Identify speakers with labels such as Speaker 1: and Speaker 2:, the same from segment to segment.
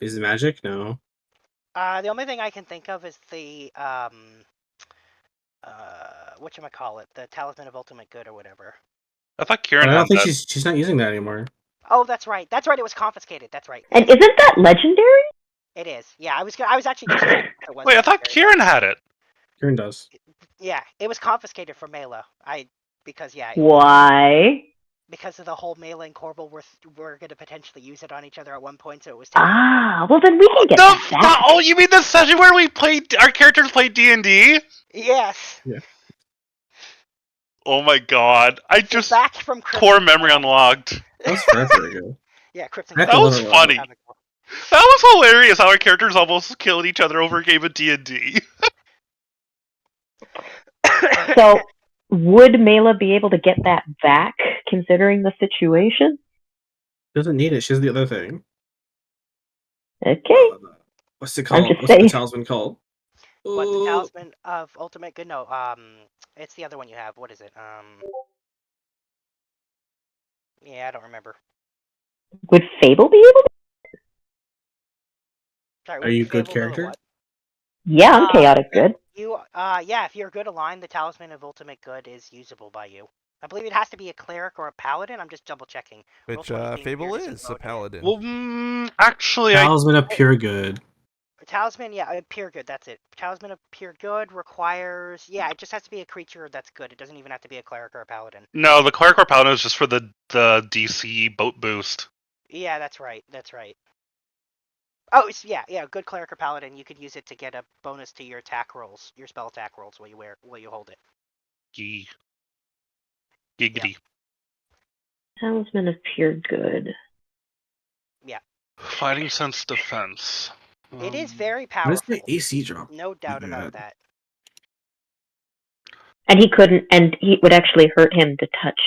Speaker 1: Is it magic? No.
Speaker 2: The only thing I can think of is the whatchamacallit, the Talisman of Ultimate Good or whatever.
Speaker 3: I thought
Speaker 1: But
Speaker 3: Kieran
Speaker 1: I
Speaker 3: had
Speaker 1: don't think
Speaker 3: that.
Speaker 1: she's not using that anymore.
Speaker 2: Oh, that's right. That's right. It was confiscated. That's right.
Speaker 4: And isn't that legendary?
Speaker 2: It is. Yeah, I was actually just checking if it was.
Speaker 3: Wait, I thought
Speaker 2: legendary,
Speaker 3: Kieran had it.
Speaker 1: Kieran does.
Speaker 2: Yeah, it was confiscated from Mela. Because
Speaker 4: Why?
Speaker 2: because of the whole Mela and Corbel were going to potentially use it on each other at one point, so it was taken.
Speaker 4: Ah, well then we can get that.
Speaker 3: Oh, you mean the session where we played our characters played D&D?
Speaker 2: Yes.
Speaker 1: Yeah.
Speaker 3: Oh my god! I just
Speaker 2: back from
Speaker 3: core memory unlocked.
Speaker 1: That was forever ago.
Speaker 2: Yeah, Crypts.
Speaker 1: That
Speaker 3: was funny. That was hilarious. How our characters almost killed each other over a game of D&D.
Speaker 4: So, would Mela be able to get that back, considering the situation?
Speaker 1: Doesn't need it. She has the other thing.
Speaker 4: Okay.
Speaker 1: What's it called? What's the talisman called?
Speaker 2: What, the Talisman of Ultimate Good? No, it's the other one you have. What is it? Yeah, I don't remember.
Speaker 4: Would Fable be able to?
Speaker 2: Sorry,
Speaker 1: Are you a good character?
Speaker 4: Yeah, I'm chaotic good.
Speaker 2: Yeah, if you're good aligned, the Talisman of Ultimate Good is usable by you. I believe it has to be a cleric or a paladin. I'm just double checking.
Speaker 5: Which Fable is a paladin.
Speaker 3: Well, actually,
Speaker 1: Talisman of Pure Good.
Speaker 2: Talisman, yeah, pure good. That's it. Talisman of Pure Good requires, yeah, it just has to be a creature that's good. It doesn't even have to be a cleric or a paladin.
Speaker 3: No, the cleric or paladin is just for the DC boat boost.
Speaker 2: Yeah, that's right. That's right. Oh, yeah. Good cleric or paladin. You could use it to get a bonus to your attack rolls, your spell attack rolls while you hold it.
Speaker 3: Giggity.
Speaker 2: Yeah.
Speaker 4: Talisman of Pure Good.
Speaker 2: Yeah.
Speaker 3: Fighting sense defense.
Speaker 2: It is very powerful.
Speaker 1: What is my AC drop?
Speaker 2: No doubt about that.
Speaker 4: And he would actually hurt him to touch.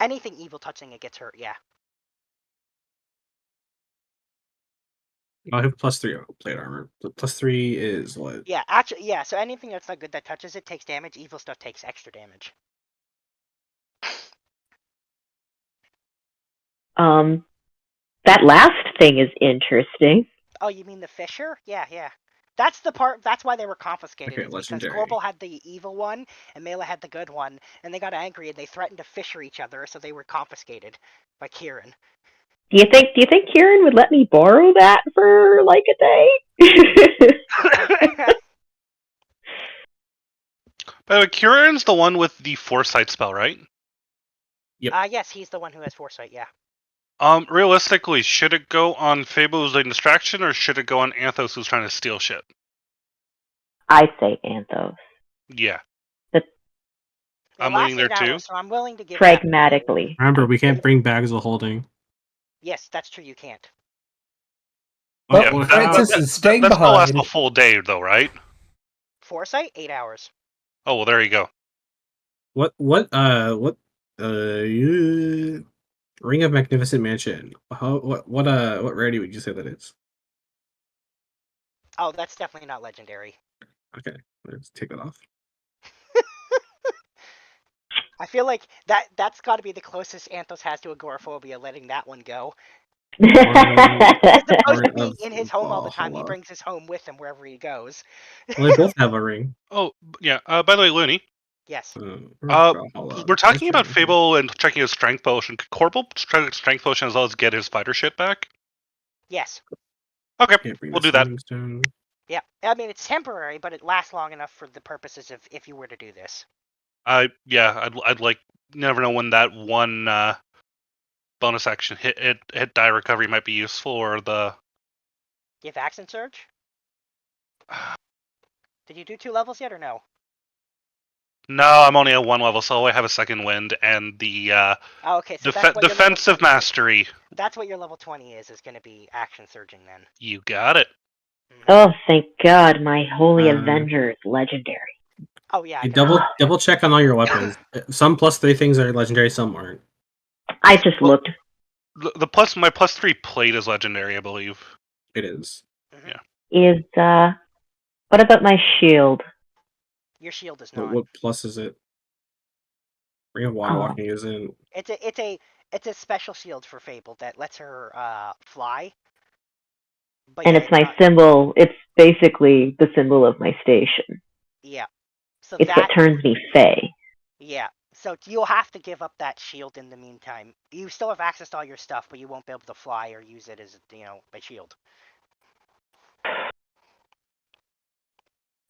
Speaker 2: Anything evil touching it gets hurt, yeah.
Speaker 1: I have +3 plate armor. +3 is what?
Speaker 2: Yeah, actually, yeah. So anything that's not good that touches it takes damage. Evil stuff takes extra damage.
Speaker 4: That last thing is interesting.
Speaker 2: Oh, you mean the Fisher? Yeah. That's the part. That's why they were confiscated.
Speaker 1: Okay,
Speaker 2: because
Speaker 1: legendary.
Speaker 2: Corbel had the evil one and Mela had the good one, and they got angry and they threatened to fisher each other, so they were confiscated by Kieran.
Speaker 4: Do you think Kieran would let me borrow that for like a day?
Speaker 3: By the way, Kieran's the one with the foresight spell, right?
Speaker 1: Yep.
Speaker 2: Yes, he's the one who has foresight. Yeah.
Speaker 3: Realistically, should it go on Fable who's a distraction, or should it go on Anthos who's trying to steal shit?
Speaker 4: I say Anthos.
Speaker 3: Yeah.
Speaker 2: I'm
Speaker 3: leaning there too.
Speaker 2: So I'm willing to give.
Speaker 4: Pragmatically.
Speaker 1: Remember, we can't bring bags of holding.
Speaker 2: Yes, that's true. You can't.
Speaker 6: Well, Francis is staying
Speaker 3: that's
Speaker 6: behind.
Speaker 3: That's last a full day, though, right?
Speaker 2: Foresight, 8 hours.
Speaker 3: Oh well, there you go.
Speaker 1: Ring of Magnificent Mansion. What rarity would you say that is?
Speaker 2: Oh, that's definitely not legendary.
Speaker 1: Okay, let's take that off.
Speaker 2: I feel like that's got to be the closest Anthos has to agoraphobia, letting that one go.
Speaker 4: As
Speaker 2: opposed to being in his home all the time, he brings his home with him wherever he goes.
Speaker 1: Well, they both have a ring.
Speaker 3: Oh, yeah. By the way, Looney.
Speaker 2: Yes.
Speaker 3: We're talking about Fable and checking his strength potion. Could Corbel try his strength potion as well as get his fighter shit back?
Speaker 2: Yes.
Speaker 3: Okay, we'll do that.
Speaker 2: Yeah, I mean it's temporary, but it lasts long enough for the purposes of if you were to do this.
Speaker 3: I'd like never know when that one bonus action hit die recovery might be useful, or the.
Speaker 2: You have accent surge? Did you do 2 levels yet or no?
Speaker 3: No, I'm only at 1 level, so I have a second wind and the
Speaker 2: okay, so
Speaker 3: defensive mastery.
Speaker 2: That's what your level 20 is going to be action surging then.
Speaker 3: You got it.
Speaker 4: Oh, thank God, my Holy Avenger is legendary.
Speaker 2: Oh yeah.
Speaker 1: Double check on all your weapons. Some +3 things are legendary, some aren't.
Speaker 4: I just looked.
Speaker 3: My +3 plate is legendary, I believe.
Speaker 1: It is.
Speaker 3: Yeah.
Speaker 4: What about my shield?
Speaker 2: Your shield is not.
Speaker 1: What plus is it? Ring of Water Walking isn't.
Speaker 2: It's a special shield for Fable that lets her fly. But
Speaker 4: And
Speaker 2: yeah,
Speaker 4: it's my symbol. It's basically the symbol of my station.
Speaker 2: Yeah. So
Speaker 4: It's what turns me fey.
Speaker 2: Yeah. So you'll have to give up that shield in the meantime. You still have access to all your stuff, but you won't be able to fly or use it as, a shield.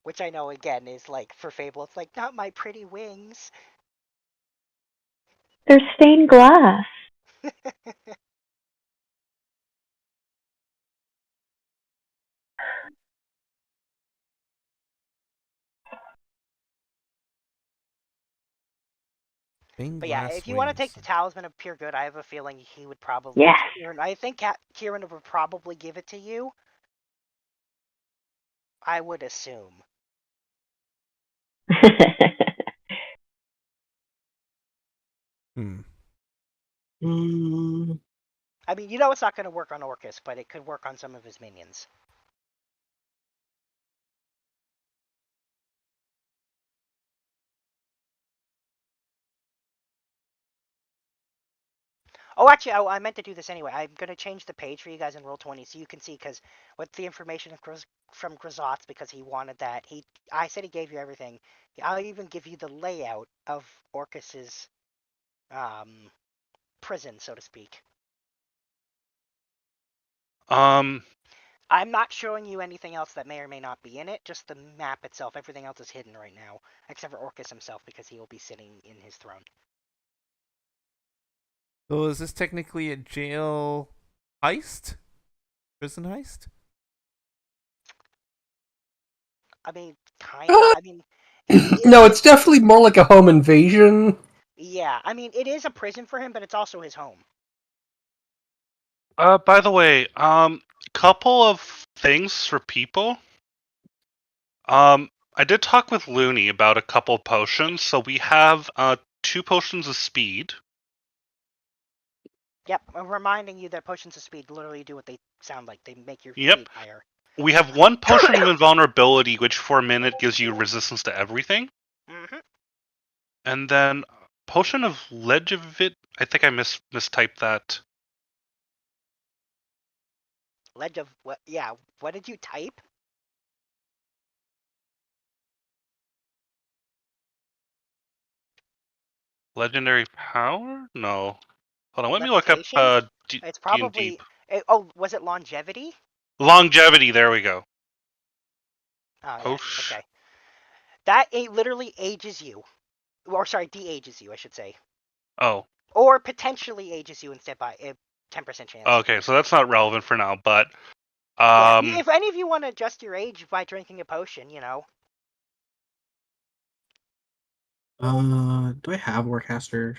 Speaker 2: Which I know, again, is like, for Fable, it's like, not my pretty wings.
Speaker 4: They're stained glass.
Speaker 5: Stained
Speaker 2: But yeah,
Speaker 5: glass
Speaker 2: if you want to take
Speaker 5: wings.
Speaker 2: the Talisman of Pure Good, I have a feeling he would probably...
Speaker 4: Yes.
Speaker 2: I think Kieran would probably give it to you. I would assume.
Speaker 5: Hmm.
Speaker 2: I mean, it's not going to work on Orcus, but it could work on some of his minions. Oh, actually, I meant to do this anyway. I'm going to change the page for you guys in Roll20 so you can see, because with the information from Grisotz, because he wanted that, I said he gave you everything. I'll even give you the layout of Orcus's prison, so to speak. I'm not showing you anything else that may or may not be in it, just the map itself. Everything else is hidden right now, except for Orcus himself, because he will be sitting in his throne.
Speaker 5: So is this technically a jail heist? Prison heist?
Speaker 2: I mean, kind of. I mean,
Speaker 6: No, it's definitely more like a home invasion.
Speaker 2: Yeah, I mean, it is a prison for him, but it's also his home.
Speaker 3: By the way, couple of things for people. I did talk with Looney about a couple of potions. So we have 2 potions of speed.
Speaker 2: Yep, I'm reminding you that potions of speed literally do what they sound like. They make your
Speaker 3: Yep.
Speaker 2: speed higher.
Speaker 3: We have 1 potion of invulnerability, which for a minute gives you resistance to everything.
Speaker 2: Mm-hmm.
Speaker 3: And then potion of Legivit. I think I mistyped that.
Speaker 2: Ledge of what? Yeah, what did you type?
Speaker 3: Legendary power? No. Hold on, let me look up
Speaker 2: Levitation? It's
Speaker 3: D&D.
Speaker 2: probably. Was it longevity?
Speaker 3: Longevity, there we go.
Speaker 2: Oh, yeah.
Speaker 3: Potion.
Speaker 2: Okay. That literally ages you. Or, sorry, de-ages you, I should say.
Speaker 3: Oh.
Speaker 2: Or potentially ages you instead by a 10% chance.
Speaker 3: Okay, so that's not relevant for now, but
Speaker 2: yeah, if any of you want to adjust your age by drinking a potion,
Speaker 1: Do I have Warcaster?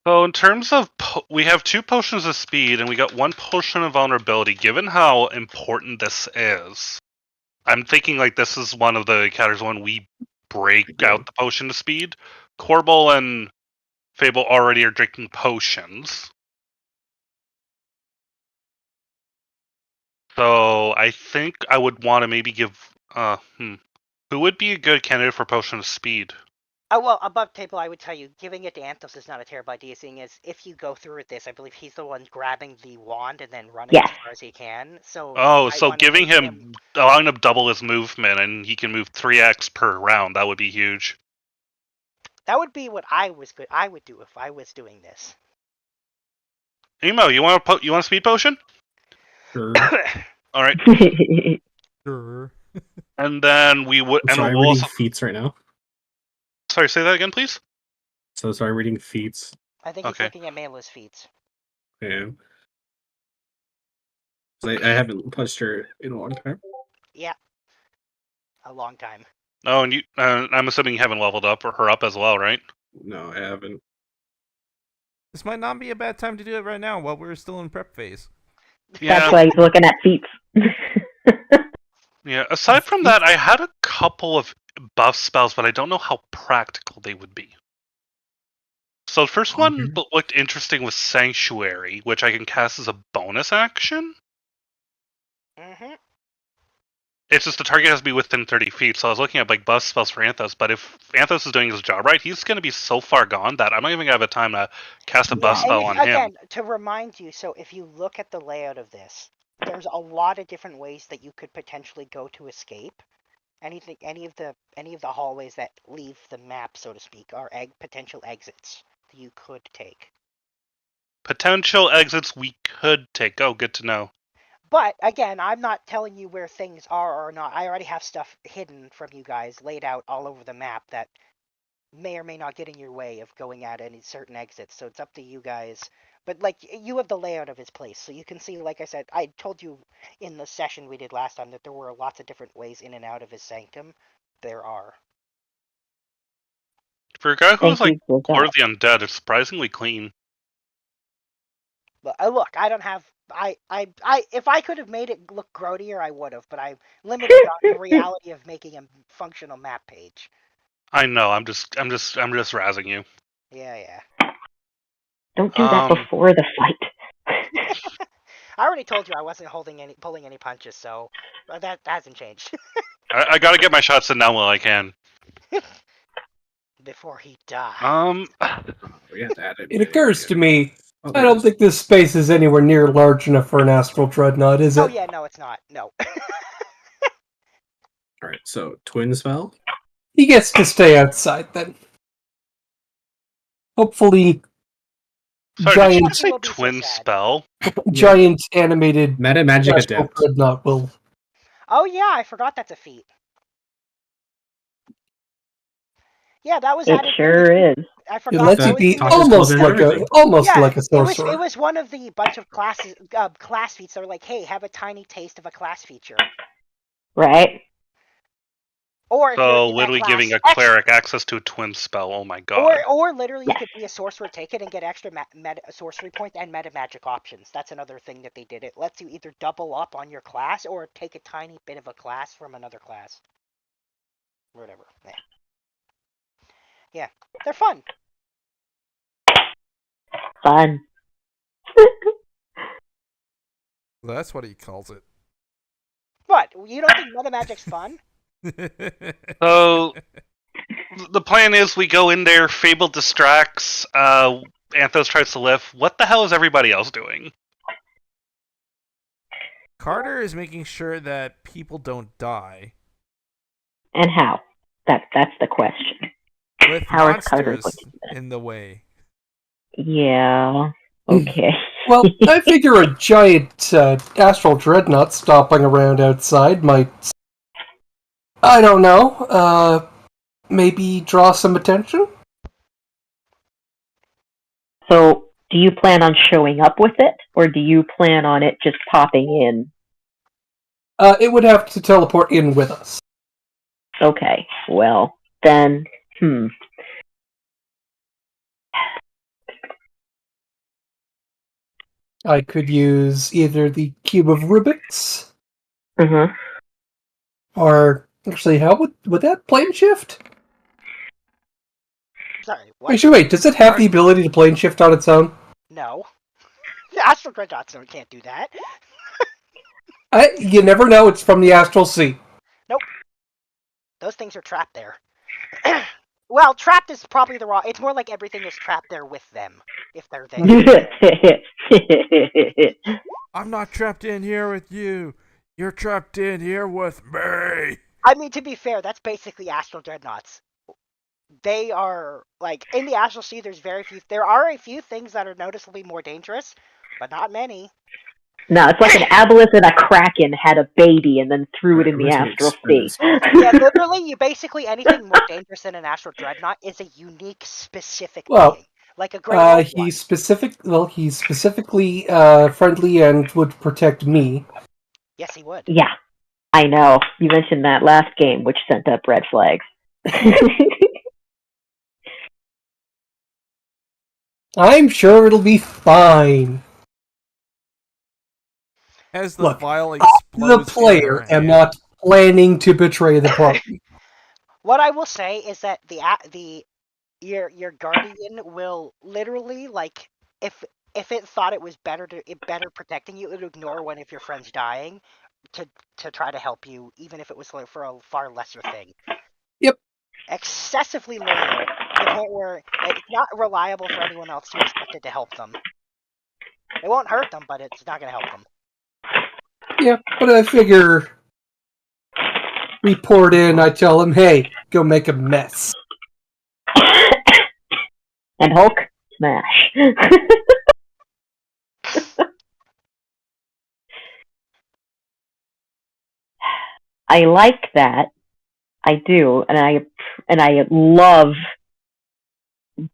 Speaker 3: So in terms of, we have 2 potions of speed, and we got 1 potion of vulnerability. Given how important this is, I'm thinking like this is one of the categories when we break out the potion of speed. Corbel and Fable already are drinking potions. So I think I would want to maybe give, who would be a good candidate for potion of speed?
Speaker 2: Oh, well, above table, I would tell you, giving it to Anthos is not a terrible idea, seeing as if you go through with this, I believe he's the one grabbing the wand and then running as far as he can. So
Speaker 3: so giving him, allowing him double his movement, and he can move 3x per round, that would be huge.
Speaker 2: That would be what I would do if I was doing this.
Speaker 3: Emo, you want a speed potion?
Speaker 1: Sure.
Speaker 3: All right.
Speaker 5: Sure.
Speaker 3: And then we would.
Speaker 1: So I'm reading feats right now.
Speaker 3: Sorry, say that again, please.
Speaker 1: So I'm reading feats.
Speaker 2: I think he's looking at Mela's feats.
Speaker 1: Yeah. I haven't touched her in a long time.
Speaker 2: Yeah. A long time.
Speaker 3: Oh, and I'm assuming you haven't leveled up or her up as well, right?
Speaker 1: No, I haven't.
Speaker 5: This might not be a bad time to do it right now while we're still in prep phase.
Speaker 3: Yeah.
Speaker 4: That's why he's looking at feats.
Speaker 3: Yeah, aside from that, I had a couple of buff spells, but I don't know how practical they would be. So the first one looked interesting was Sanctuary, which I can cast as a bonus action.
Speaker 2: Mm-hmm.
Speaker 3: It's just the target has to be within 30 feet, so I was looking at like buff spells for Anthos, but if Anthos is doing his job right, he's going to be so far gone that I'm not even going to have a time to cast a buff spell on him.
Speaker 2: Again, to remind you, so if you look at the layout of this, there's a lot of different ways that you could potentially go to escape. Any of the hallways that leave the map, so to speak, are potential exits that you could take.
Speaker 3: Potential exits we could take. Oh, good to know.
Speaker 2: But again, I'm not telling you where things are or not. I already have stuff hidden from you guys laid out all over the map that may or may not get in your way of going at any certain exits. So it's up to you guys. But like, you have the layout of his place, so you can see. Like I said, I told you in the session we did last time that there were lots of different ways in and out of his sanctum. There are.
Speaker 3: For a guy who was
Speaker 4: Thank
Speaker 3: like
Speaker 4: you for
Speaker 3: Lord of
Speaker 4: that.
Speaker 3: the Undead, it's surprisingly clean.
Speaker 2: But look, I don't have. If I could have made it look grodier, I would have. But I'm limited on the reality of making a functional map page.
Speaker 3: I know. I'm just razzing you.
Speaker 2: Yeah.
Speaker 4: Don't do that before the fight.
Speaker 2: I already told you I wasn't pulling any punches, so that hasn't changed.
Speaker 3: I gotta get my shots in now while I can.
Speaker 2: Before he dies.
Speaker 1: We have to add
Speaker 6: It occurs to me,
Speaker 1: Oh,
Speaker 6: I
Speaker 1: there it
Speaker 6: don't
Speaker 1: is.
Speaker 6: think this space is anywhere near large enough for an astral dreadnought, is it?
Speaker 2: Oh yeah, no, it's not. No.
Speaker 1: All right, so twin spell.
Speaker 6: He gets to stay outside then. Hopefully,
Speaker 3: Sorry,
Speaker 6: giant,
Speaker 3: did you say
Speaker 2: Will be so
Speaker 3: twin
Speaker 2: sad.
Speaker 3: spell?
Speaker 6: giant animated
Speaker 1: Meta magic
Speaker 6: astral
Speaker 1: adept.
Speaker 6: dreadnought will.
Speaker 2: Oh yeah, I forgot that's a feat. Yeah, that was
Speaker 4: It
Speaker 2: added.
Speaker 4: sure is.
Speaker 2: I
Speaker 6: It
Speaker 2: forgot.
Speaker 6: lets
Speaker 2: That
Speaker 6: you
Speaker 2: was
Speaker 6: be
Speaker 2: in the
Speaker 1: Tosses
Speaker 6: almost
Speaker 1: clothing and
Speaker 6: like a
Speaker 1: everything.
Speaker 6: sorcerer.
Speaker 2: It was one of the bunch of class feats that were like, hey, have a tiny taste of a class feature.
Speaker 4: Right?
Speaker 2: Or if you're
Speaker 3: So
Speaker 2: in that
Speaker 3: literally
Speaker 2: class,
Speaker 3: giving a cleric access to a twin spell. Oh my god.
Speaker 2: or literally you
Speaker 4: Yes.
Speaker 2: could be a sorcerer, take it and get extra meta sorcery points and meta magic options. That's another thing that they did. It lets you either double up on your class or take a tiny bit of a class from another class. Whatever. Yeah, they're fun.
Speaker 4: Fun.
Speaker 5: That's what he calls it.
Speaker 2: What? You don't think meta magic's fun?
Speaker 3: So the plan is we go in there, Fable distracts, Anthos tries to lift. What the hell is everybody else doing?
Speaker 5: Carter is making sure that people don't die
Speaker 4: And how? That's the question.
Speaker 5: with
Speaker 4: How is Carter
Speaker 5: monsters
Speaker 4: looking?
Speaker 5: in the way.
Speaker 4: Yeah. Okay.
Speaker 6: Well, I figure a giant astral dreadnought stomping around outside might, I don't know, maybe draw some attention?
Speaker 4: So, do you plan on showing up with it, or do you plan on it just popping in?
Speaker 6: It would have to teleport in with us.
Speaker 4: Okay. Well, then,
Speaker 6: I could use either the Cube of Rubik's,
Speaker 4: Mm-hmm.
Speaker 6: or actually, how would that plane shift?
Speaker 2: Sorry, what?
Speaker 6: Actually, wait, does it have the ability to plane shift on its own?
Speaker 2: No. The Astral Dreadnoughts can't do that.
Speaker 6: You never know, it's from the Astral Sea.
Speaker 2: Nope. Those things are trapped there. Well, trapped is probably the wrong. It's more like everything is trapped there with them, if they're there.
Speaker 5: I'm not trapped in here with you. You're trapped in here with me.
Speaker 2: I mean, to be fair, that's basically Astral Dreadnoughts. They are, like, in the Astral Sea, there are a few things that are noticeably more dangerous, but not many.
Speaker 4: No, it's like an aboleth and a kraken had a baby and then threw it in the astral sea.
Speaker 2: Yeah, literally, anything more dangerous than an Astral Dreadnought is a unique, specific being. Like a great
Speaker 6: he's specifically friendly and would protect me.
Speaker 2: Yes, he would.
Speaker 4: Yeah, I know. You mentioned that last game, which sent up red flags.
Speaker 6: I'm sure it'll be fine.
Speaker 5: As the
Speaker 6: Look,
Speaker 5: vial
Speaker 6: I,
Speaker 5: explodes
Speaker 6: the player, am not planning to betray the party.
Speaker 2: What I will say is that your guardian will literally, like, if it thought it was better protecting you, it would ignore one of your friends dying to try to help you, even if it was for a far lesser thing.
Speaker 6: Yep.
Speaker 2: Excessively loyal, to the point where it's not reliable for anyone else to expect it to help them. It won't hurt them, but it's not going to help them.
Speaker 6: Yeah, but I figure report in, I tell him, hey, go make a mess.
Speaker 4: And Hulk, smash. I like that. I do, and I love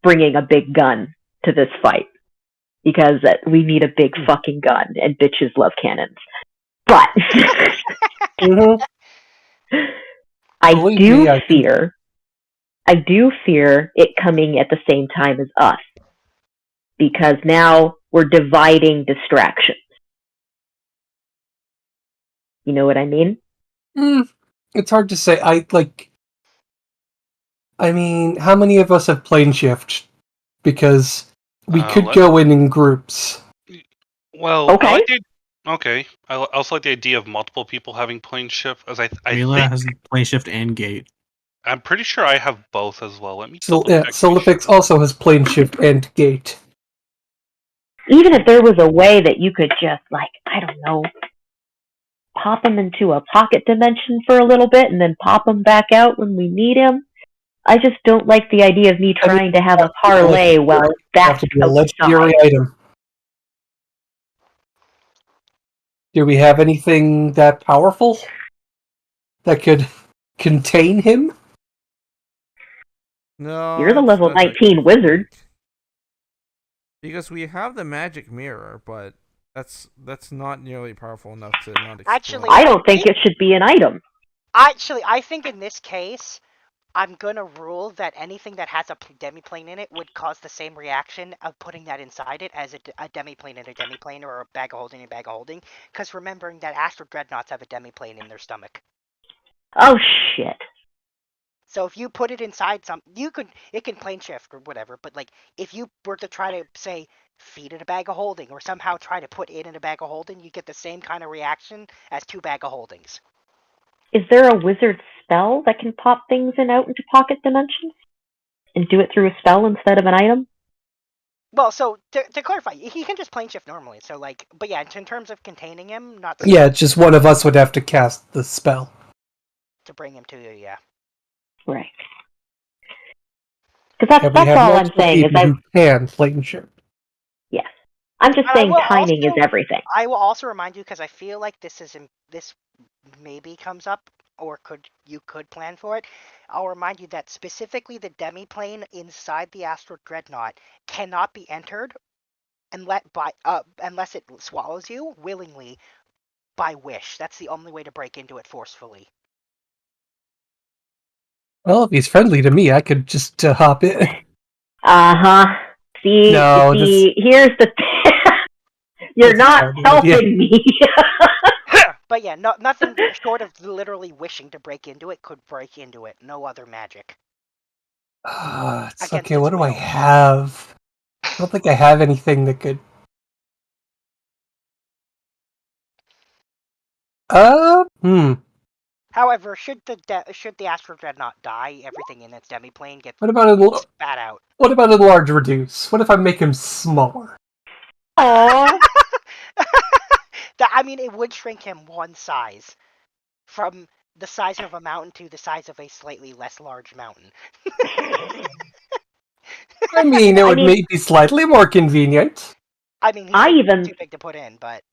Speaker 4: bringing a big gun to this fight because we need a big fucking gun, and bitches love cannons. But
Speaker 6: Mm-hmm.
Speaker 4: I
Speaker 6: Believe
Speaker 4: do
Speaker 6: me,
Speaker 4: fear it coming at the same time as us because now we're dividing distractions. You know what I mean?
Speaker 6: It's hard to say. I mean, how many of us have plane shift? Because we could go in groups.
Speaker 3: Well,
Speaker 4: Okay.
Speaker 3: I also like the idea of multiple people having plane shift, as I
Speaker 1: Mila
Speaker 3: think
Speaker 1: has plane shift and gate.
Speaker 3: I'm pretty sure I have both as well. Let me
Speaker 6: So,
Speaker 3: double check.
Speaker 6: Solifix also has plane shift and gate.
Speaker 4: Even if there was a way that you could just, like, I don't know, pop him into a pocket dimension for a little bit and then pop him back out when we need him. I just don't like the idea of me trying to have a parlay while that's
Speaker 6: have to be a legendary
Speaker 4: outside.
Speaker 6: item. Do we have anything that powerful that could contain him?
Speaker 5: No,
Speaker 4: You're the
Speaker 5: that's-
Speaker 4: level
Speaker 5: that's a
Speaker 4: 19
Speaker 5: good
Speaker 4: wizard.
Speaker 5: point. Because we have the magic mirror, but that's not nearly powerful enough to not explode.
Speaker 2: Actually,
Speaker 4: I don't think it should be an item.
Speaker 2: Actually, I think in this case, I'm gonna rule that anything that has a demiplane in it would cause the same reaction of putting that inside it as a demiplane and a demiplane, or a bag of holding and a bag of holding. Because remembering that Astral Dreadnoughts have a demiplane in their stomach.
Speaker 4: Oh shit.
Speaker 2: So if you put it inside it can plane shift or whatever, but like if you were to try to say feed it a bag of holding or somehow try to put it in a bag of holding, you get the same kind of reaction as two bag of holdings.
Speaker 4: Is there a wizard spell that can pop things in out into pocket dimensions? And do it through a spell instead of an item?
Speaker 2: Well, so to clarify, he can just plane shift normally. So like, but yeah, in terms of containing him, not so
Speaker 6: Yeah, just one of us would have to cast the spell.
Speaker 2: to bring him to you, yeah.
Speaker 4: Right. Because that's all I'm saying is
Speaker 6: who can plane shift.
Speaker 4: yes. I'm just saying timing is
Speaker 2: also,
Speaker 4: everything.
Speaker 2: I will also remind you, because I feel like this maybe comes up, or you could plan for it. I'll remind you that specifically the demiplane inside the Astral Dreadnought cannot be entered unless it swallows you willingly by wish. That's the only way to break into it forcefully.
Speaker 6: Well, if he's friendly to me, I could just hop in.
Speaker 4: Uh-huh. See,
Speaker 6: No,
Speaker 4: here's the you're not helping me.
Speaker 2: But yeah, nothing short of literally wishing to break into it could break into it. No other magic.
Speaker 6: It's okay, what do I have? I don't think I have anything that could...
Speaker 2: However, should the Astral Dreadnought die, everything in its demiplane gets spat out.
Speaker 6: What about a large reduce? What if I make him smaller?
Speaker 4: Aww.
Speaker 2: I mean, it would shrink him one size. From the size of a mountain to the size of a slightly less large mountain.
Speaker 6: I mean, it would be slightly more convenient.
Speaker 2: I mean, he's too big to put in, but...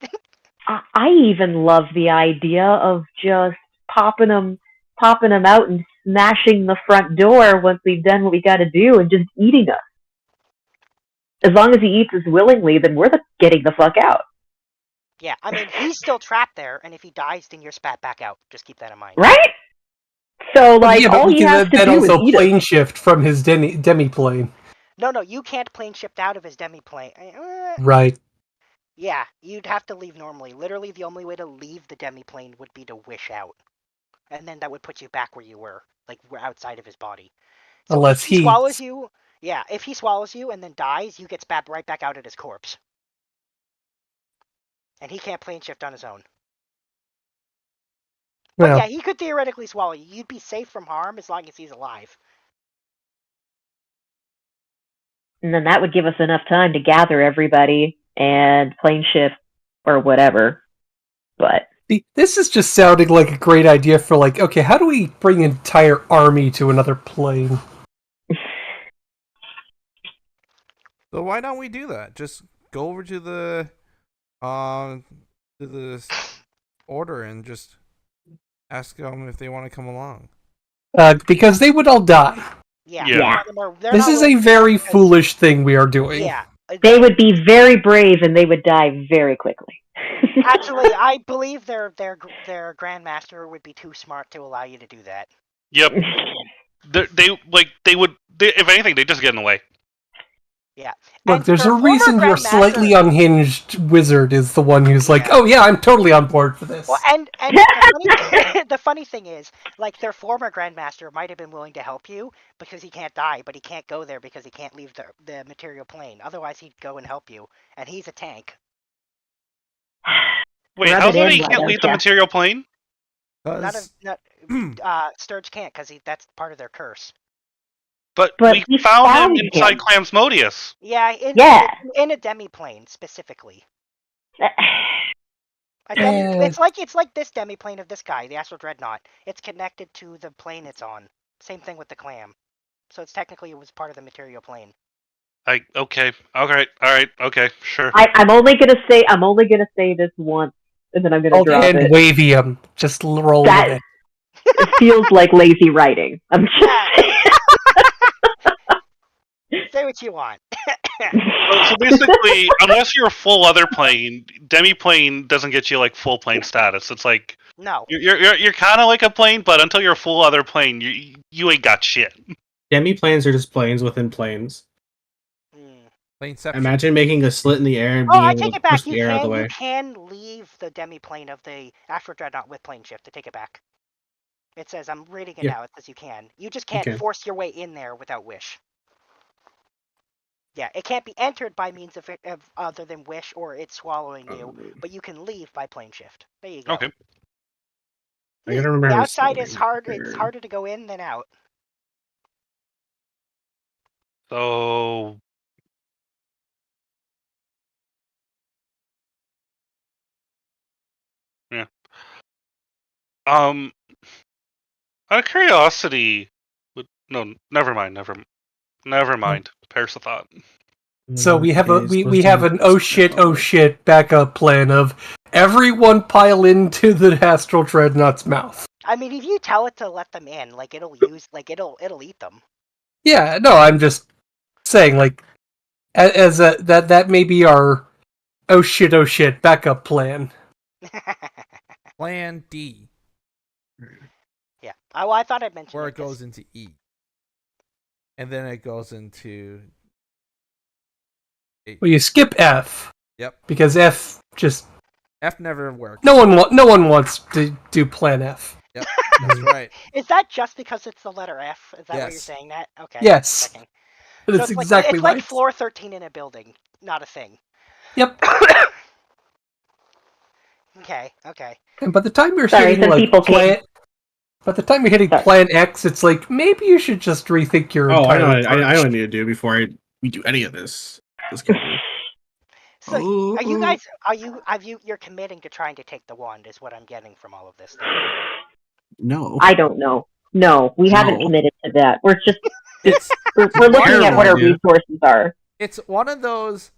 Speaker 4: I even love the idea of just popping him out and smashing the front door once we've done what we gotta do and just eating us. As long as he eats us willingly, then we're getting the fuck out.
Speaker 2: Yeah, I mean, he's still trapped there, and if he dies, then you're spat back out. Just keep that in mind.
Speaker 4: Right? So, like, all he has to do is eat
Speaker 6: plane shift from his demi-plane.
Speaker 2: No, you can't plane shift out of his demi-plane.
Speaker 6: Right.
Speaker 2: Yeah, you'd have to leave normally. Literally, the only way to leave the demi-plane would be to wish out. And then that would put you back where you were. Like, we're outside of his body. So
Speaker 6: unless
Speaker 2: if he swallows you... Yeah, if he swallows you and then dies, you get spat right back out at his corpse. And he can't plane shift on his own. But yeah, he could theoretically swallow you. You'd be safe from harm as long as he's alive.
Speaker 4: And then that would give us enough time to gather everybody and plane shift or whatever. But
Speaker 6: This is just sounding like a great idea for like, okay, how do we bring an entire army to another plane?
Speaker 5: So why don't we do that? Just go over to the order and just ask them if they want to come along.
Speaker 6: Because they would all die.
Speaker 2: Yeah.
Speaker 3: Yeah.
Speaker 4: Yeah.
Speaker 2: They're
Speaker 6: This
Speaker 2: not
Speaker 6: is a
Speaker 2: willing to
Speaker 6: very
Speaker 2: because-
Speaker 6: foolish thing we are doing.
Speaker 2: Yeah.
Speaker 4: They would be very brave and they would die very quickly.
Speaker 2: Actually, I believe their grandmaster would be too smart to allow you to do that.
Speaker 3: Yep. They would. If anything, they just get in the way.
Speaker 2: Yeah.
Speaker 6: Look,
Speaker 2: And
Speaker 6: there's a
Speaker 2: their former
Speaker 6: reason your
Speaker 2: grandmaster-
Speaker 6: slightly unhinged wizard is the one who's like,
Speaker 2: Yeah.
Speaker 6: oh yeah, I'm totally on board for this.
Speaker 2: Well, and the funny thing is, like, their former grandmaster might have been willing to help you because he can't die, but he can't go there because he can't leave the material plane. Otherwise, he'd go and help you, and he's a tank.
Speaker 3: Wait,
Speaker 4: Rub
Speaker 3: how
Speaker 4: it
Speaker 3: did
Speaker 4: in,
Speaker 3: he
Speaker 4: why
Speaker 3: can't
Speaker 4: don't
Speaker 3: leave the
Speaker 4: ya?
Speaker 3: material plane?
Speaker 2: Sturge can't because that's part of their curse.
Speaker 3: But
Speaker 4: But
Speaker 3: we
Speaker 4: we
Speaker 3: found him
Speaker 4: found
Speaker 3: inside
Speaker 4: him.
Speaker 3: Clam's Modius.
Speaker 2: Yeah, in a demi-plane specifically. It's like this demi-plane of this guy, the Astral Dreadnought. It's connected to the plane it's on. Same thing with the clam. So it's technically it was part of the material plane.
Speaker 3: Okay, sure.
Speaker 4: I'm only gonna say this once, and then I'm gonna drop
Speaker 6: And
Speaker 4: it.
Speaker 6: Wavium. Just roll
Speaker 4: That-
Speaker 6: with it.
Speaker 4: It feels like lazy writing. I'm just
Speaker 2: Say what you want.
Speaker 3: So basically, unless you're a full other plane, demi-plane doesn't get you like full plane status. It's like
Speaker 2: No.
Speaker 3: you're kind of like a plane, but until you're a full other plane, you ain't got shit.
Speaker 1: Demi-planes are just planes within planes.
Speaker 2: Hmm.
Speaker 5: Planeception.
Speaker 1: Imagine making a slit in the air and
Speaker 2: Oh,
Speaker 1: being
Speaker 2: I
Speaker 1: able
Speaker 2: take
Speaker 1: to
Speaker 2: it back.
Speaker 1: push the air out of the way.
Speaker 2: You can leave the demi-plane of the Astral Dreadnought with plane shift. To take it back. It says, I'm reading it
Speaker 1: Yeah.
Speaker 2: now. It says you can. You just can't
Speaker 1: can.
Speaker 2: force your way in there without wish. Yeah, it can't be entered by means of other than wish or it swallowing you, but you can leave by plane shift. There you go.
Speaker 3: Okay.
Speaker 1: I gotta remember
Speaker 2: The
Speaker 1: how to
Speaker 2: outside
Speaker 1: spell
Speaker 2: is
Speaker 1: it.
Speaker 2: hard. It's harder to go in than out.
Speaker 3: So yeah. Out of curiosity, no, never mind. Perish the thought.
Speaker 6: So we have
Speaker 1: Okay,
Speaker 6: we have an oh shit backup plan of everyone pile into the Astral Dreadnought's mouth.
Speaker 2: I mean, if you tell it to let them in, like it'll eat them.
Speaker 6: Yeah, no, I'm just saying like as a that may be our oh shit backup plan.
Speaker 5: Plan D,
Speaker 2: Yeah. Oh, I thought I mentioned
Speaker 5: where
Speaker 2: it
Speaker 5: it goes into E, and then it goes into.
Speaker 6: Well, you skip F.
Speaker 5: Yep.
Speaker 6: Because F just
Speaker 5: F never works.
Speaker 6: no one wants to do plan F.
Speaker 5: Yep, that's right.
Speaker 2: Is that just because it's the letter F? Is that why you're
Speaker 5: Yes.
Speaker 2: saying that? Okay.
Speaker 6: Yes.
Speaker 2: checking.
Speaker 6: But
Speaker 2: So
Speaker 6: it's
Speaker 2: it's
Speaker 6: exactly
Speaker 2: like,
Speaker 6: right.
Speaker 2: it's like floor 13 in a building, not a thing.
Speaker 6: Yep.
Speaker 2: Okay.
Speaker 6: And by the time you're
Speaker 4: Sorry,
Speaker 6: hitting
Speaker 4: some
Speaker 6: like
Speaker 4: people
Speaker 6: plan, by the time you're hitting
Speaker 4: Sorry.
Speaker 6: plan X, it's like maybe you should just rethink your
Speaker 1: Oh, I
Speaker 6: entire
Speaker 1: know. I know
Speaker 6: approach.
Speaker 1: what I need to do before we do any of this. This could be.
Speaker 2: So
Speaker 1: Oh,
Speaker 2: are you guys? You're committing to trying to take the wand? Is what I'm getting from all of this. Then.
Speaker 1: No.
Speaker 4: I don't know. No, we haven't
Speaker 1: No.
Speaker 4: committed to that. We're just
Speaker 5: It's
Speaker 4: we're looking at what our
Speaker 1: idea.
Speaker 4: resources are.
Speaker 5: it's one of those.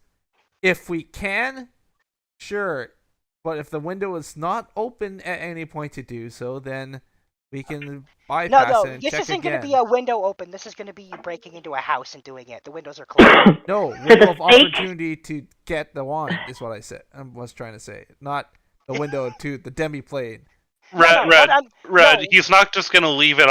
Speaker 5: If we can, sure, but if the window is not open at any point to do so, then we can bypass
Speaker 2: No,
Speaker 5: it and
Speaker 2: this
Speaker 5: check
Speaker 2: isn't
Speaker 5: again.
Speaker 2: going to be a window open. This is going to be you breaking into a house and doing it. The windows are closed.
Speaker 5: No,
Speaker 4: the
Speaker 5: window of
Speaker 4: fake-
Speaker 5: opportunity to get the wand is what I said. I was trying to say, not the window to the demi plane.
Speaker 2: No,
Speaker 3: Red.
Speaker 2: no.
Speaker 3: He's not just gonna leave it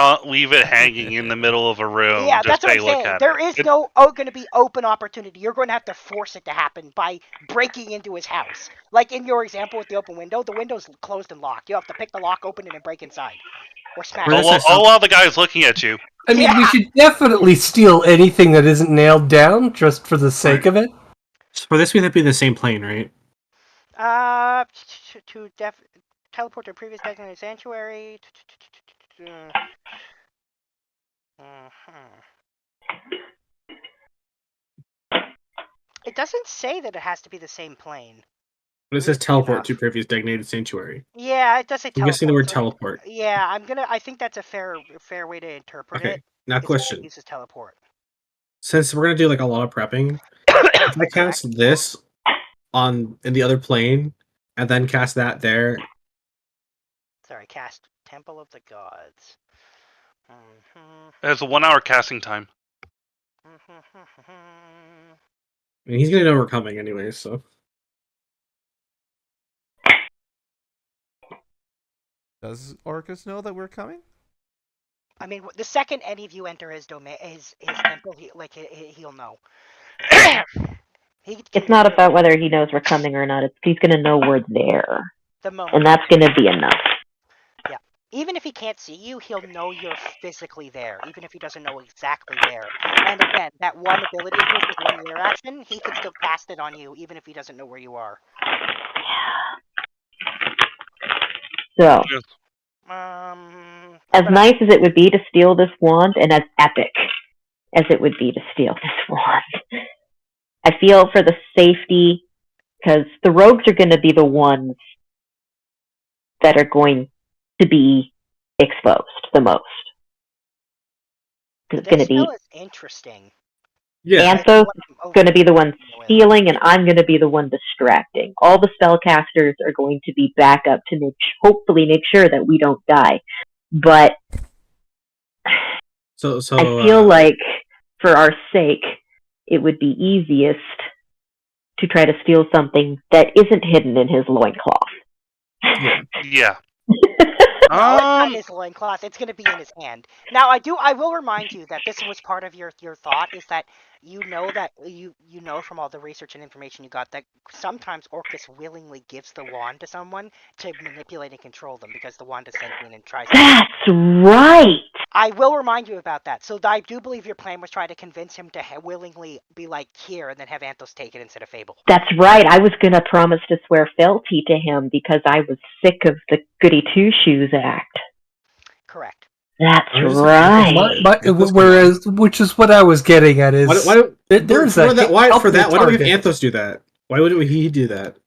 Speaker 3: hanging in the middle of a room.
Speaker 2: Yeah,
Speaker 3: just
Speaker 2: that's what
Speaker 3: say,
Speaker 2: I'm
Speaker 3: look
Speaker 2: saying.
Speaker 3: at
Speaker 2: There
Speaker 3: it.
Speaker 2: is no going to be open opportunity. You're going to have to force it to happen by breaking into his house. Like in your example with the open window, the window's closed and locked. You have to pick the lock, open it, and break inside, or smash
Speaker 1: For
Speaker 2: it.
Speaker 1: this,
Speaker 3: All while the guy's looking at you.
Speaker 6: I mean, we
Speaker 2: Yeah.
Speaker 6: should definitely steal anything that isn't nailed down just for the sake of it.
Speaker 1: For this, we'd be the same plane, right?
Speaker 2: To teleport to a previous designated sanctuary. It doesn't say that it has to be the same plane.
Speaker 1: But it says teleport to previous designated sanctuary.
Speaker 2: Yeah, it does say
Speaker 1: I'm
Speaker 2: teleport.
Speaker 1: guessing the word
Speaker 2: so
Speaker 1: teleport.
Speaker 2: Yeah, I think that's a fair way to interpret
Speaker 1: Okay,
Speaker 2: it.
Speaker 1: now
Speaker 2: Is that it
Speaker 1: question.
Speaker 2: uses teleport.
Speaker 1: Since we're gonna do like a lot of prepping, if I cast this in the other plane and then cast that there,
Speaker 2: Sorry, cast Temple of the Gods. Mm-hmm.
Speaker 3: It has a 1 hour casting time.
Speaker 1: I mean, he's gonna know we're coming anyway. So
Speaker 5: Does Orcus know that we're coming?
Speaker 2: I mean, the second any of you enter his domain, his temple, he'll know.
Speaker 4: It's not about whether he knows we're coming or not. It's he's going to know we're there.
Speaker 2: The moment.
Speaker 4: And that's going to be enough.
Speaker 2: Yeah. Even if he can't see you, he'll know you're physically there, even if he doesn't know exactly where. And again, that one ability of his is one layer action, he can still cast it on you, even if he doesn't know where you are.
Speaker 4: So, as nice as it would be to steal this wand, and as epic as it would be to steal this wand, I feel for the safety, because the rogues are going to be the ones that are going to be exposed the most. It's going to be
Speaker 2: interesting.
Speaker 1: yeah,
Speaker 4: Anthos is going to be the one stealing, and I'm going to be the one distracting. All the spellcasters are going to be back up to hopefully make sure that we don't die. But
Speaker 1: so
Speaker 4: I feel like, for our sake, it would be easiest to try to steal something that isn't hidden in his loincloth.
Speaker 3: Yeah.
Speaker 2: It's not in his loincloth. It's going to be in his hand. Now, I will remind you that this was part of your thought, is that you know from all the research and information you got that sometimes Orcus willingly gives the wand to someone to manipulate and control them because the wand is sentient and tries to...
Speaker 4: That's right!
Speaker 2: I will remind you about that. So I do believe your plan was trying to convince him to willingly be like, here, and then have Anthos take it instead of Fable.
Speaker 4: That's right. I was going to promise to swear fealty to him because I was sick of the goody two-shoes act.
Speaker 2: Correct.
Speaker 4: That's right.
Speaker 6: Whereas, which is what I was getting at, is
Speaker 1: why do we have
Speaker 6: target.
Speaker 1: Anthos do that? Why wouldn't he do that?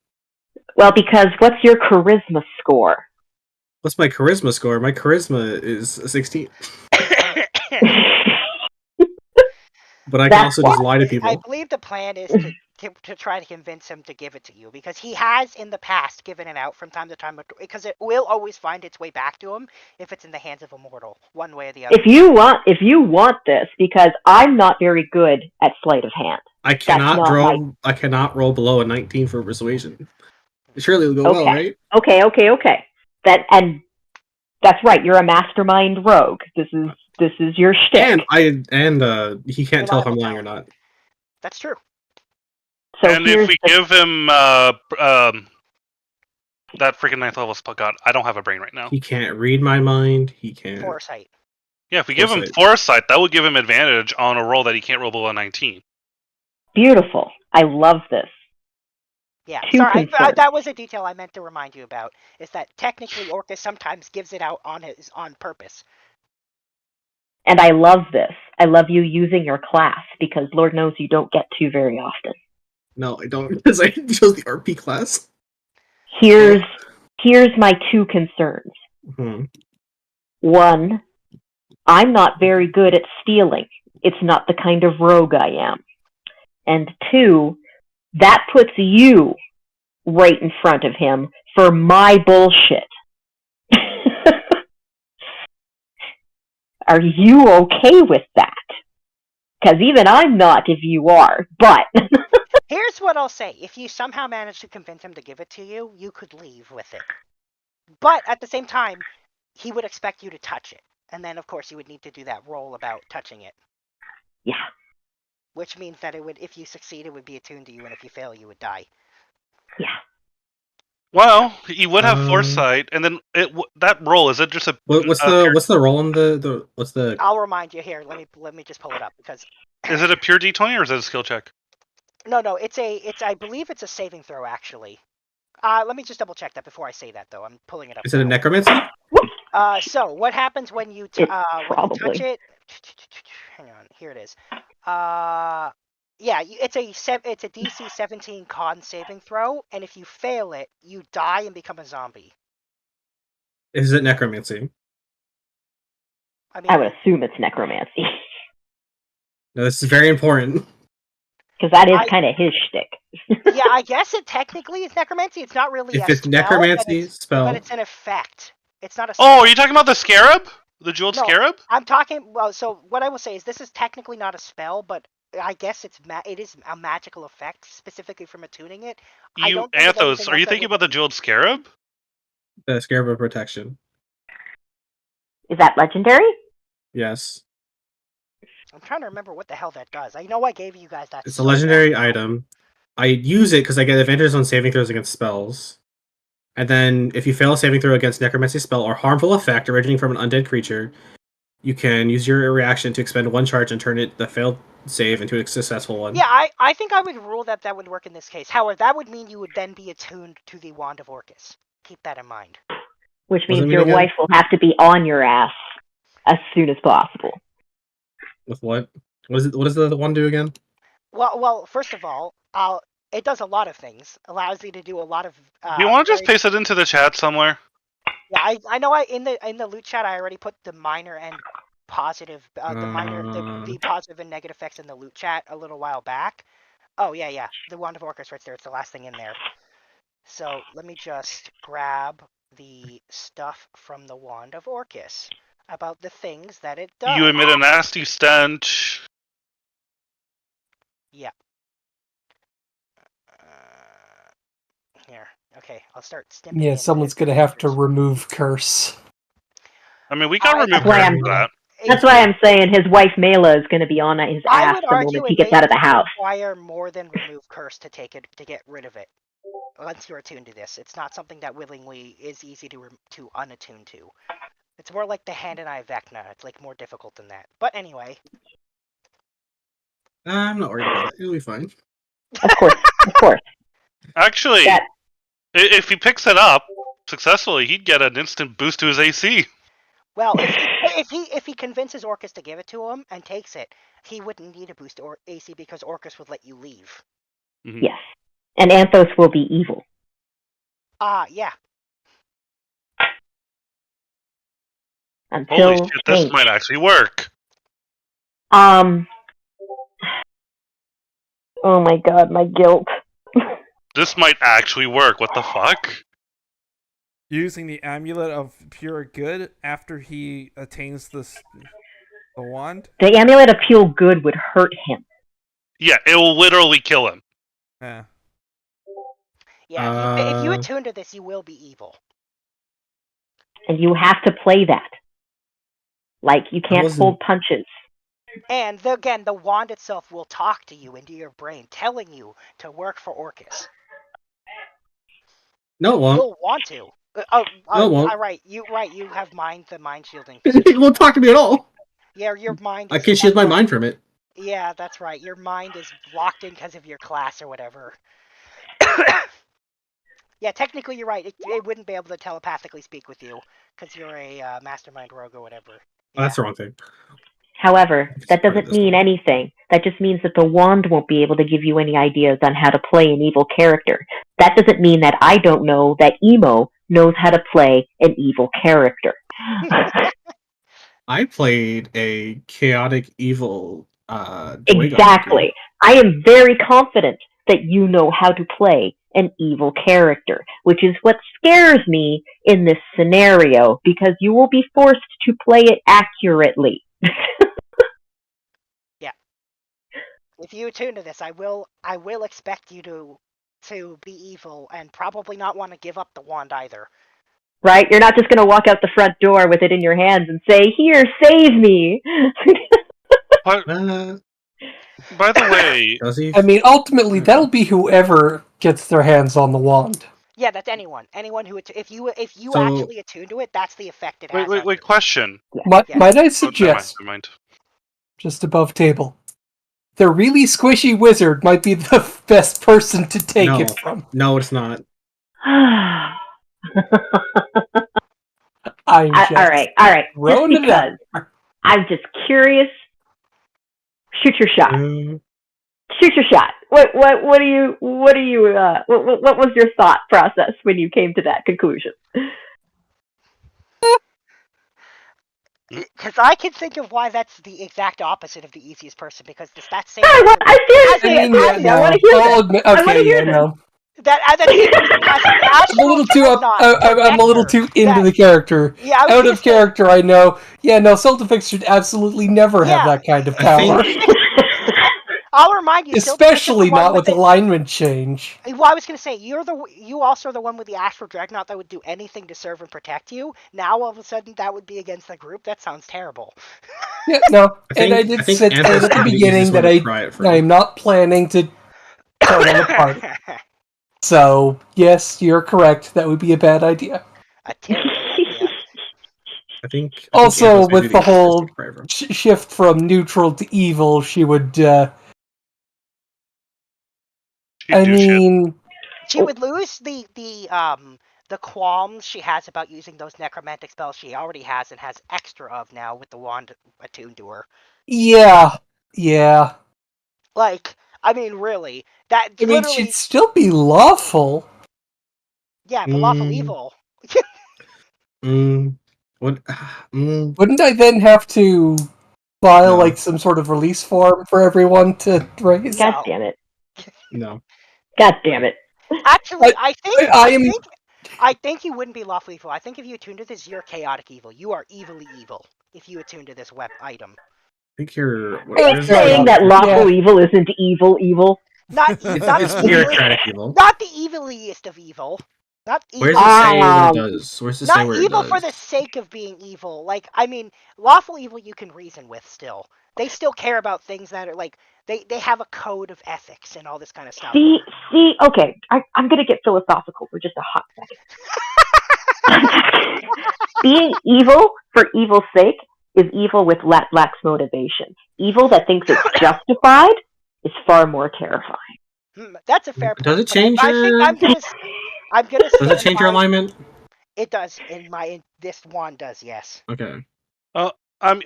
Speaker 4: Well, because what's your charisma score?
Speaker 1: What's my charisma score? My charisma is a 16. But I can also just lie to people.
Speaker 2: I believe the plan is to try to convince him to give it to you, because he has in the past given it out from time to time, because it will always find its way back to him if it's in the hands of a mortal, one way or the other.
Speaker 4: If you want this, because I'm not very good at sleight of hand.
Speaker 1: I cannot roll below a 19 for persuasion. Surely it'll go well, right?
Speaker 4: Okay. That's right. You're a mastermind rogue. This is your shtick.
Speaker 1: And he can't tell if I'm lying or not.
Speaker 2: That's true.
Speaker 3: So and if we give him that freaking 9th level spell, God, I don't have a brain right now.
Speaker 1: He can't read my mind. He can't.
Speaker 2: Foresight.
Speaker 3: Yeah, if we give him Foresight, that would give him advantage on a roll that he can't roll below 19.
Speaker 4: Beautiful. I love this.
Speaker 2: Yeah, sorry, that was a detail I meant to remind you about, is that technically Orcus sometimes gives it out on purpose.
Speaker 4: And I love this. I love you using your class, because Lord knows you don't get to very often.
Speaker 1: No, I don't, because I chose the RP class.
Speaker 4: Here's my two concerns.
Speaker 1: Mm-hmm.
Speaker 4: One, I'm not very good at stealing. It's not the kind of rogue I am. And two, that puts you right in front of him for my bullshit. Are you okay with that? Because even I'm not if you are, but...
Speaker 2: Here's what I'll say. If you somehow manage to convince him to give it to you, you could leave with it. But at the same time, he would expect you to touch it. And then, of course, you would need to do that roll about touching it.
Speaker 4: Yeah.
Speaker 2: Which means that if you succeed, it would be attuned to you, and if you fail, you would die.
Speaker 4: Yeah.
Speaker 3: Well, he would have Foresight, and then that roll, is it just a...
Speaker 1: What's the roll on what's the...
Speaker 2: I'll remind you here. Let me just pull it up, because...
Speaker 3: Is it a pure D20, or is it a skill check?
Speaker 2: No, I believe it's a saving throw, actually. Let me just double check that before I say that, though. I'm pulling it up.
Speaker 1: Is it a necromancy?
Speaker 2: So what happens when you touch it? Hang on, here it is. Yeah, it's a DC 17 con saving throw, and if you fail it, you die and become a zombie.
Speaker 1: Is it necromancy?
Speaker 2: I mean,
Speaker 4: I would assume it's necromancy.
Speaker 1: No, this is very important.
Speaker 4: Because that is kind of his shtick.
Speaker 2: Yeah, I guess it technically is necromancy. It's not really
Speaker 1: If
Speaker 2: a
Speaker 1: it's
Speaker 2: spell,
Speaker 1: necromancy
Speaker 2: but
Speaker 1: spell,
Speaker 2: it's an effect. It's not a spell.
Speaker 3: Oh, are you talking about the scarab? The jeweled
Speaker 2: No,
Speaker 3: scarab?
Speaker 2: I'm talking. Well, so what I will say is this is technically not a spell, but I guess it is a magical effect specifically from attuning it. I don't think of
Speaker 3: Athos,
Speaker 2: anything
Speaker 3: are you
Speaker 2: else that
Speaker 3: thinking
Speaker 2: would
Speaker 3: about the
Speaker 2: be-
Speaker 3: jeweled scarab?
Speaker 1: the Scarab of Protection.
Speaker 4: Is that legendary?
Speaker 1: Yes.
Speaker 2: I'm trying to remember what the hell that does. I know I gave you guys that.
Speaker 1: It's a
Speaker 2: so long
Speaker 1: legendary
Speaker 2: ago.
Speaker 1: item. I use it because I get advantages on saving throws against spells. And then, if you fail a saving throw against necromancy spell or harmful effect originating from an undead creature, you can use your reaction to expend one charge and turn the failed save into a successful one.
Speaker 2: Yeah, I think I would rule that would work in this case. However, that would mean you would then be attuned to the Wand of Orcus. Keep that in mind.
Speaker 4: Which
Speaker 1: What does it
Speaker 4: means
Speaker 1: mean
Speaker 4: your
Speaker 1: again?
Speaker 4: wife will have to be on your ass as soon as possible.
Speaker 1: With what? What does the one do again?
Speaker 2: Well, first of all, it does a lot of things. Allows you to do a lot of.
Speaker 3: Do you want to just
Speaker 2: very-
Speaker 3: paste it into the chat somewhere?
Speaker 2: Yeah, I know. In the loot chat, I already put the minor and positive, the positive and negative effects in the loot chat a little while back. Oh yeah, the Wand of Orcus right there. It's the last thing in there. So let me just grab the stuff from the Wand of Orcus about the things that it does.
Speaker 3: You emit a nasty stench.
Speaker 2: Yeah. Here. Okay, I'll start stimping.
Speaker 6: Yeah,
Speaker 2: in
Speaker 6: someone's
Speaker 2: his
Speaker 6: gonna have to
Speaker 2: features.
Speaker 6: remove curse.
Speaker 3: I mean, we can remove
Speaker 4: That's why
Speaker 3: her
Speaker 4: I'm-
Speaker 3: for that.
Speaker 4: That's why I'm saying his wife Mela is going to be on his
Speaker 2: I
Speaker 4: ass
Speaker 2: would
Speaker 4: the
Speaker 2: argue
Speaker 4: moment
Speaker 2: it
Speaker 4: he gets out of the
Speaker 2: basically
Speaker 4: house.
Speaker 2: require more than remove curse to get rid of it. Once you're attuned to this, it's not something that willingly is easy to unattune to. It's more like the hand and eye Vecna. It's like more difficult than that. But anyway,
Speaker 1: I'm not worried about it. It'll be fine.
Speaker 4: Of course.
Speaker 3: Actually,
Speaker 4: That-
Speaker 3: if he picks it up successfully, he'd get an instant boost to his AC.
Speaker 2: well, if he convinces Orcus to give it to him and takes it, he wouldn't need a boost or AC because Orcus would let you leave.
Speaker 3: Mhm.
Speaker 4: Yes. And Anthos will be evil.
Speaker 2: Yeah.
Speaker 4: Until
Speaker 3: Holy shit, this
Speaker 4: change.
Speaker 3: might actually work.
Speaker 4: Oh my god, my guilt.
Speaker 3: This might actually work. What the fuck?
Speaker 5: Using the amulet of pure good after he attains the wand.
Speaker 4: The amulet of pure good would hurt him.
Speaker 3: Yeah, it will literally kill him.
Speaker 5: Yeah.
Speaker 2: Yeah, if you attune to this, you will be evil.
Speaker 4: And you have to play that. Like, you can't
Speaker 1: wasn't-
Speaker 4: hold punches.
Speaker 2: And again, the wand itself will talk to you into your brain, telling you to work for Orcus.
Speaker 1: No, it won't.
Speaker 2: You'll want to.
Speaker 1: No, it won't.
Speaker 2: Right. You have the mind shielding.
Speaker 1: It won't talk to me at all.
Speaker 2: Yeah, your mind.
Speaker 1: I
Speaker 2: is-
Speaker 1: can shield my mind from it.
Speaker 2: Yeah, that's right. Your mind is locked in because of your class or whatever. Yeah, technically you're right. It wouldn't be able to telepathically speak with you because you're a mastermind rogue or whatever.
Speaker 1: Oh, that's the wrong thing.
Speaker 4: However, that
Speaker 1: Part of
Speaker 4: doesn't
Speaker 1: this
Speaker 4: mean
Speaker 1: one.
Speaker 4: anything. That just means that the wand won't be able to give you any ideas on how to play an evil character. That doesn't mean that I don't know that Emo knows how to play an evil character.
Speaker 1: I played a chaotic evil.
Speaker 4: Exactly. I am very confident that you know how to play an evil character, which is what scares me in this scenario, because you will be forced to play it accurately.
Speaker 2: If you attune to this, I will expect you to be evil and probably not want to give up the wand either.
Speaker 4: Right? You're not just going to walk out the front door with it in your hands and say, "Here, save me."
Speaker 3: But, by the way,
Speaker 1: Does he?
Speaker 6: I mean, ultimately, that'll be whoever gets their hands on the wand.
Speaker 2: Yeah, that's anyone. Anyone who if you
Speaker 1: So-
Speaker 2: actually attune to it, that's the effect it has. on
Speaker 3: wait,
Speaker 2: you.
Speaker 3: question.
Speaker 6: Might I
Speaker 3: Oh, never
Speaker 6: suggest,
Speaker 3: mind.
Speaker 6: just above table, the really squishy wizard might be the best person to take
Speaker 1: No.
Speaker 6: it from.
Speaker 1: No, it's not.
Speaker 6: I'm just
Speaker 4: All right. Just
Speaker 6: throwing it out.
Speaker 4: because I'm just curious. Shoot your shot. Shoot your shot. What do you what was your thought process when you came to that conclusion?
Speaker 2: Because I can think of why that's the exact opposite of the easiest person. Because that same
Speaker 4: I seriously,
Speaker 6: I mean, yeah,
Speaker 4: I want to
Speaker 6: no.
Speaker 4: hear
Speaker 6: I'll
Speaker 4: this.
Speaker 6: admit,
Speaker 4: I want to
Speaker 6: okay,
Speaker 4: hear
Speaker 6: yeah,
Speaker 4: this.
Speaker 6: no.
Speaker 2: that same person has
Speaker 6: I'm a
Speaker 2: Astral
Speaker 6: little too up.
Speaker 2: Dreadnought
Speaker 6: I'm a little too
Speaker 2: Protector
Speaker 6: into
Speaker 2: that-
Speaker 6: the character.
Speaker 2: Yeah, I was
Speaker 6: Out
Speaker 2: gonna
Speaker 6: of
Speaker 2: say,
Speaker 6: character, I know. Yeah, no, Celtifix should absolutely never have
Speaker 2: Yeah.
Speaker 6: that kind of
Speaker 1: I
Speaker 6: power.
Speaker 2: I'll remind you, Silverfish is
Speaker 6: Especially
Speaker 2: the one
Speaker 6: not with
Speaker 2: the
Speaker 6: alignment change.
Speaker 2: Well, I was gonna say you also are the one with the Astral Dreadnought that would do anything to serve and protect you. Now all of a sudden that would be against the group. That sounds terrible.
Speaker 6: Yeah, no, and I
Speaker 1: I
Speaker 6: did
Speaker 1: think
Speaker 6: say
Speaker 1: Anthos
Speaker 6: at the
Speaker 1: would be the
Speaker 6: beginning
Speaker 1: easiest
Speaker 6: that
Speaker 1: one to pry it from.
Speaker 6: I'm not planning to turn on the party. So, yes, you're correct. That would be a bad idea.
Speaker 2: A terrible idea.
Speaker 1: I think
Speaker 6: Also,
Speaker 1: Anthos may be
Speaker 6: with the
Speaker 1: easiest person
Speaker 6: whole
Speaker 1: to pry from.
Speaker 6: shift from neutral to evil, she would.
Speaker 3: She'd
Speaker 6: I
Speaker 3: do shit.
Speaker 6: mean,
Speaker 2: She would lose the qualms she has about using those necromantic spells she already has and has extra of now with the wand attuned to her.
Speaker 6: yeah.
Speaker 2: Like, I mean, really, that
Speaker 6: I mean,
Speaker 2: literally,
Speaker 6: she'd still be lawful.
Speaker 2: yeah, but lawful evil.
Speaker 1: What?
Speaker 6: Wouldn't I then have to file
Speaker 1: No.
Speaker 6: some sort of release form for everyone to raise?
Speaker 4: God damn it.
Speaker 1: No.
Speaker 4: God damn it.
Speaker 2: Actually, I think you wouldn't be lawful evil. I think if you attune to this, you're chaotic evil. You are evilly evil if you attune to this item.
Speaker 1: I think you're.
Speaker 4: You're saying that lawful evil isn't evil?
Speaker 2: Not
Speaker 1: It's bureaucratic evil.
Speaker 2: Not the eviliest of evil. Not evil.
Speaker 1: Where's it say what it does? Where's it say
Speaker 2: Not
Speaker 1: where it
Speaker 2: evil
Speaker 1: does?
Speaker 2: for the sake of being evil. Like, I mean, lawful evil you can reason with still. They still care about things that are like they have a code of ethics and all this kind of stuff.
Speaker 4: See, okay, I'm gonna get philosophical for just a hot second. Being evil for evil's sake is evil with lax motivation. Evil that thinks it's justified is far more terrifying.
Speaker 2: That's a fair point.
Speaker 1: Does it change
Speaker 2: I think I'm gonna.
Speaker 1: Does it change your alignment?
Speaker 2: It does. This wand does. Yes.
Speaker 1: Okay.
Speaker 3: I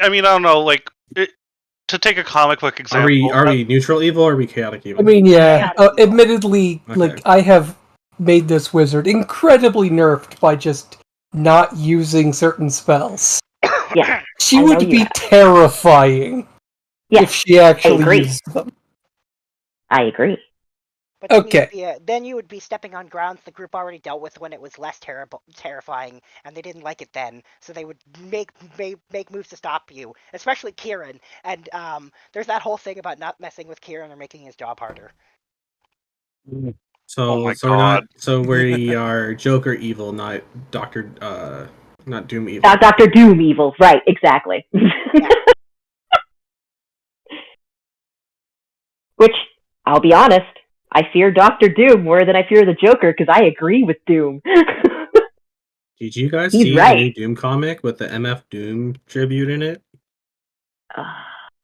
Speaker 3: mean, I don't know. Like, to take a comic book example,
Speaker 1: Are we neutral evil or are we chaotic evil?
Speaker 6: I mean, yeah.
Speaker 2: Chaotic evil.
Speaker 6: Admittedly,
Speaker 1: Okay.
Speaker 6: I have made this wizard incredibly nerfed by just not using certain spells.
Speaker 4: Yeah.
Speaker 6: She
Speaker 4: I know
Speaker 6: would
Speaker 4: you
Speaker 6: be
Speaker 4: have.
Speaker 6: terrifying
Speaker 4: Yeah,
Speaker 6: if she actually
Speaker 4: agree.
Speaker 6: used them.
Speaker 4: I agree.
Speaker 2: But then
Speaker 6: Okay.
Speaker 2: then you would be stepping on grounds the group already dealt with when it was less terrifying, and they didn't like it then, so they would make moves to stop you, especially Kieran. And there's that whole thing about not messing with Kieran or making his job harder.
Speaker 1: So,
Speaker 3: Oh my
Speaker 1: so we're not.
Speaker 3: God.
Speaker 1: So we are Joker evil, not Doctor. Not Doom evil.
Speaker 4: Dr. Doom evil, right? Exactly. Which, I'll be honest, I fear Dr. Doom more than I fear the Joker because I agree with Doom.
Speaker 1: Did you guys
Speaker 4: He's
Speaker 1: see
Speaker 4: right.
Speaker 1: the new Doom comic with the MF Doom tribute in it?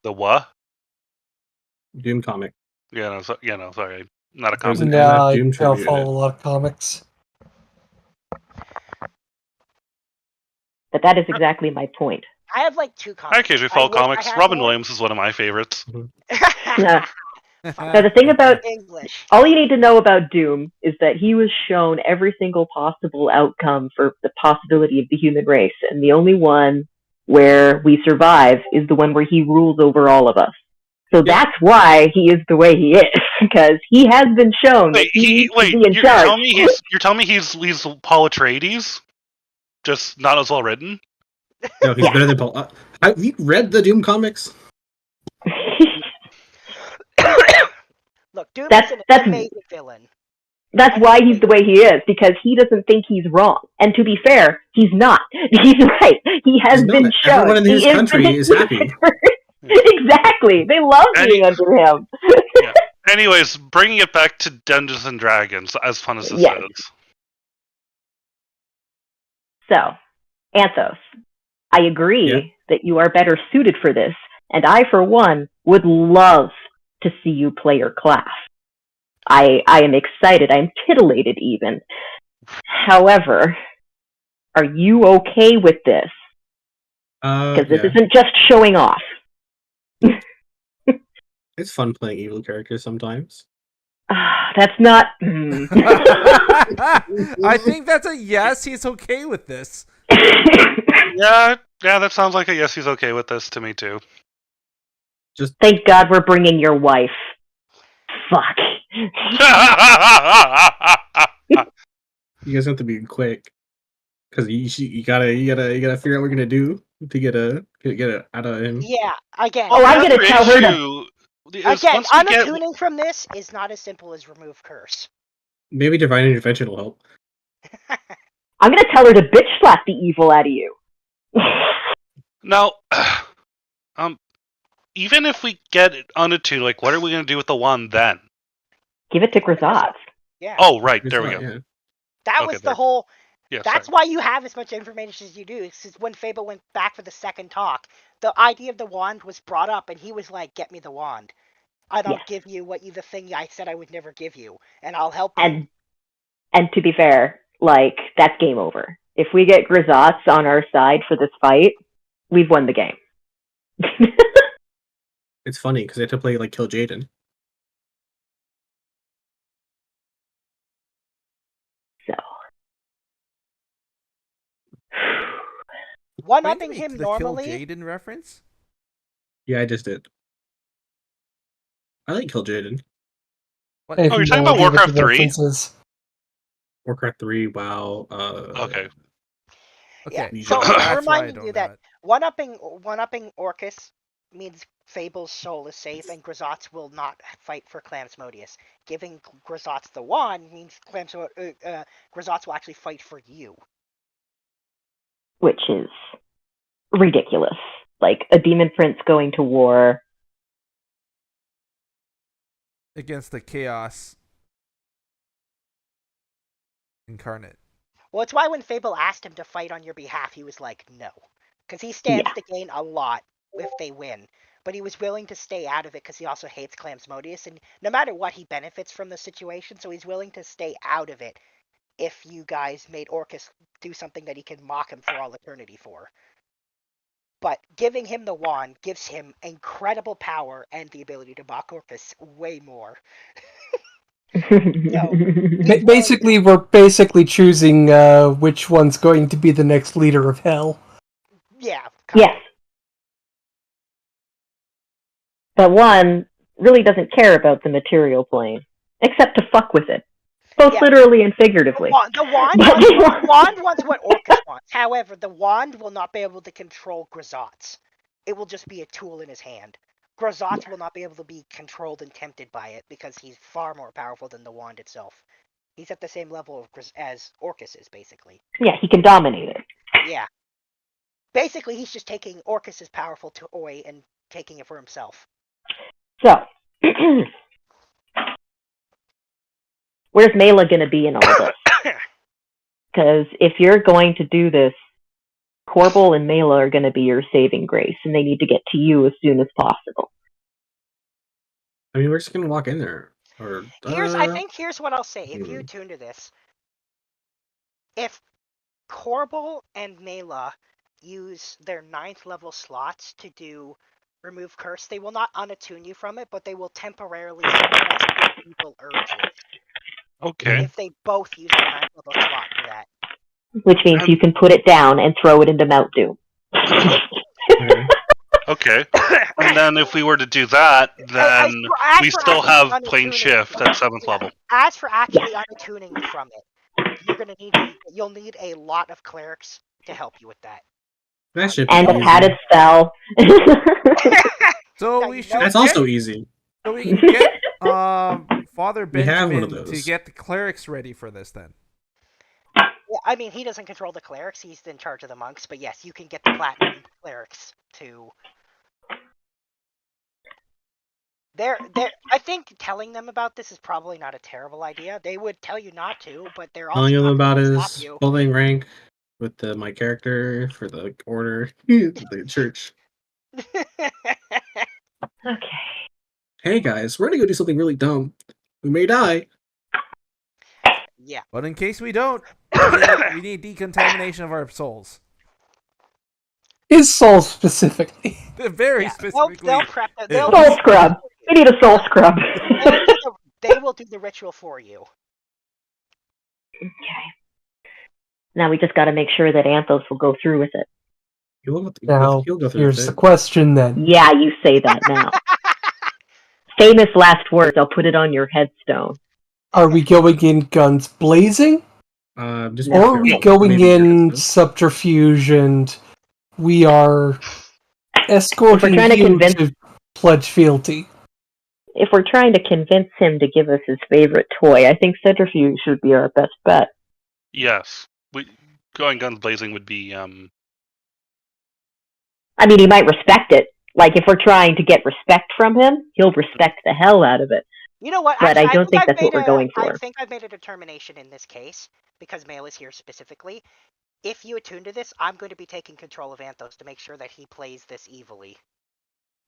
Speaker 3: the what?
Speaker 1: Doom comic.
Speaker 3: Yeah, no, sorry, not a
Speaker 1: There's
Speaker 3: comic.
Speaker 1: an
Speaker 6: No,
Speaker 1: MF
Speaker 6: I
Speaker 1: Doom
Speaker 6: don't
Speaker 1: tribute in
Speaker 6: follow
Speaker 1: it.
Speaker 6: a lot of comics.
Speaker 4: But that is exactly my point.
Speaker 2: I have like 2
Speaker 3: I
Speaker 2: comics.
Speaker 3: occasionally follow comics. Robin
Speaker 2: more.
Speaker 3: Williams is one of my favorites.
Speaker 4: So the thing about
Speaker 2: English.
Speaker 4: all you need to know about Doom is that he was shown every single possible outcome for the possibility of the human race, and the only one where we survive is the one where he rules over all of us. So that's why he is the way he is, because he has been shown that he needs to be in charge.
Speaker 3: You're telling me he's Paul Atreides, just not as well written?
Speaker 1: No, he's better than Paul. Have you read the Doom comics?
Speaker 2: Look, Doom
Speaker 4: That's-
Speaker 2: is an
Speaker 4: that's-
Speaker 2: amazing villain.
Speaker 4: That's why he's the way he is, because he doesn't think he's wrong. And to be fair, he's not. He's right. He has
Speaker 1: He's
Speaker 4: been
Speaker 1: not.
Speaker 4: shown.
Speaker 1: Everyone in
Speaker 4: He
Speaker 1: his country is happy.
Speaker 4: Exactly. They love being under him.
Speaker 3: Yeah. Anyways, bringing it back to Dungeons and Dragons, as fun as this
Speaker 4: Yes.
Speaker 3: is.
Speaker 4: So, Anthos, I agree that you are better suited for this, and I, for one, would love to see you play your class. I am excited. I'm titillated, even. However, are you okay with this? Because this isn't just showing off.
Speaker 1: It's fun playing evil characters sometimes.
Speaker 4: That's not.
Speaker 5: I think that's a yes. He's okay with this.
Speaker 3: Yeah, that sounds like a yes. He's okay with this to me too.
Speaker 4: Thank God we're bringing your wife. Fuck.
Speaker 1: You guys have to be quick because you gotta figure out what you're gonna do to get it out of him.
Speaker 2: Yeah, again.
Speaker 4: Oh, I'm gonna tell her to.
Speaker 2: Again, unattuning from this is not as simple as remove curse.
Speaker 1: Maybe divine intervention will help.
Speaker 4: I'm gonna tell her to bitch slap the evil out of you.
Speaker 3: Now, even if we get it unattuned, like, what are we gonna do with the wand then?
Speaker 4: Give it to Grisaz.
Speaker 2: Yeah.
Speaker 3: Oh, right, there we go.
Speaker 1: Yeah.
Speaker 2: That
Speaker 3: Okay,
Speaker 2: was the whole.
Speaker 3: Yeah,
Speaker 2: That's why you have as much information as you do. Because when Fable went back for the second talk, the idea of the wand was brought up, and he was like, "Get me the wand. I don't give you the thing I said I would never give you, and I'll help you."
Speaker 4: And to be fair, like, that's game over. If we get Grisaz on our side for this fight, we've won the game.
Speaker 1: It's funny because they had to play like Kill Jaden.
Speaker 4: So.
Speaker 2: One-upping him
Speaker 5: the
Speaker 2: normally.
Speaker 5: Kill Jaden reference?
Speaker 1: Yeah, I just did. I like Kill Jaden.
Speaker 5: What?
Speaker 6: If
Speaker 3: Oh, you're
Speaker 6: you
Speaker 3: talking
Speaker 6: wanna
Speaker 3: about
Speaker 6: give it
Speaker 3: Warcraft
Speaker 6: the
Speaker 3: 3?
Speaker 6: references.
Speaker 1: Warcraft 3, WoW.
Speaker 3: Okay.
Speaker 5: Okay.
Speaker 2: Yeah. So
Speaker 1: That's
Speaker 2: reminding you that one-upping Orcus means Fable's soul is safe, and Grisaz will not fight for Clamsmodius. Giving Grisaz the wand means Grisaz will actually fight for you.
Speaker 4: Which is ridiculous. Like, a demon prince going to war.
Speaker 5: Against the chaos incarnate.
Speaker 2: Well, it's why when Fable asked him to fight on your behalf, he was like, no. Because he stands to gain a lot if they win. But he was willing to stay out of it because he also hates Clamsmodius. And no matter what, he benefits from the situation, so he's willing to stay out of it if you guys made Orcus do something that he can mock him for all eternity for. But giving him the wand gives him incredible power and the ability to mock Orcus way more.
Speaker 6: Basically, we're choosing which one's going to be the next leader of hell.
Speaker 2: Yeah.
Speaker 4: Yes. But one really doesn't care about the material plane, except to fuck with it. Both literally and figuratively.
Speaker 2: The wand wants what Orcus wants. However, the wand will not be able to control Grisaz. It will just be a tool in his hand. Grisaz will not be able to be controlled and tempted by it because he's far more powerful than the wand itself. He's at the same level as Orcus is, basically.
Speaker 4: Yeah, he can dominate it.
Speaker 2: Yeah. Basically, he's just taking Orcus's powerful toy and taking it for himself.
Speaker 4: So, where's Mela going to be in all this? Because if you're going to do this, Corbel and Mela are going to be your saving grace, and they need to get to you as soon as possible.
Speaker 1: I mean, we're just gonna walk in there.
Speaker 2: I think here's what I'll say. If you tune to this, if Corbel and Mela use their 9th level slots to do remove curse, they will not unattune you from it, but they will temporarily suppress the evil urges.
Speaker 3: Okay.
Speaker 2: If they both use the 9th level slot for that.
Speaker 4: Which means you can put it down and throw it into Mount Doom.
Speaker 3: Okay. And then if we were to do that, then we still have plain shift at 7th level.
Speaker 2: As for actually unattuning from it, you'll need a lot of clerics to help you with that.
Speaker 1: That should be
Speaker 4: and
Speaker 1: easy.
Speaker 4: a padded spell.
Speaker 5: So we should.
Speaker 1: That's also easy.
Speaker 5: So we can get Father
Speaker 1: We have one
Speaker 5: Benjamin
Speaker 1: of those.
Speaker 5: to get the clerics ready for this then.
Speaker 2: Yeah, I mean, he doesn't control the clerics, he's in charge of the monks, but yes, you can get the platinum clerics to... I think telling them about this is probably not a terrible idea. They would tell you not to, but they're also
Speaker 1: Telling them
Speaker 2: not
Speaker 1: about
Speaker 2: going to
Speaker 1: his
Speaker 2: stop you.
Speaker 1: building rank with my character for the order, the church.
Speaker 4: Okay.
Speaker 1: Hey guys, we're gonna go do something really dumb. We may die.
Speaker 2: Yeah.
Speaker 5: But in case we don't, we need decontamination of our souls.
Speaker 6: His soul specifically.
Speaker 5: Very specifically.
Speaker 2: They'll prep it.
Speaker 5: Yeah.
Speaker 2: They'll
Speaker 4: Soul scrub. You need a soul scrub.
Speaker 2: They will do the ritual for you.
Speaker 4: Okay. Now we just got to make sure that Anthos will go through with it.
Speaker 6: Now,
Speaker 1: he'll go through
Speaker 6: here's
Speaker 1: with
Speaker 6: the
Speaker 1: it.
Speaker 6: question then.
Speaker 4: Yeah, you say that now. Famous last words. I'll put it on your headstone.
Speaker 6: Are we going in guns blazing?
Speaker 1: Just
Speaker 6: Or are we
Speaker 1: careful.
Speaker 6: going
Speaker 1: Maybe
Speaker 6: in
Speaker 1: that's it.
Speaker 6: subterfuge and we are escorting
Speaker 4: trying to
Speaker 6: you
Speaker 4: convince-
Speaker 6: to pledge fealty?
Speaker 4: If we're trying to convince him to give us his favorite toy, I think Centrifuge should be our best bet.
Speaker 3: Yes. Going guns blazing would be
Speaker 4: I mean, he might respect it. Like, if we're trying to get respect from him, he'll respect the hell out of it.
Speaker 2: You know what?
Speaker 4: But
Speaker 2: Actually,
Speaker 4: I don't think
Speaker 2: I've
Speaker 4: that's what
Speaker 2: made
Speaker 4: we're going for.
Speaker 2: I think I've made a determination in this case, because Mail is here specifically. If you attune to this, I'm going to be taking control of Anthos to make sure that he plays this evilly.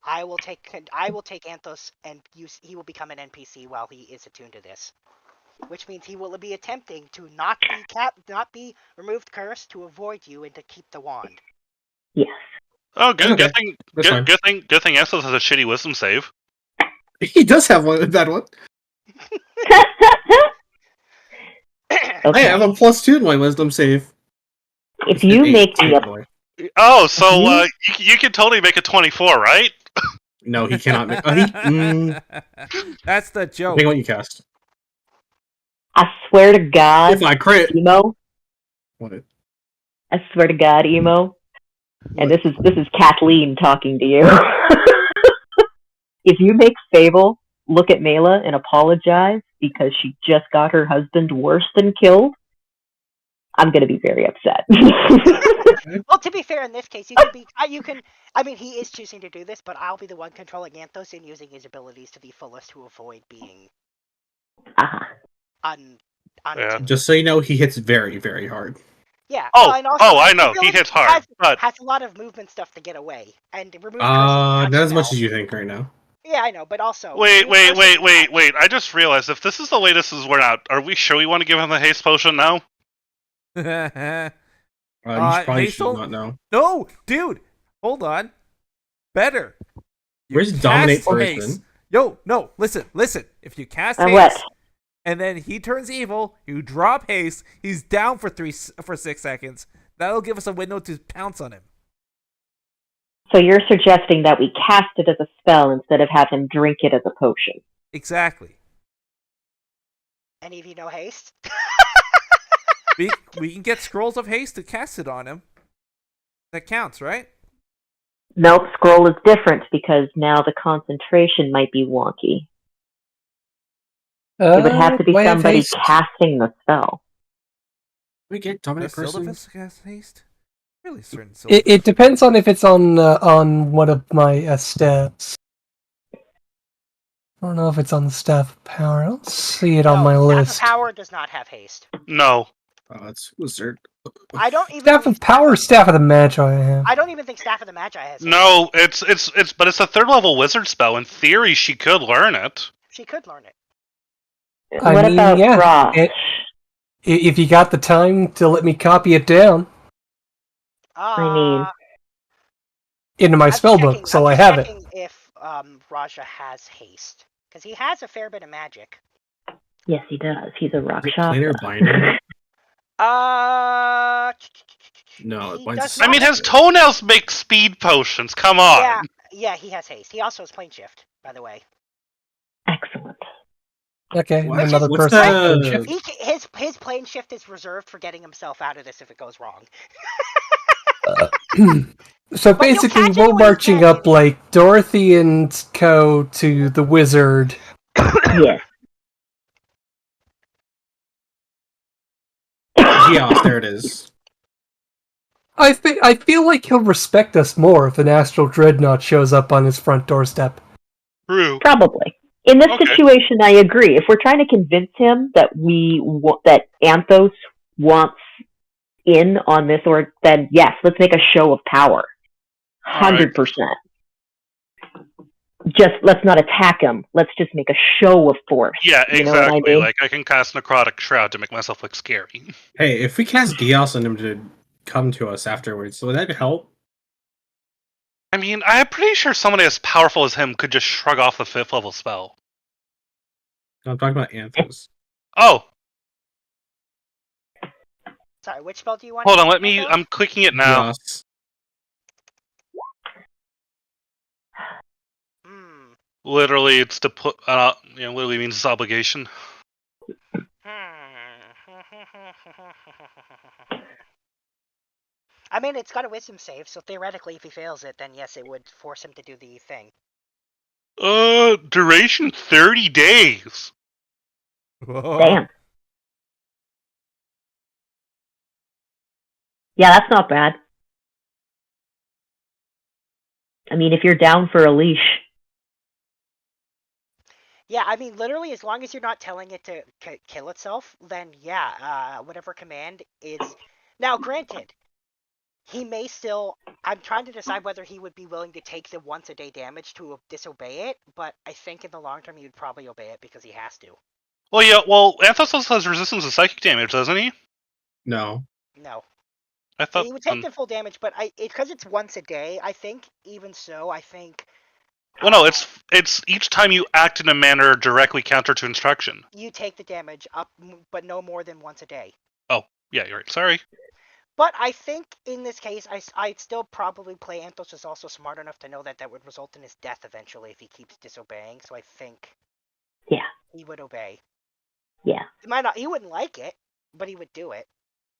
Speaker 2: I will take Anthos, and he will become an NPC while he is attuned to this, which means he will be attempting to not be removed curse to avoid you and to keep the wand.
Speaker 4: Yes.
Speaker 3: Oh, good,
Speaker 1: Okay. That's fine.
Speaker 3: good thing Essos has a shitty wisdom save.
Speaker 1: He does have a bad one.
Speaker 4: Okay.
Speaker 1: I have a +2 in my wisdom save.
Speaker 4: If you make me a
Speaker 3: Oh, so you can totally make a 24, right?
Speaker 1: No, he cannot make.
Speaker 5: That's the joke.
Speaker 1: Depending on what you cast.
Speaker 4: I swear to God,
Speaker 1: If I crit,
Speaker 4: Emo.
Speaker 1: what?
Speaker 4: I swear to God, Emo. And this is Kathleen talking to you. If you make Fable look at Mela and apologize because she just got her husband worse than killed, I'm gonna be very upset.
Speaker 2: Well, to be fair, in this case, you can. I mean, he is choosing to do this, but I'll be the one controlling Anthos and using his abilities to the fullest to avoid being
Speaker 3: Yeah.
Speaker 1: Just so you know, he hits very, very hard.
Speaker 2: Yeah.
Speaker 3: Oh,
Speaker 2: and also,
Speaker 3: I know. He
Speaker 2: ability
Speaker 3: hits hard, but
Speaker 2: has a lot of movement stuff to get away and remove.
Speaker 1: Not as much as you think right now.
Speaker 2: Yeah, I know, but also.
Speaker 3: wait. I just realized if this is the way this is working out, are we sure we want to give him the haste potion now?
Speaker 1: You probably
Speaker 5: haste
Speaker 1: should
Speaker 5: don't-
Speaker 1: not know.
Speaker 5: No, dude, hold on. Better. You
Speaker 1: Where's
Speaker 5: cast
Speaker 1: dominate
Speaker 5: haste.
Speaker 1: person?
Speaker 5: Yo, no, listen. If you cast
Speaker 4: Or
Speaker 5: haste,
Speaker 4: what?
Speaker 5: and then he turns evil, you drop haste, he's down for 6 seconds. That'll give us a window to pounce on him.
Speaker 4: So you're suggesting that we cast it as a spell instead of have him drink it as a potion?
Speaker 5: Exactly.
Speaker 2: Any of you know haste?
Speaker 5: We can get scrolls of haste to cast it on him. That counts, right?
Speaker 4: Nope, scroll is different because now the concentration might be wonky. It would have to be
Speaker 6: do I have
Speaker 4: somebody
Speaker 6: haste?
Speaker 4: casting the spell.
Speaker 1: We get dominate
Speaker 5: Does
Speaker 1: person.
Speaker 5: Sylvanas cast haste? Really certain
Speaker 6: It depends on if it's on one of my stats. I don't know if it's on the Staff of Power. I don't see it on my
Speaker 2: Staff
Speaker 6: list.
Speaker 2: of Power does not have haste.
Speaker 3: No.
Speaker 1: It's wizard.
Speaker 2: I don't even.
Speaker 6: Staff
Speaker 2: believe
Speaker 6: of Power, or Staff of the Magi. I have.
Speaker 2: I don't even think Staff of the Magi has. Haste.
Speaker 3: No, it's but it's a 3rd level wizard spell. In theory, she could learn it.
Speaker 2: She could learn it.
Speaker 6: I
Speaker 4: What
Speaker 6: mean,
Speaker 4: about
Speaker 6: yeah,
Speaker 4: Ross?
Speaker 6: If you got the time to let me copy it down into my
Speaker 2: I'm
Speaker 6: spellbook,
Speaker 2: checking-
Speaker 6: so
Speaker 2: I'm
Speaker 6: I
Speaker 2: just
Speaker 6: have it.
Speaker 2: checking if Raja has haste, because he has a fair bit of magic.
Speaker 4: Yes, he does. He's a rock
Speaker 1: Is it
Speaker 4: shot.
Speaker 1: planar binding? No, it
Speaker 2: he
Speaker 1: binds.
Speaker 2: does
Speaker 3: I mean,
Speaker 2: not-
Speaker 3: his toenails make speed potions. Come on.
Speaker 2: Yeah, he has haste. He also has plane shift, by the way.
Speaker 4: Excellent.
Speaker 6: Okay,
Speaker 1: What's
Speaker 6: another
Speaker 1: what's
Speaker 6: person.
Speaker 1: the-
Speaker 2: His plane shift is reserved for getting himself out of this if it goes wrong.
Speaker 6: So
Speaker 2: But you'll
Speaker 6: basically,
Speaker 2: catch it
Speaker 6: we're
Speaker 2: when he's
Speaker 6: marching
Speaker 2: dead.
Speaker 6: up like Dorothy and Co. to the wizard.
Speaker 4: Yes.
Speaker 1: Geos, there it is.
Speaker 6: I feel like he'll respect us more if an astral dreadnought shows up on his front doorstep.
Speaker 3: True.
Speaker 4: Probably. In this
Speaker 3: Okay.
Speaker 4: situation, I agree. If we're trying to convince him that that Anthos wants in on this, or then yes, let's make a show of power. 100%. Just let's not attack him. Let's just make a show of force.
Speaker 3: Yeah,
Speaker 4: You know what I
Speaker 3: exactly.
Speaker 4: mean?
Speaker 3: Like I can cast Necrotic Shroud to make myself look scary.
Speaker 1: Hey, if we cast Geos on him to come to us afterwards, would that help?
Speaker 3: I mean, I'm pretty sure somebody as powerful as him could just shrug off the 5th level spell.
Speaker 1: No, I'm talking about Anthos.
Speaker 3: Oh,
Speaker 2: Sorry, which spell do you want?
Speaker 3: hold on,
Speaker 2: Anthos?
Speaker 3: I'm clicking it now.
Speaker 1: Yes.
Speaker 2: Hmm.
Speaker 3: Literally, it's to put, literally means it's obligation.
Speaker 2: I mean, it's got a wisdom save, so theoretically, if he fails it, then yes, it would force him to do the thing.
Speaker 3: Duration 30 days.
Speaker 5: Whoa.
Speaker 4: Damn. Yeah, that's not bad. I mean, if you're down for a leash.
Speaker 2: Yeah, I mean, literally, as long as you're not telling it to kill itself, then yeah, whatever command is... Now, granted, he may still... I'm trying to decide whether he would be willing to take the once-a-day damage to disobey it, but I think in the long term he would probably obey it because he has to.
Speaker 3: Well, yeah, Anthos also has resistance to psychic damage, doesn't he?
Speaker 1: No.
Speaker 2: No.
Speaker 3: I thought...
Speaker 2: He would take the full damage, but because it's once a day, I think, even so, I think...
Speaker 3: Well, no, it's each time you act in a manner directly counter to instruction.
Speaker 2: You take the damage up, but no more than once a day.
Speaker 3: Oh, yeah, you're right. Sorry.
Speaker 2: But I think in this case, I'd still probably play Anthos is also smart enough to know that that would result in his death eventually if he keeps disobeying. So I think,
Speaker 4: Yeah,
Speaker 2: he would obey.
Speaker 4: yeah.
Speaker 2: He wouldn't like it, but he would do it.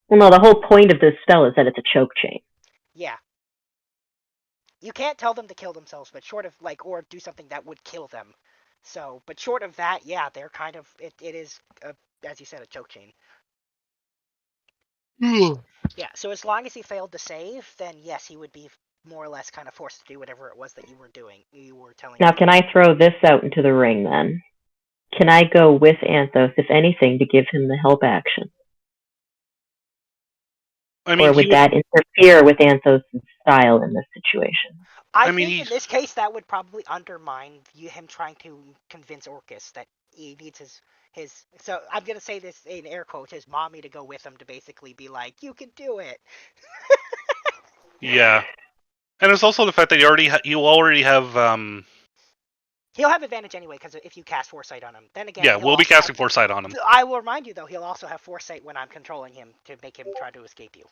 Speaker 4: Well, no, the whole point of this spell is that it's a choke chain.
Speaker 2: Yeah. You can't tell them to kill themselves, but short of or do something that would kill them. So, but short of that, yeah, they're kind of it is as you said, a choke chain. Yeah, so as long as he failed to save, then yes, he would be more or less kind of forced to do whatever it was that you were doing. You were telling
Speaker 4: Now,
Speaker 2: him.
Speaker 4: can I throw this out into the ring, then? Can I go with Anthos, if anything, to give him the help action?
Speaker 3: I mean,
Speaker 4: or would that interfere with Anthos' style in this situation?
Speaker 2: I think in this case that would probably undermine him trying to convince Orcus that he needs his. So I'm gonna say this in air quotes, his mommy to go with him to basically be like, you can do it.
Speaker 3: Yeah, and there's also the fact that you already have.
Speaker 2: He'll have advantage anyway because if you cast Foresight on him, then again.
Speaker 3: Yeah, we'll be casting Foresight on him.
Speaker 2: I will remind you though, he'll also have Foresight when I'm controlling him to make him try to escape you.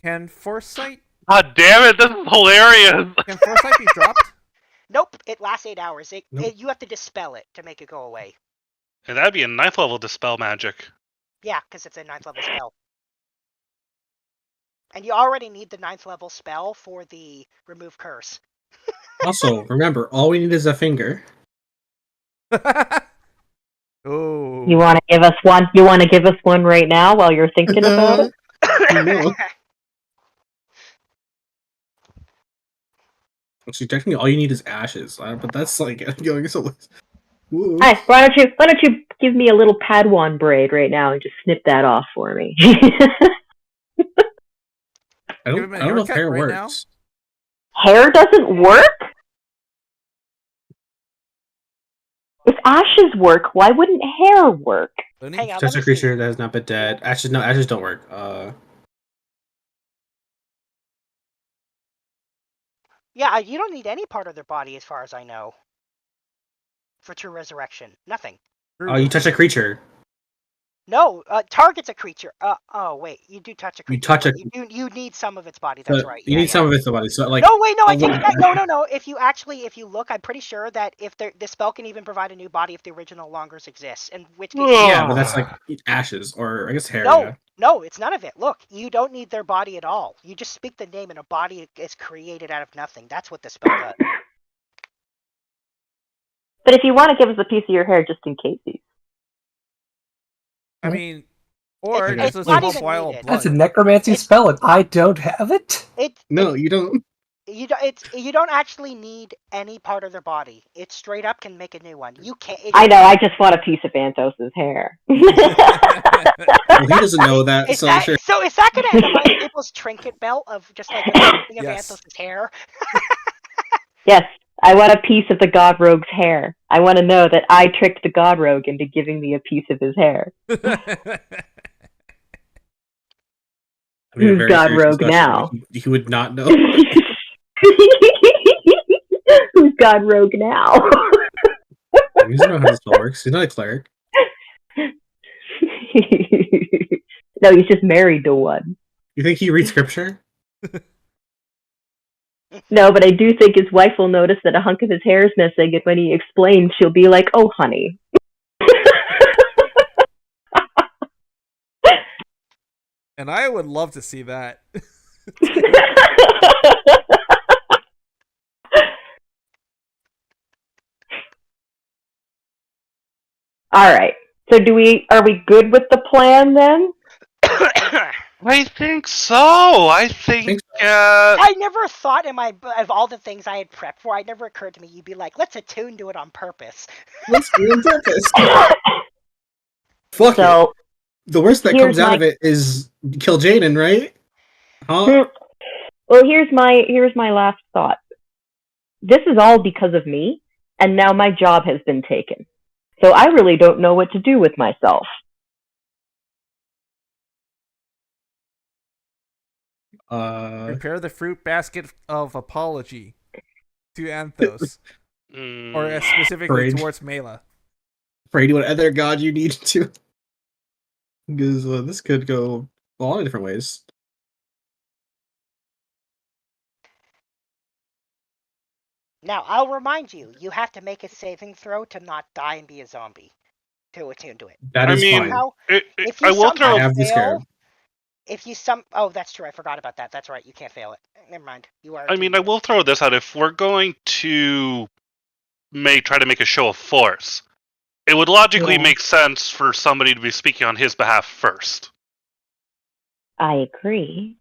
Speaker 5: Can Foresight?
Speaker 3: God damn it! This is hilarious.
Speaker 5: Can Foresight be dropped?
Speaker 2: Nope, it lasts 8 hours.
Speaker 1: Nope.
Speaker 2: You have to dispel it to make it go away.
Speaker 3: And that'd be a 9th level dispel magic.
Speaker 2: Yeah, because it's a 9th level spell. And you already need the 9th level spell for the remove curse.
Speaker 1: Also, remember, all we need is a finger.
Speaker 5: Oh.
Speaker 4: You want to give us one? You want to give us one right now while you're thinking about it?
Speaker 1: No. Actually, technically, all you need is ashes. But that's like going so. Ooh.
Speaker 4: Hi, why don't you give me a little Padawan braid right now and just snip that off for me?
Speaker 1: I don't know if hair
Speaker 5: right
Speaker 1: works.
Speaker 4: Hair doesn't work? If ashes work, why wouldn't hair work?
Speaker 2: Hang on,
Speaker 1: Touch a creature that has not been dead. Ashes don't work.
Speaker 2: Yeah, you don't need any part of their body as far as I know. For true resurrection. Nothing.
Speaker 1: Oh, you touch a creature.
Speaker 2: No, targets a creature. Oh wait, you do touch a creature.
Speaker 1: You touch a.
Speaker 2: You need some of its body. That's right.
Speaker 1: You need some of its body. So like.
Speaker 2: No, wait, no. I think that, no. If you look, I'm pretty sure that if the spell can even provide a new body if the original longer exists, in which case.
Speaker 1: Yeah, but that's like ashes, or I guess hair.
Speaker 2: No, it's none of it. Look, you don't need their body at all. You just speak the name, and a body is created out of nothing. That's what the spell does.
Speaker 4: But if you want to give us a piece of your hair just in case.
Speaker 5: I mean, or
Speaker 2: it's
Speaker 5: just
Speaker 2: not
Speaker 5: a
Speaker 2: even
Speaker 5: vial of
Speaker 2: needed.
Speaker 5: blood.
Speaker 6: That's a necromancy spell, and I don't have it.
Speaker 1: No, you don't.
Speaker 2: You don't actually need any part of their body. It straight up can make a new one. You can't.
Speaker 4: I know. I just want a piece of Anthos' hair.
Speaker 1: Well, he doesn't know that.
Speaker 2: Is that going to end up on people's trinket belt of just like a thing of
Speaker 5: Yes.
Speaker 2: Anthos' hair?
Speaker 4: Yes, I want a piece of the God Rogue's hair. I want to know that I tricked the God Rogue into giving me a piece of his hair.
Speaker 1: I mean,
Speaker 4: Who's God Rogue now?
Speaker 1: He would not know.
Speaker 4: gone rogue now.
Speaker 1: He doesn't know how this spell works. He's not a cleric.
Speaker 4: No, he's just married to one.
Speaker 1: You think he reads scripture?
Speaker 4: No, but I do think his wife will notice that a hunk of his hair is missing, and when he explains, she'll be like, "Oh, honey."
Speaker 5: And I would love to see that.
Speaker 4: All right. So are we good with the plan then?
Speaker 3: I think so. I think.
Speaker 2: I never thought of all the things I had prepped for, it never occurred to me you'd be like, let's attune to it on purpose.
Speaker 1: Let's do it on purpose. Fuck
Speaker 4: So,
Speaker 1: it. The worst that comes out
Speaker 4: my-
Speaker 1: of it is kill Jaden, right? Huh?
Speaker 4: well, here's my last thought. This is all because of me, and now my job has been taken. So I really don't know what to do with myself.
Speaker 5: Prepare the fruit basket of apology to Anthos, or specifically
Speaker 1: Parade.
Speaker 5: towards Mela.
Speaker 1: Pray to whatever god you need to. Because this could go a lot of different ways.
Speaker 2: Now, I'll remind you, you have to make a saving throw to not die and be a zombie to attune to it.
Speaker 1: That is fine.
Speaker 2: Somehow, if
Speaker 3: I
Speaker 2: you
Speaker 3: will throw.
Speaker 1: I have the scarab.
Speaker 2: Oh, that's true. I forgot about that. That's right. You can't fail it. Never mind. You are.
Speaker 3: I mean, I will throw this out. If we're going to try to make a show of force, it would logically make sense for somebody to be speaking on his behalf first.
Speaker 4: I agree.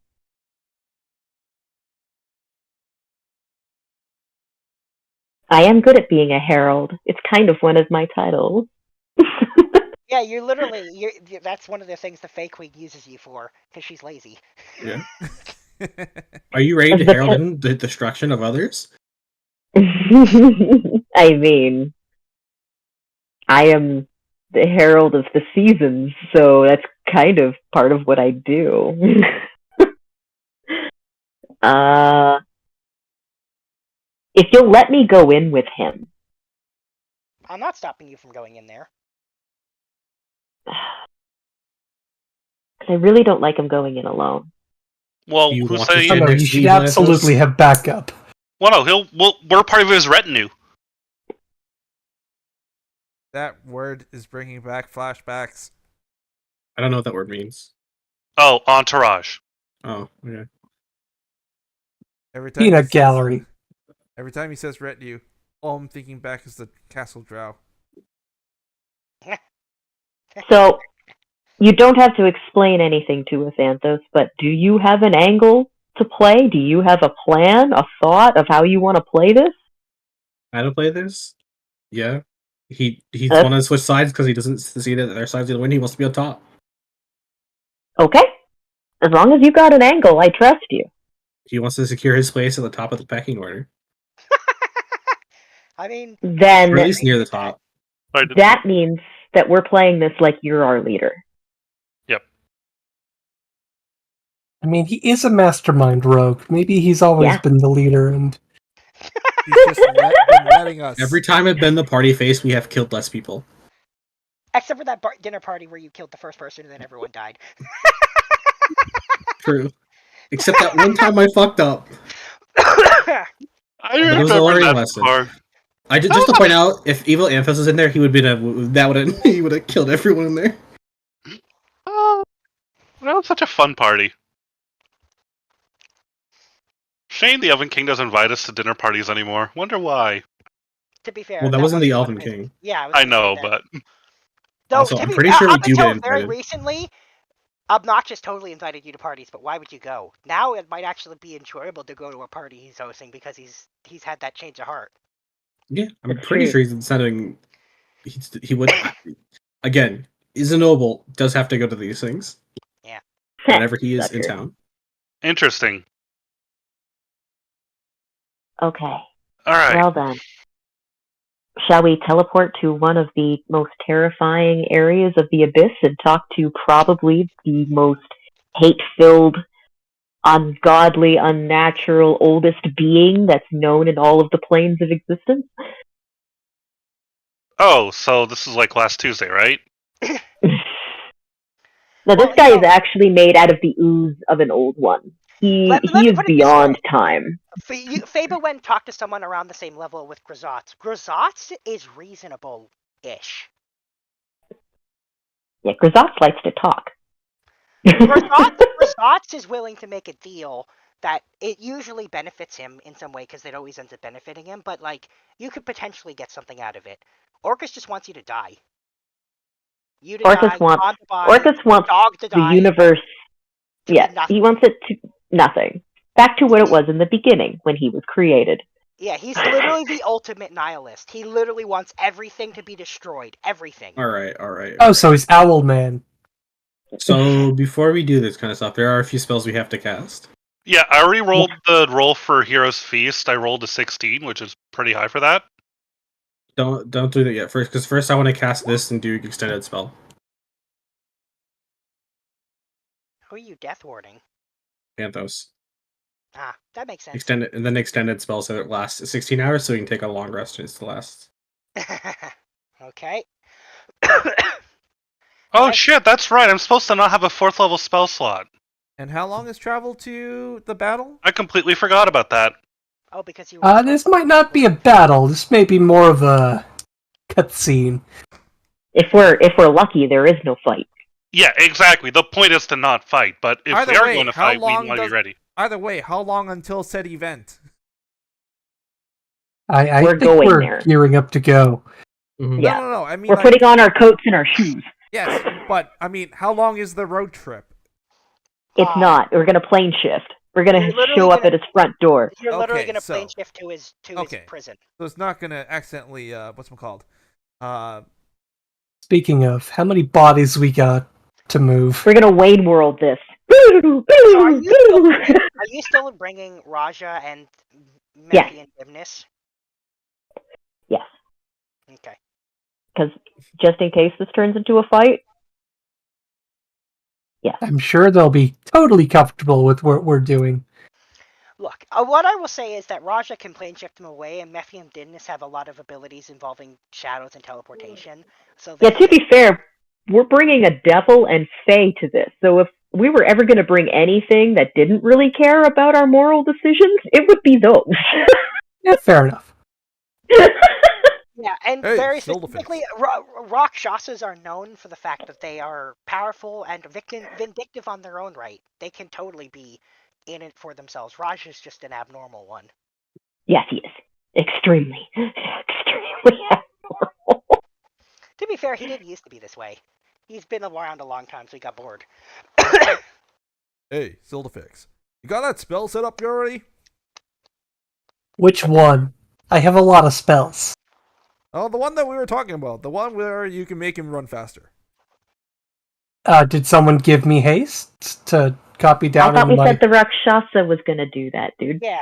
Speaker 4: I am good at being a herald. It's kind of one of my titles.
Speaker 2: Yeah, you're literally. That's one of the things the Fake Queen uses you for, because she's lazy.
Speaker 1: Yeah. Are you ready to herald in the destruction of others?
Speaker 4: I mean, I am the herald of the seasons, so that's kind of part of what I do. If you'll let me go in with him.
Speaker 2: I'm not stopping you from going in there.
Speaker 4: I really don't like him going in alone.
Speaker 3: Well,
Speaker 1: You
Speaker 3: who's
Speaker 1: want to
Speaker 3: saying?
Speaker 1: send
Speaker 6: No,
Speaker 1: next
Speaker 6: you should
Speaker 1: evil
Speaker 6: absolutely
Speaker 1: Anthos?
Speaker 6: have backup.
Speaker 3: Well, no, we're part of his retinue.
Speaker 5: That word is bringing back flashbacks.
Speaker 1: I don't know what that word means.
Speaker 3: Oh, entourage.
Speaker 1: Oh, okay.
Speaker 5: Every time
Speaker 6: Peanut
Speaker 5: he says,
Speaker 6: gallery.
Speaker 5: Every time he says retinue, all I'm thinking back is the Castle Drow.
Speaker 4: So, you don't have to explain anything to us, Anthos, but do you have an angle to play? Do you have a plan, a thought of how you want to play this?
Speaker 1: How to play this? Yeah. He's want to switch sides because he doesn't see that their side's gonna win. He wants to be on top.
Speaker 4: Okay. As long as you got an angle, I trust you.
Speaker 1: He wants to secure his place at the top of the pecking order,
Speaker 2: I mean,
Speaker 4: Then
Speaker 1: or at least near the top.
Speaker 4: that means that we're playing this like you're our leader.
Speaker 3: Yep.
Speaker 6: I mean, he is a mastermind rogue. Maybe he's always been the leader, and
Speaker 5: He's just been letting us.
Speaker 1: Every time I've been the party face, we have killed less people.
Speaker 2: except for that dinner party where you killed the first person and then everyone died.
Speaker 1: True. Except that one time I fucked up.
Speaker 3: I
Speaker 1: It was a
Speaker 3: remember
Speaker 1: learning
Speaker 3: that
Speaker 1: lesson.
Speaker 3: part.
Speaker 1: Just to point out, if Evil Anthos was in there, he would he would have killed everyone in there.
Speaker 3: Oh, that was such a fun party. Shame the Elven King doesn't invite us to dinner parties anymore. Wonder why.
Speaker 2: To be fair,
Speaker 1: Well, that wasn't the
Speaker 2: one
Speaker 1: Elven
Speaker 2: of his-
Speaker 1: King.
Speaker 2: Yeah,
Speaker 3: I know, but
Speaker 2: Though,
Speaker 1: Also,
Speaker 2: to
Speaker 1: I'm
Speaker 2: be
Speaker 1: pretty
Speaker 2: fair,
Speaker 1: sure we
Speaker 2: up
Speaker 1: do
Speaker 2: until
Speaker 1: get
Speaker 2: very
Speaker 1: invited.
Speaker 2: recently, Obnoxious totally invited you to parties, but why would you go? Now it might actually be enjoyable to go to a party he's hosting because he's had that change of heart.
Speaker 1: Yeah, I'm
Speaker 4: That's
Speaker 1: pretty
Speaker 4: true.
Speaker 1: sure he's sending. He would. Again, is a noble, does have to go to these things whenever he is in
Speaker 4: Sucker.
Speaker 1: town.
Speaker 3: interesting.
Speaker 4: Okay.
Speaker 3: All right.
Speaker 4: Well then. Shall we teleport to one of the most terrifying areas of the Abyss and talk to probably the most hate-filled ungodly, unnatural, oldest being that's known in all of the planes of existence.
Speaker 3: Oh, so this is like last Tuesday, right?
Speaker 4: Now,
Speaker 2: Well,
Speaker 4: this guy
Speaker 2: you
Speaker 4: is
Speaker 2: know-
Speaker 4: actually made out of the ooze of an old one. He
Speaker 2: Let me
Speaker 4: is
Speaker 2: put it this
Speaker 4: beyond
Speaker 2: way.
Speaker 4: time.
Speaker 2: Fable went and talked to someone around the same level with Grazotz. Grazotz is reasonable-ish.
Speaker 4: Yeah, Grazotz likes to talk.
Speaker 2: Grazotz is willing to make a deal that it usually benefits him in some way because it always ends up benefiting him, but like you could potentially get something out of it. Orcus just wants you to die. You to
Speaker 4: Orcus
Speaker 2: die,
Speaker 4: wants
Speaker 2: John to die,
Speaker 4: Orcus wants
Speaker 2: dog to
Speaker 4: the
Speaker 2: die.
Speaker 4: universe.
Speaker 2: to be
Speaker 4: Yeah,
Speaker 2: nothing.
Speaker 4: he wants it to nothing. Back to what it was in the beginning when he was created.
Speaker 2: Yeah, he's literally the ultimate nihilist. He literally wants everything to be destroyed. Everything.
Speaker 1: All right, all right.
Speaker 6: Oh, so he's Owl Man.
Speaker 1: So before we do this kind of stuff, there are a few spells we have to cast.
Speaker 3: Yeah, I already rolled the roll for Hero's Feast. I rolled a 16, which is pretty high for that.
Speaker 1: Don't do that yet first, because first I want to cast this and do extended spell.
Speaker 2: Who are you death warding?
Speaker 1: Panthos.
Speaker 2: Ah, that makes sense.
Speaker 1: Extended and then extended spell so it lasts 16 hours, so you can take a long rest and it's to last.
Speaker 2: Okay.
Speaker 3: Oh
Speaker 2: Right.
Speaker 3: shit, that's right. I'm supposed to not have a 4th level spell slot.
Speaker 5: And how long is travel to the battle?
Speaker 3: I completely forgot about that.
Speaker 2: Oh, because you.
Speaker 6: This might not be a battle. This may be more of a cutscene.
Speaker 4: If we're lucky, there is no fight.
Speaker 3: Yeah, exactly. The point is to not fight, but if
Speaker 5: Either
Speaker 3: we are
Speaker 5: way,
Speaker 3: going to
Speaker 5: how
Speaker 3: fight, we
Speaker 5: long
Speaker 3: want to be
Speaker 5: does-
Speaker 3: ready.
Speaker 5: Either way, how long until said event?
Speaker 6: I
Speaker 4: We're
Speaker 6: think
Speaker 4: going
Speaker 6: we're
Speaker 4: there.
Speaker 6: gearing up to go.
Speaker 1: Mhm.
Speaker 4: Yeah.
Speaker 5: No. I mean,
Speaker 4: We're
Speaker 5: like,
Speaker 4: putting on our coats and our shoes.
Speaker 5: yes, but I mean, how long is the road trip?
Speaker 4: It's not. We're gonna plane shift. We're gonna
Speaker 2: You're literally
Speaker 4: show up
Speaker 2: gonna-
Speaker 4: at his front door.
Speaker 2: You're literally
Speaker 5: Okay,
Speaker 2: gonna plane
Speaker 5: so-
Speaker 2: shift to his
Speaker 5: Okay.
Speaker 2: prison.
Speaker 5: So it's not gonna accidentally what's it called?
Speaker 6: Speaking of, how many bodies we got to move?
Speaker 4: We're gonna Wayne World this.
Speaker 2: So are you still bringing Raja and
Speaker 4: Yeah.
Speaker 2: Mephi and Dimnus?
Speaker 4: Yes,
Speaker 2: Okay.
Speaker 4: because just in case this turns into a fight.
Speaker 6: I'm sure they'll be totally comfortable with what we're doing.
Speaker 2: Look, what I will say is that Raja can plane shift him away, and Mephi and Dimnus have a lot of abilities involving shadows and teleportation. So
Speaker 4: Yeah, to be fair, we're bringing a devil and fae to this. So if we were ever going to bring anything that didn't really care about our moral decisions, it would be those.
Speaker 6: Yeah, fair enough.
Speaker 2: Yeah, and
Speaker 5: Hey,
Speaker 2: very
Speaker 5: shield
Speaker 2: specifically, Rakshasas are known for the fact that they are powerful and vindictive on their own right. They can totally be in it for themselves. Raj is just an abnormal one.
Speaker 4: Yes, he is. Extremely abnormal.
Speaker 2: To be fair, he didn't used to be this way. He's been around a long time, so he got bored.
Speaker 5: Hey, Sildafix, you got that spell set up already?
Speaker 6: Which one? I have a lot of spells.
Speaker 5: Oh, the one that we were talking about. The one where you can make him run faster.
Speaker 6: Did someone give me haste to copy
Speaker 4: I
Speaker 6: down
Speaker 4: thought
Speaker 6: into
Speaker 4: we
Speaker 6: my...
Speaker 4: said the Rakshasa was going to do that, dude.
Speaker 2: Yeah.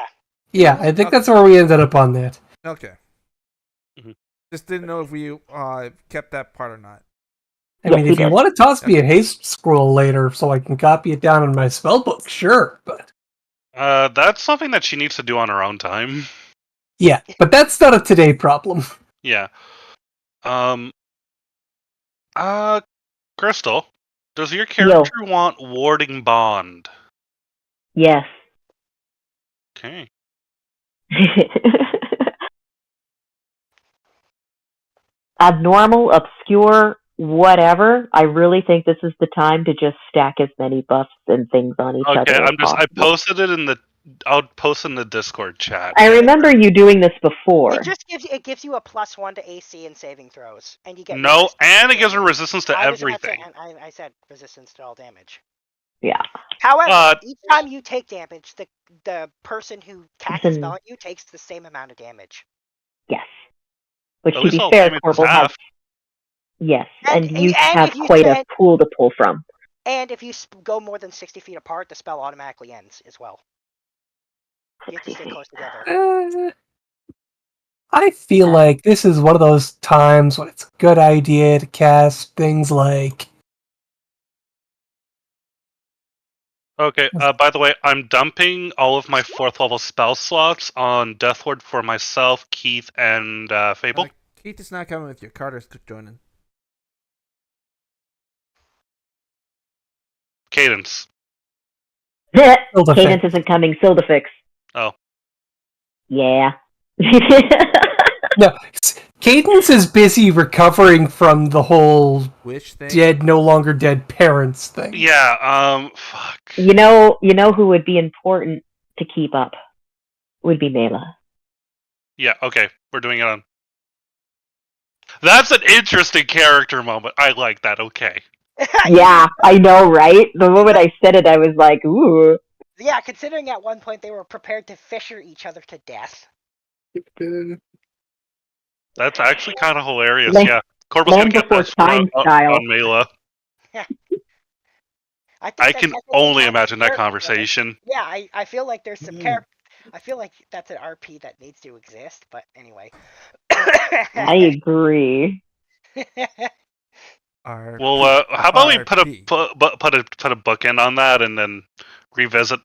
Speaker 6: Yeah, I think that's where we ended up on that.
Speaker 5: Okay.
Speaker 3: Mhm.
Speaker 5: Just didn't know if we kept that part or not.
Speaker 6: I
Speaker 4: Yes,
Speaker 6: mean,
Speaker 4: we
Speaker 6: if you
Speaker 4: did.
Speaker 6: want to toss me a haste scroll later so I can copy it down in my spellbook, sure. But
Speaker 3: That's something that she needs to do on her own time.
Speaker 6: yeah, but that's not a today problem.
Speaker 3: Yeah. Crystal, does your character want warding bond?
Speaker 4: Yes.
Speaker 3: Okay.
Speaker 4: Abnormal, obscure, whatever. I really think this is the time to just stack as many buffs and things on each other.
Speaker 3: Okay,
Speaker 4: as
Speaker 3: I
Speaker 4: possible.
Speaker 3: posted it in the. I'll post in the Discord chat.
Speaker 4: I remember you doing this before.
Speaker 2: It gives you a +1 to AC and saving throws, and you get
Speaker 3: No,
Speaker 2: resistance
Speaker 3: and
Speaker 2: to
Speaker 3: it gives her
Speaker 2: damage.
Speaker 3: resistance to
Speaker 2: I was about to-
Speaker 3: everything.
Speaker 2: I said resistance to all damage.
Speaker 4: Yeah.
Speaker 2: However, each time you take damage, the person who casts the
Speaker 4: Mhm.
Speaker 2: spell on you takes the same amount of damage.
Speaker 4: Yes. Which,
Speaker 3: At
Speaker 4: to
Speaker 3: least
Speaker 4: be
Speaker 3: all
Speaker 4: fair,
Speaker 3: damage is
Speaker 4: Corporal has.
Speaker 3: half.
Speaker 4: Yes,
Speaker 2: And-
Speaker 4: and you
Speaker 2: and
Speaker 4: have
Speaker 2: if you
Speaker 4: quite a
Speaker 2: spend-
Speaker 4: pool to pull from.
Speaker 2: And if you go more than 60 feet apart, the spell automatically ends as well. You have to stay close together.
Speaker 6: I feel like this is one of those times when it's a good idea to cast things like
Speaker 3: Okay, by the way, I'm dumping all of my 4th level spell slots on Deathward for myself, Keith, and Fable.
Speaker 5: Keith is not coming with you. Carter's joining.
Speaker 3: Cadence.
Speaker 4: Cadence isn't coming. Sildafix.
Speaker 3: Oh.
Speaker 4: Yeah.
Speaker 6: No, Cadence is busy recovering from the whole
Speaker 5: Which thing?
Speaker 6: dead, no longer dead parents thing.
Speaker 3: Yeah, fuck.
Speaker 4: You know who would be important to keep up? Would be Mela.
Speaker 3: Yeah, okay, we're doing it on. That's an interesting character moment. I like that, okay.
Speaker 4: Yeah, I know, right? The moment I said it, I was like, ooh.
Speaker 2: Yeah, considering at one point they were prepared to fissure each other to death.
Speaker 3: That's actually kind of hilarious,
Speaker 4: Land-
Speaker 3: yeah. Corbal's
Speaker 4: Land
Speaker 3: gonna get
Speaker 4: Before
Speaker 3: that sword
Speaker 4: Time
Speaker 3: on
Speaker 4: style.
Speaker 3: Mela. I can only imagine that conversation.
Speaker 2: Yeah, I feel like there's some character. I feel like that's an RP that needs to exist, but anyway.
Speaker 4: I agree.
Speaker 3: Well, how about we put a bookend on that and then revisit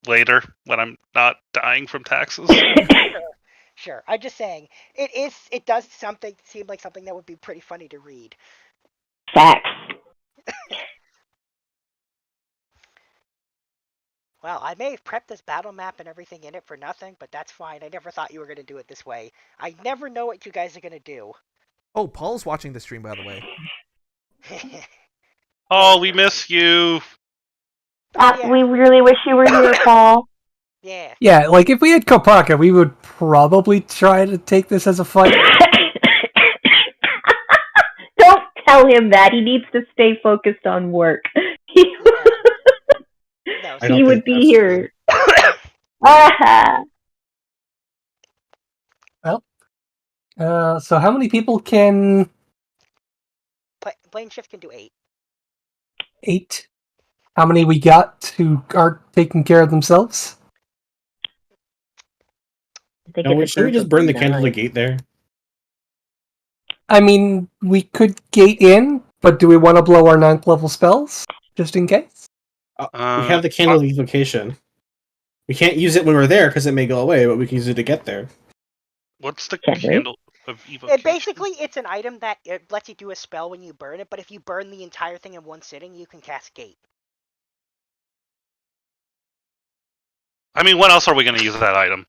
Speaker 3: later when I'm not dying from taxes?
Speaker 2: Sure. I'm just saying it does seem like something that would be pretty funny to read.
Speaker 4: Facts.
Speaker 2: Well, I may have prepped this battle map and everything in it for nothing, but that's fine. I never thought you were going to do it this way. I never know what you guys are going to do.
Speaker 5: Oh, Paul's watching the stream, by the way.
Speaker 3: Oh, we miss you.
Speaker 2: Yeah.
Speaker 4: We really wish you were here, Paul.
Speaker 2: Yeah.
Speaker 6: Yeah, like if we had Kopaka, we would probably try to take this as a fight.
Speaker 4: Don't tell him that. He needs to stay focused on work.
Speaker 2: No,
Speaker 4: he would be here.
Speaker 6: Well, so how many people can...
Speaker 2: Plane Shift can do 8.
Speaker 6: 8? How many we got who aren't taking care of themselves?
Speaker 1: Should we just burn the candle to gate there?
Speaker 6: I mean, we could gate in, but do we want to blow our 9th level spells? Just in case?
Speaker 1: We have the candle evocation. We can't use it when we're there because it may go away, but we can use it to get there.
Speaker 3: What's the candle of evocation?
Speaker 2: Basically, it's an item that it lets you do a spell when you burn it, but if you burn the entire thing in one sitting, you can cast Gate.
Speaker 3: I mean, when else are we going to use that item?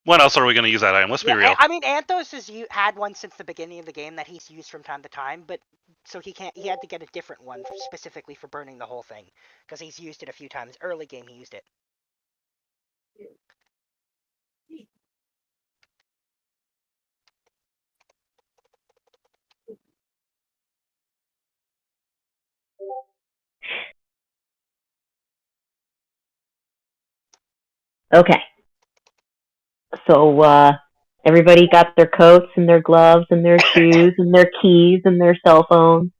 Speaker 3: When else are we going to use that item? Let's be real.
Speaker 2: I mean, Anthos has had one since the beginning of the game that he's used from time to time, but so he had to get a different one specifically for burning the whole thing because he's used it a few times. Early game, he used it.
Speaker 4: Okay. So, everybody got their coats and their gloves and their shoes and their keys and their cell phones.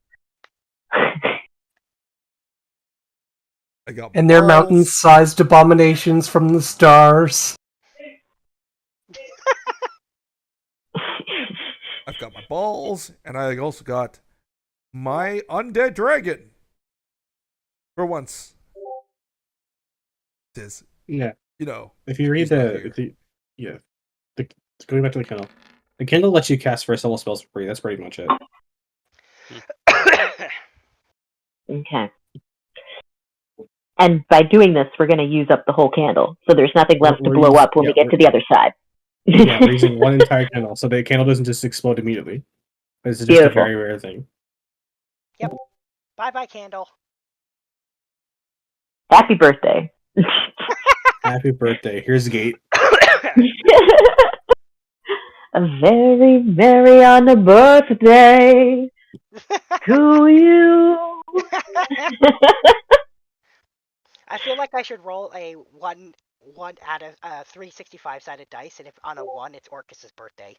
Speaker 6: And their mountain-sized abominations from the stars.
Speaker 5: I've got my balls, and I also got my undead dragon. For once. It is.
Speaker 1: Yeah.
Speaker 5: You know.
Speaker 1: If you read going back to the candle. The candle lets you cast first level spells for free. That's pretty much it.
Speaker 4: Okay. And by doing this, we're going to use up the whole candle. So there's nothing left to blow up when we get to the other side.
Speaker 1: Yeah, we're using one entire candle, so the candle doesn't just explode immediately. It's just a very rare thing.
Speaker 2: Yep. Bye-bye, candle.
Speaker 4: Happy birthday.
Speaker 1: Happy birthday. Here's the gate.
Speaker 4: A very, very on a birthday to you.
Speaker 2: I feel like I should roll a one out of 365 sided dice, and if on a 1, it's Orcus's birthday.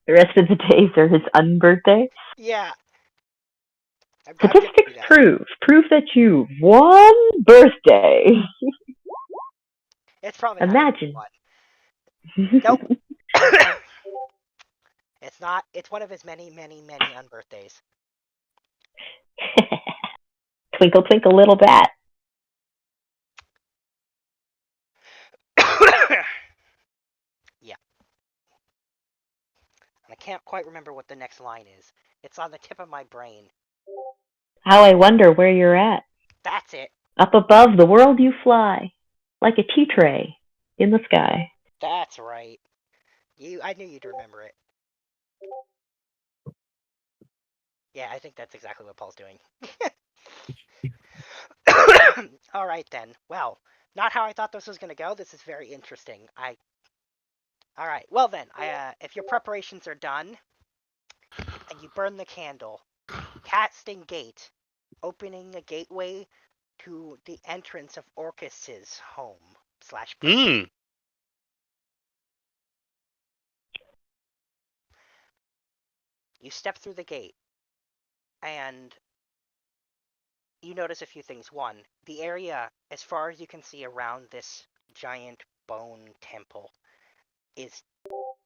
Speaker 4: The rest of the days are his unbirthday.
Speaker 2: Yeah.
Speaker 4: Statistics prove that you one birthday.
Speaker 2: It's probably
Speaker 4: imagine.
Speaker 2: Not nope. It's not. It's one of his many, many, many unbirthdays.
Speaker 4: Twinkle, twinkle, little bat.
Speaker 2: Yeah. And I can't quite remember what the next line is. It's on the tip of my brain.
Speaker 4: How I wonder where you're at.
Speaker 2: That's it.
Speaker 4: Up above the world you fly, like a tea tray in the sky.
Speaker 2: That's right. I knew you'd remember it. Yeah, I think that's exactly what Paul's doing. All right then. Well, not how I thought this was gonna go. This is very interesting. All right. Well then, if your preparations are done, and you burn the candle, casting gate, opening a gateway to the entrance of Orcus's home / prison. You step through the gate, and you notice a few things. One, the area, as far as you can see around this giant bone temple, is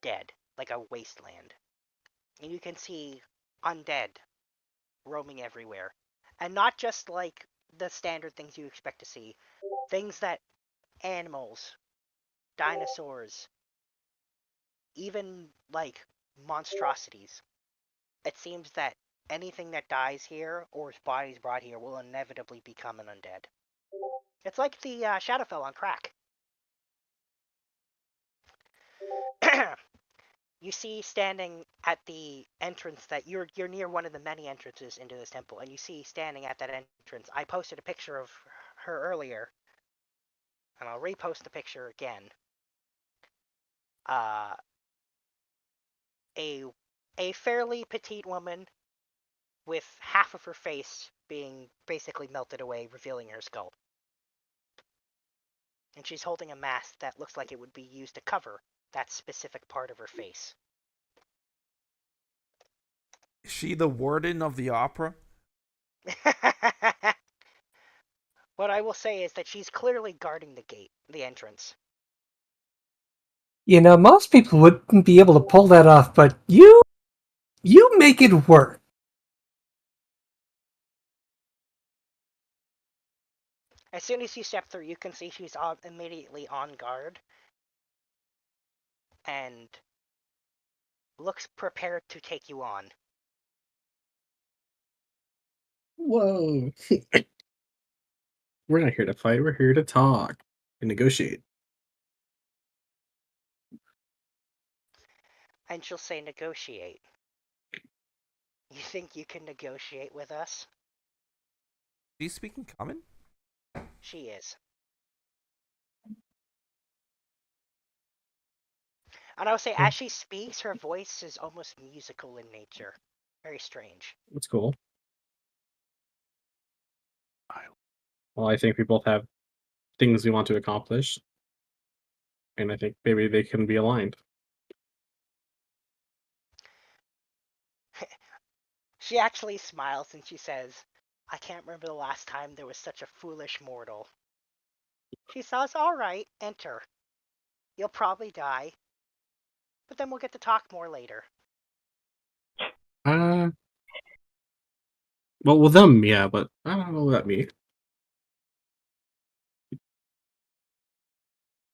Speaker 2: dead, like a wasteland. And you can see undead roaming everywhere. And not just like the standard things you expect to see. Things that animals, dinosaurs, even like monstrosities. It seems that anything that dies here or is bodies brought here will inevitably become an undead. It's like the Shadowfell on crack. You see standing at the entrance that you're near one of the many entrances into this temple, and you see standing at that entrance. I posted a picture of her earlier, and I'll repost the picture again. A fairly petite woman with half of her face being basically melted away, revealing her skull. And she's holding a mask that looks like it would be used to cover that specific part of her face.
Speaker 5: Is she the warden of the opera?
Speaker 2: What I will say is that she's clearly guarding the gate, the entrance.
Speaker 6: You know, most people wouldn't be able to pull that off, but you make it work.
Speaker 2: As soon as you step through, you can see she's immediately on guard and looks prepared to take you on.
Speaker 1: Whoa. We're not here to fight, we're here to talk and negotiate.
Speaker 2: And she'll say, negotiate. You think you can negotiate with us?
Speaker 5: Do you speak in common?
Speaker 2: She is. And I would say, as she speaks, her voice is almost musical in nature. Very strange.
Speaker 1: That's cool. Well, I think we both have things we want to accomplish. And I think maybe they can be aligned.
Speaker 2: She actually smiles and she says, I can't remember the last time there was such a foolish mortal. She says, alright, enter. You'll probably die. But then we'll get to talk more later.
Speaker 1: Well, with them, yeah, but I don't know about me.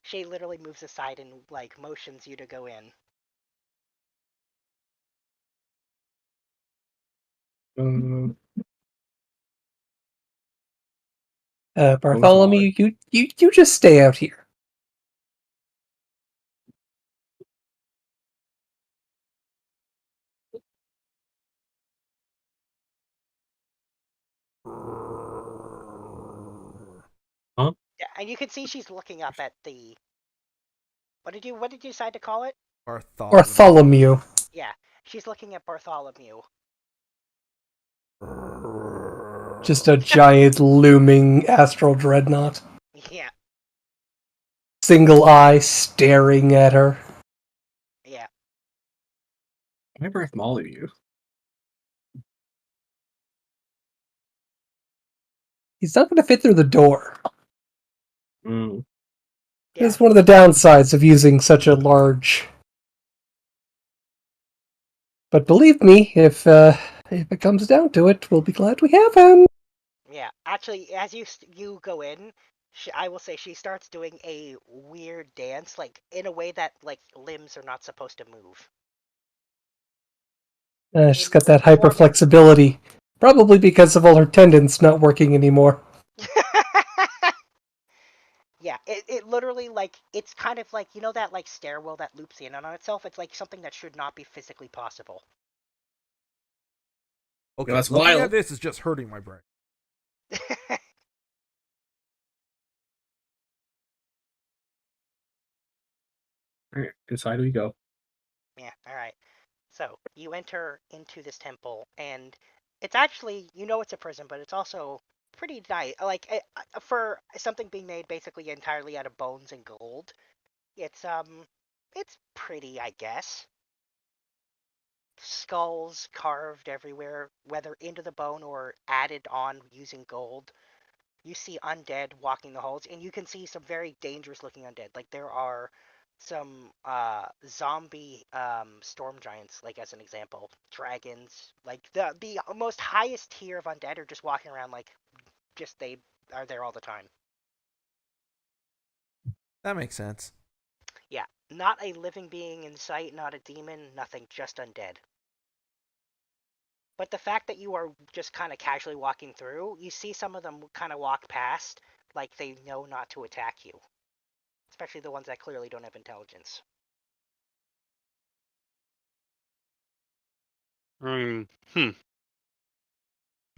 Speaker 2: She literally moves aside and, like, motions you to go in.
Speaker 6: Bartholomew, you just stay out here.
Speaker 1: Huh?
Speaker 2: Yeah, and you can see she's looking up at the... What did you decide to call it?
Speaker 6: Bartholomew.
Speaker 2: Yeah, she's looking at Bartholomew.
Speaker 6: Just a giant looming astral dreadnought.
Speaker 2: Yeah.
Speaker 6: Single eye staring at her.
Speaker 2: Yeah.
Speaker 1: Why Bartholomew?
Speaker 6: He's not going to fit through the door.
Speaker 1: Mm.
Speaker 2: Yeah.
Speaker 6: It's one of the downsides of using such a large... But believe me, if it comes down to it, we'll be glad we have him.
Speaker 2: Yeah, actually, as you go in, I will say she starts doing a weird dance, like in a way that like limbs are not supposed to move.
Speaker 6: She's got that hyper flexibility, probably because of all her tendons not working anymore.
Speaker 2: Yeah, it literally like it's kind of like that like stairwell that loops in on itself. It's like something that should not be physically possible.
Speaker 5: Okay,
Speaker 1: that's
Speaker 5: looking
Speaker 1: wild.
Speaker 5: at this is just hurting my brain.
Speaker 1: All right, inside we go.
Speaker 2: Yeah, all right. So you enter into this temple, and it's actually it's a prison, but it's also pretty nice. Like for something being made basically entirely out of bones and gold, it's pretty, I guess. Skulls carved everywhere, whether into the bone or added on using gold. You see undead walking the halls, and you can see some very dangerous looking undead. Like there are some zombie storm giants, like as an example, dragons. Like the most highest tier of undead are just walking around like just they are there all the time.
Speaker 5: That makes sense.
Speaker 2: Yeah, not a living being in sight, not a demon, nothing, just undead. But the fact that you are just kind of casually walking through, you see some of them kind of walk past like they know not to attack you. Especially the ones that clearly don't have intelligence.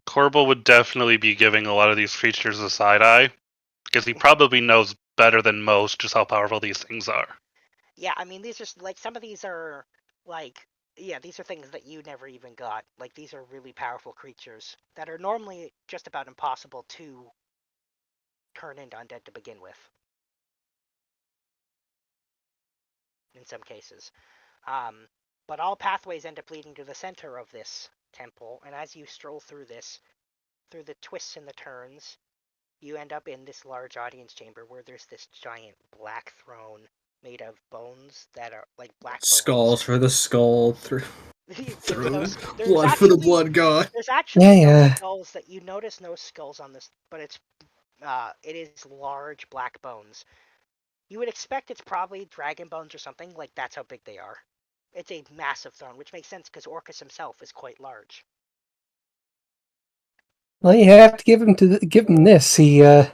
Speaker 3: Corbel would definitely be giving a lot of these creatures a side eye, because he probably knows better than most just how powerful these things are.
Speaker 2: Yeah, I mean, these are like some of these are like these are things that you never even got. Like these are really powerful creatures that are normally just about impossible to turn into undead to begin with. In some cases, but all pathways end up leading to the center of this temple, and as you stroll through through the twists and the turns, you end up in this large audience chamber where there's this giant black throne made of bones that are like black
Speaker 1: Skulls
Speaker 2: bones.
Speaker 1: for the skull through
Speaker 2: There's
Speaker 1: blood for the
Speaker 2: actually
Speaker 1: blood god.
Speaker 2: there's actually no
Speaker 6: Yeah.
Speaker 2: skulls that you notice no skulls on this, but it is large black bones. You would expect it's probably dragon bones or something, like that's how big they are. It's a massive throne, which makes sense because Orcus himself is quite large.
Speaker 6: Well, you have to give him this. He's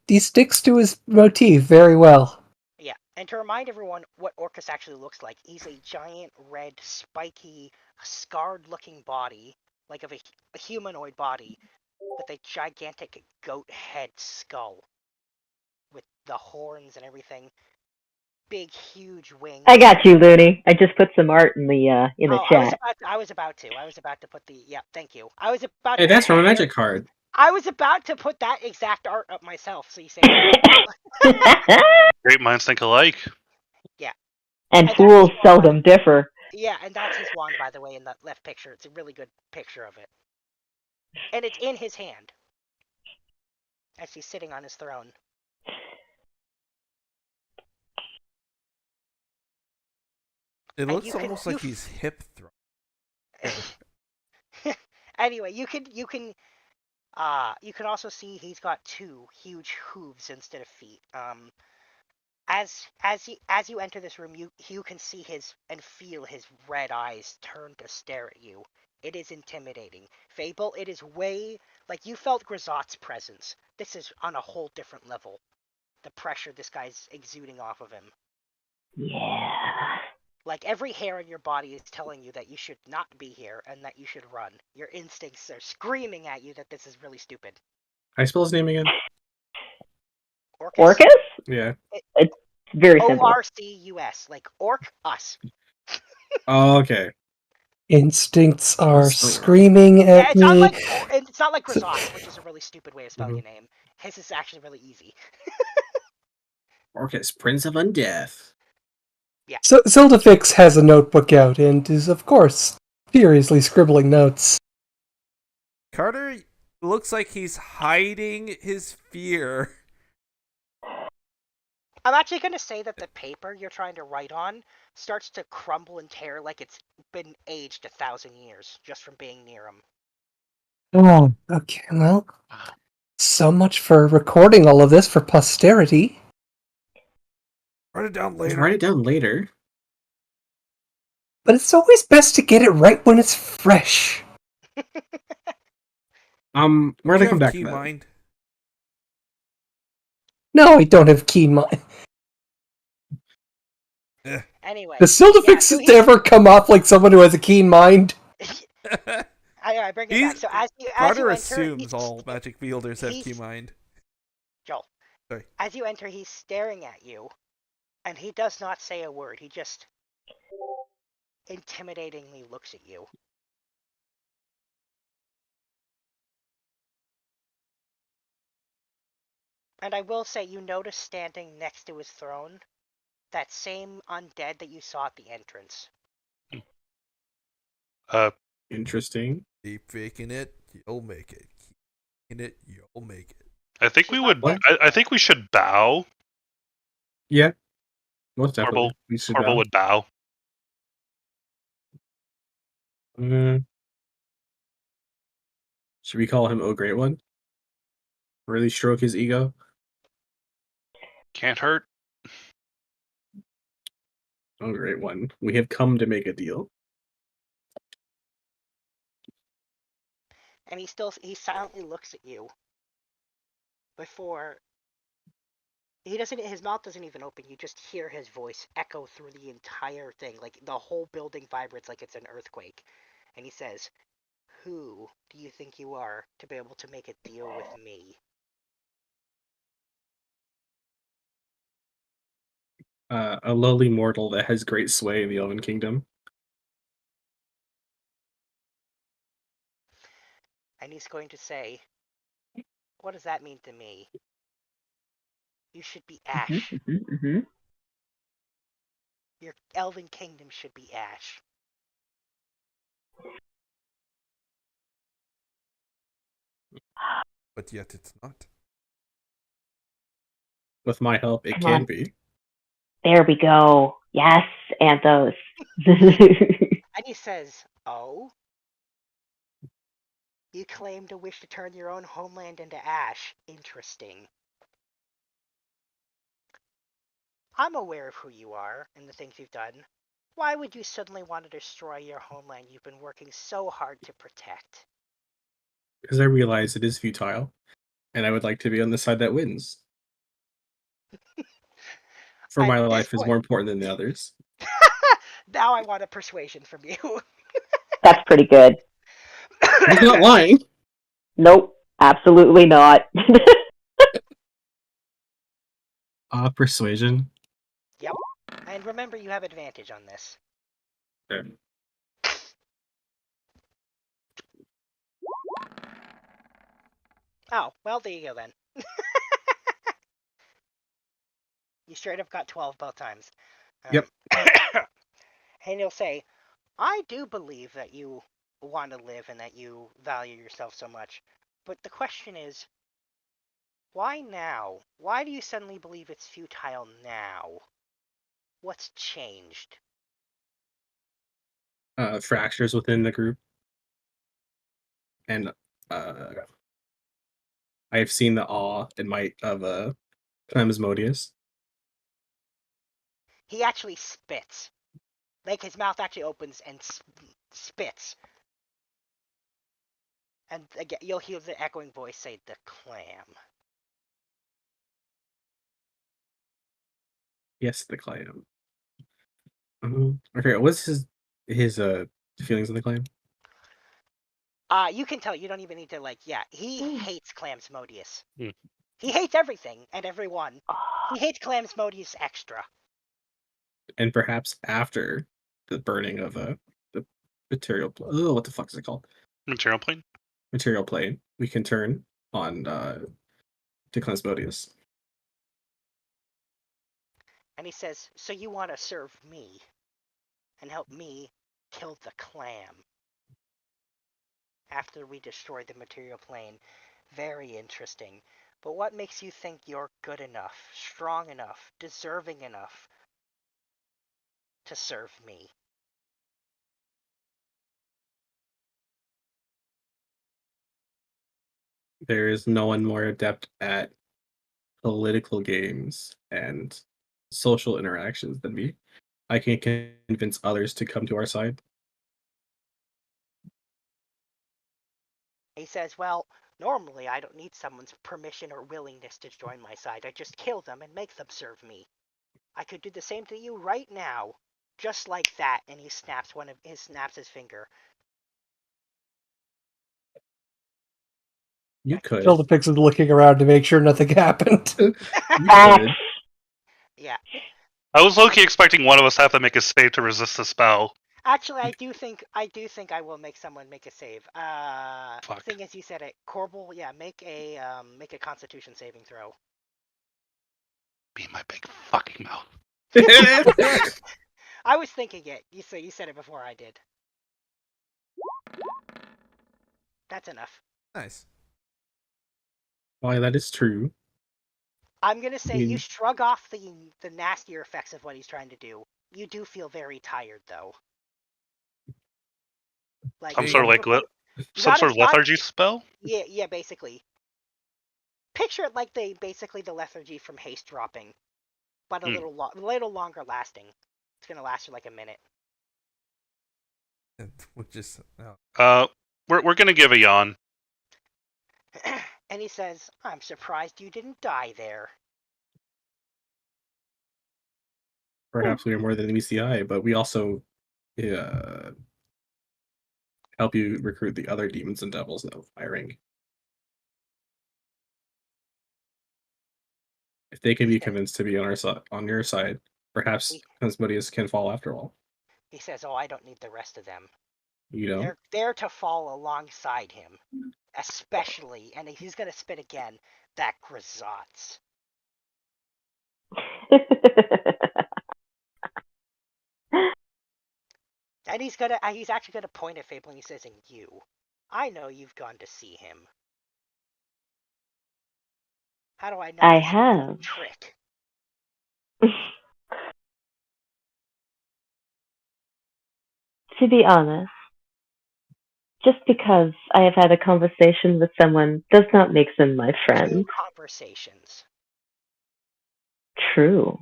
Speaker 6: he sticks to his motif very well.
Speaker 2: Yeah, and to remind everyone what Orcus actually looks like, he's a giant red, spiky, scarred-looking body, like of a humanoid body, with a gigantic goat head skull, with the horns and everything. Big, huge wings.
Speaker 4: I got you, Looney. I just put some art in the chat.
Speaker 2: I was about to put the thank you. I was about
Speaker 1: Hey,
Speaker 2: to
Speaker 1: that's
Speaker 2: put
Speaker 1: from a
Speaker 2: that
Speaker 1: magic card.
Speaker 2: I was about to put that exact art up myself, so you saved me.
Speaker 3: Great minds think alike.
Speaker 2: Yeah.
Speaker 4: And
Speaker 2: that's
Speaker 4: fools
Speaker 2: his wand.
Speaker 4: seldom differ.
Speaker 2: Yeah, and that's his wand, by the way, in that left picture. It's a really good picture of it. And it's in his hand. As he's sitting on his throne.
Speaker 5: It looks almost like he's hip thrown.
Speaker 2: Anyway, you can also see he's got two huge hooves instead of feet. As you enter this room, you can see his and feel his red eyes turn to stare at you. It is intimidating. Fable, it is way like you felt Grisot's presence. This is on a whole different level. The pressure this guy's exuding off of him.
Speaker 4: Yeah.
Speaker 2: Like every hair on your body is telling you that you should not be here and that you should run. Your instincts are screaming at you that this is really stupid.
Speaker 1: I spell his name again.
Speaker 2: Orcus?
Speaker 1: Yeah.
Speaker 4: It's very simple.
Speaker 2: Orcus, like orc us.
Speaker 1: Oh, okay.
Speaker 6: Instincts are screaming
Speaker 2: Yeah,
Speaker 6: at me.
Speaker 2: it's not like Grisot's, which is a really stupid way of spelling a name. His is actually really easy.
Speaker 1: Orcus, Prince of Undeath.
Speaker 2: Yeah.
Speaker 6: So Zildafix has a notebook out and is, of course, furiously scribbling notes.
Speaker 5: Carter looks like he's hiding his fear.
Speaker 2: I'm actually going to say that the paper you're trying to write on starts to crumble and tear like it's been aged 1,000 years just from being near him.
Speaker 6: Oh, okay, well, so much for recording all of this for posterity.
Speaker 5: Write it down
Speaker 1: Let's
Speaker 5: later.
Speaker 1: write it down later.
Speaker 6: But it's always best to get it right when it's fresh.
Speaker 1: We're
Speaker 5: Do
Speaker 1: gonna
Speaker 5: you
Speaker 1: come
Speaker 5: have
Speaker 1: back
Speaker 5: key
Speaker 1: to that.
Speaker 5: mind?
Speaker 6: No, I don't have keen mind.
Speaker 2: Anyway.
Speaker 6: Does Silda
Speaker 2: Yeah, so
Speaker 6: Fixes ever come off like someone who has a keen mind?
Speaker 2: I bring it back. So as you
Speaker 5: Carter
Speaker 2: enter,
Speaker 5: assumes all magic wielders have key
Speaker 2: he's-
Speaker 5: mind.
Speaker 2: Joel.
Speaker 5: Sorry.
Speaker 2: As you enter, he's staring at you, and he does not say a word. He just intimidatingly looks at you. And I will say, you notice standing next to his throne, that same undead that you saw at the entrance.
Speaker 1: Interesting.
Speaker 5: Keep faking it, you'll make it. Keep faking it, you'll make it.
Speaker 3: I think
Speaker 2: She's
Speaker 3: we
Speaker 2: not
Speaker 3: would.
Speaker 2: there.
Speaker 3: I think we should bow.
Speaker 1: Yeah. Most definitely.
Speaker 3: Horrible.
Speaker 1: We should
Speaker 3: Horrible
Speaker 1: bow.
Speaker 3: would bow.
Speaker 1: Should we call him Oh Great One? Really stroke his ego?
Speaker 3: Can't hurt.
Speaker 1: Oh Great One. We have come to make a deal.
Speaker 2: And he silently looks at you before his mouth doesn't even open. You just hear his voice echo through the entire thing, like the whole building vibrates like it's an earthquake. And he says, "Who do you think you are to be able to make a deal with me?"
Speaker 1: A lowly mortal that has great sway in the Elven Kingdom.
Speaker 2: And he's going to say, "What does that mean to me? You should be Ash. Your Elven Kingdom should be Ash."
Speaker 5: But yet it's not.
Speaker 1: With my help, it
Speaker 4: Come
Speaker 1: can
Speaker 4: on.
Speaker 1: be.
Speaker 4: There we go. Yes, Anthos.
Speaker 2: And he says, "Oh? You claim to wish to turn your own homeland into ash. Interesting. I'm aware of who you are and the things you've done. Why would you suddenly want to destroy your homeland you've been working so hard to protect?"
Speaker 1: Because I realize it is futile. And I would like to be on the side that wins. For my
Speaker 2: At this
Speaker 1: life is
Speaker 2: point-
Speaker 1: more important than the others.
Speaker 2: Now I want a persuasion from you.
Speaker 4: That's pretty good.
Speaker 1: He's not lying.
Speaker 4: Nope, absolutely not.
Speaker 1: Persuasion.
Speaker 2: Yep. And remember, you have advantage on this.
Speaker 1: Okay.
Speaker 2: Oh, well, there you go then. You straight up got 12 both times.
Speaker 1: Yep.
Speaker 2: And he'll say, "I do believe that you want to live and that you value yourself so much. But the question is, why now? Why do you suddenly believe it's futile now? What's changed?"
Speaker 1: Fractures within the group. And I have seen the awe and might of Clemismodius.
Speaker 2: He actually spits. Like, his mouth actually opens and spits. And again, you'll hear the echoing voice say, "The clam."
Speaker 1: Yes, the clam. Okay, what's his feelings on the clam?
Speaker 2: You can tell. You don't even need to, like, yeah. He hates Clamsmodius.
Speaker 3: Hmm.
Speaker 2: He hates everything and everyone. He hates Clamsmodius extra.
Speaker 1: And perhaps after the burning of the material. Oh, what the fuck is it called?
Speaker 3: Material plane.
Speaker 1: Material plane. We can turn on to Clemismodius.
Speaker 2: And he says, "So you want to serve me and help me kill the clam after we destroy the material plane? Very interesting. But what makes you think you're good enough, strong enough, deserving enough to serve me?"
Speaker 1: There is no one more adept at political games and social interactions than me. I can convince others to come to our side.
Speaker 2: He says, well, normally I don't need someone's permission or willingness to join my side. I just kill them and make them serve me. I could do the same to you right now. Just like that. And he snaps his finger.
Speaker 1: You could.
Speaker 6: Still depicts him looking around to make sure nothing happened.
Speaker 1: You could.
Speaker 2: Yeah.
Speaker 3: I was low-key expecting one of us to have to make a save to resist the spell.
Speaker 2: Actually, I do think I will make someone make a save.
Speaker 3: Fuck.
Speaker 2: Thing is, you said it. Corbel, yeah, make a Constitution saving throw.
Speaker 3: Be my big fucking mouth.
Speaker 2: I was thinking it. You said it before I did. That's enough.
Speaker 5: Nice.
Speaker 1: Why, that is true.
Speaker 2: I'm gonna say you
Speaker 1: Mm.
Speaker 2: shrug off the nastier effects of what he's trying to do. You do feel very tired though. Like
Speaker 3: Some sort of like some sort of lethargy spell.
Speaker 2: Yeah, basically. Picture it like basically the lethargy from haste dropping, but a little longer lasting. It's gonna last for like a minute.
Speaker 5: Which is
Speaker 3: We're gonna give a yawn.
Speaker 2: And he says, "I'm surprised you didn't die there."
Speaker 1: Perhaps we are more than meets the eye, but we also help you recruit the other demons and devils of firing. If they can be convinced to be on your side, perhaps Asmodeus can fall after all.
Speaker 2: He says, "Oh, I don't need the rest of them.
Speaker 1: You know?
Speaker 2: They're there to fall alongside him, especially." And he's gonna spit again. That Grisotts. And he's actually gonna point at Fable and he says, "And you, I know you've gone to see him. How do I know?
Speaker 4: I
Speaker 2: this is a
Speaker 4: have.
Speaker 2: trick."
Speaker 4: To be honest, just because I have had a conversation with someone does not make them my friend.
Speaker 2: 2 conversations.
Speaker 4: True.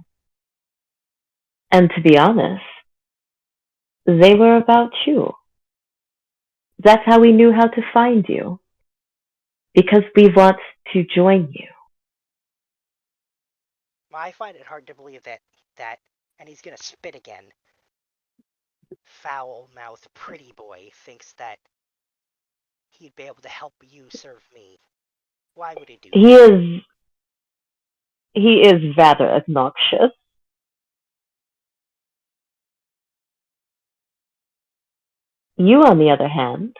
Speaker 4: And to be honest, they were about you. That's how we knew how to find you. Because we want to join you.
Speaker 2: I find it hard to believe that, and he's gonna spit again. Foul-mouthed pretty boy thinks that he'd be able to help you serve me. Why would he do that?
Speaker 4: He is rather obnoxious. You, on the other hand,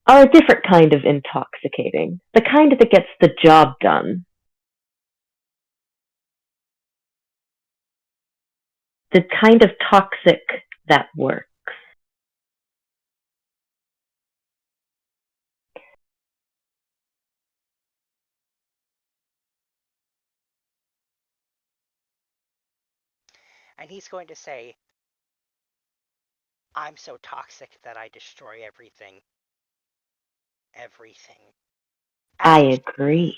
Speaker 4: are a different kind of intoxicating. The kind that gets the job done. The kind of toxic that works.
Speaker 2: And he's going to say, "I'm so toxic that I destroy everything." Everything.
Speaker 4: I agree.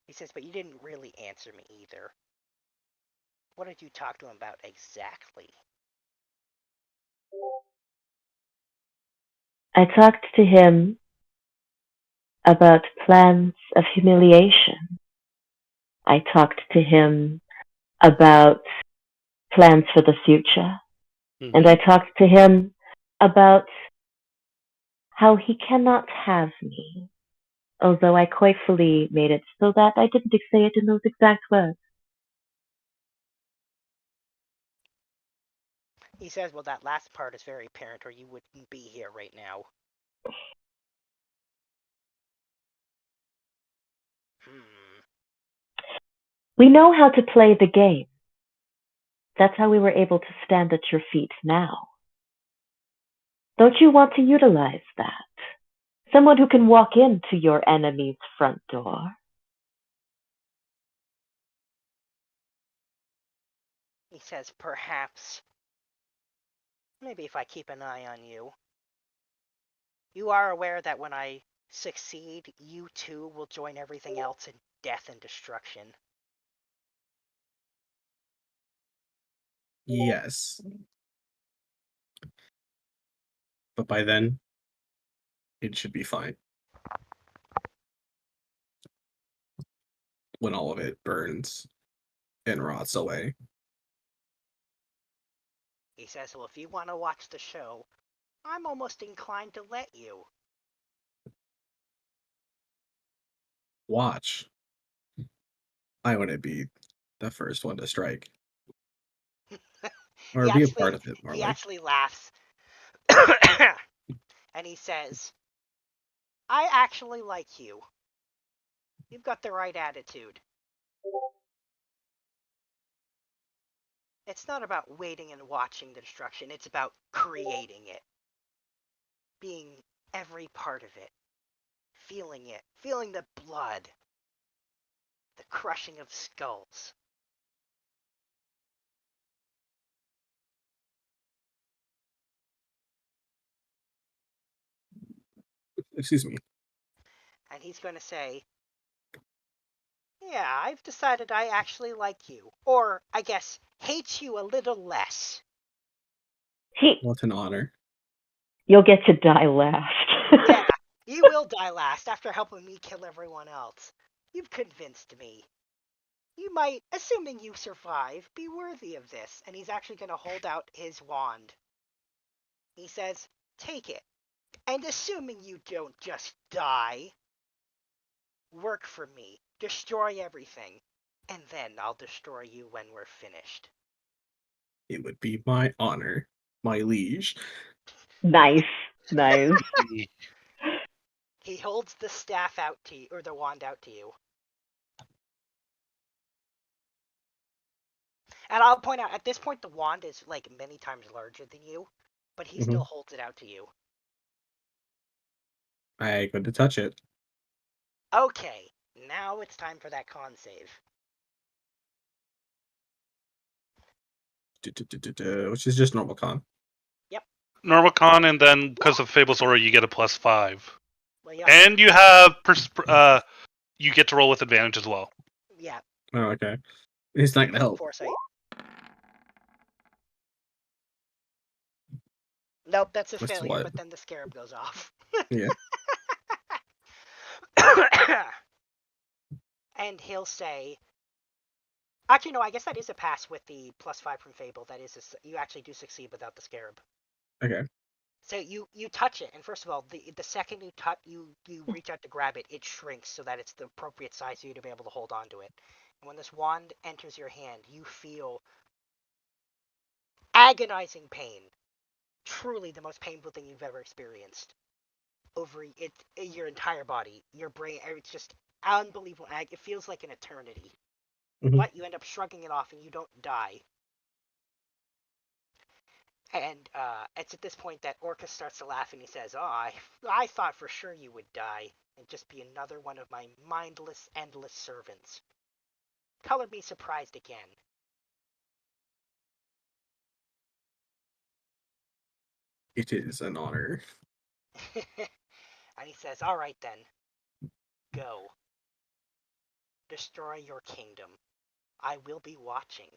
Speaker 2: He says, "But you didn't really answer me either. What did you talk to him about exactly?"
Speaker 4: I talked to him about plans of humiliation. I talked to him about plans for the future. And I talked to him about how he cannot have me. Although I quite fully made it so that I didn't say it in those exact words.
Speaker 2: He says, "Well, that last part is very apparent or you wouldn't be here right now."
Speaker 4: We know how to play the game. That's how we were able to stand at your feet now. Don't you want to utilize that? Someone who can walk into your enemy's front door.
Speaker 2: He says, perhaps. Maybe if I keep an eye on you. You are aware that when I succeed, you too will join everything else in death and destruction.
Speaker 1: Yes. But by then, it should be fine. When all of it burns and rots away.
Speaker 2: He says, well, if you want to watch the show, I'm almost inclined to let you.
Speaker 1: Watch. I wouldn't be the first one to strike. Or be a part of it, more
Speaker 2: He
Speaker 1: like.
Speaker 2: actually laughs. And he says, I actually like you. You've got the right attitude. It's not about waiting and watching the destruction, it's about creating it. Being every part of it. Feeling it. Feeling the blood. The crushing of skulls.
Speaker 1: Excuse me.
Speaker 2: And he's going to say, yeah, I've decided I actually like you. Or, I guess, hate you a little less.
Speaker 1: What an honor.
Speaker 4: You'll get to die last.
Speaker 2: Yeah, you will die last after helping me kill everyone else. You've convinced me. You might, assuming you survive, be worthy of this. And he's actually going to hold out his wand. He says, take it. And assuming you don't just die, work for me. Destroy everything. And then I'll destroy you when we're finished.
Speaker 1: It would be my honor, my liege.
Speaker 4: Nice. Nice.
Speaker 2: He holds the staff out to you, or the wand out to you. And I'll point out, at this point, the wand is like many times larger than you, but he still holds it out to you.
Speaker 1: I go to touch it.
Speaker 2: Okay, now it's time for that con save.
Speaker 1: Which is just normal con.
Speaker 2: Yep.
Speaker 3: Normal con, and then because of Fable's aura, you get a +5.
Speaker 2: Well, yeah.
Speaker 3: And you have you get to roll with advantage as well.
Speaker 2: Yeah.
Speaker 1: Oh, okay. It's not gonna help.
Speaker 2: Foresight. Nope, that's a
Speaker 1: What's
Speaker 2: failure,
Speaker 1: what?
Speaker 2: but then the scarab goes off.
Speaker 1: Yeah.
Speaker 2: And he'll say, actually, no, I guess that is a pass with the +5 from Fable. That is, you actually do succeed without the scarab.
Speaker 1: Okay.
Speaker 2: So you touch it, and first of all, the second you touch, you reach out to grab it, it shrinks so that it's the appropriate size for you to be able to hold on to it. And when this wand enters your hand, you feel agonizing pain. Truly the most painful thing you've ever experienced. Over your entire body, your brain, it's just unbelievable. It feels like an eternity. But you end up shrugging it off and you don't die. And it's at this point that Orcus starts to laugh and he says, oh, I thought for sure you would die and just be another one of my mindless, endless servants. Color me surprised again.
Speaker 1: It is an honor.
Speaker 2: And he says, all right then, go. Destroy your kingdom. I will be watching.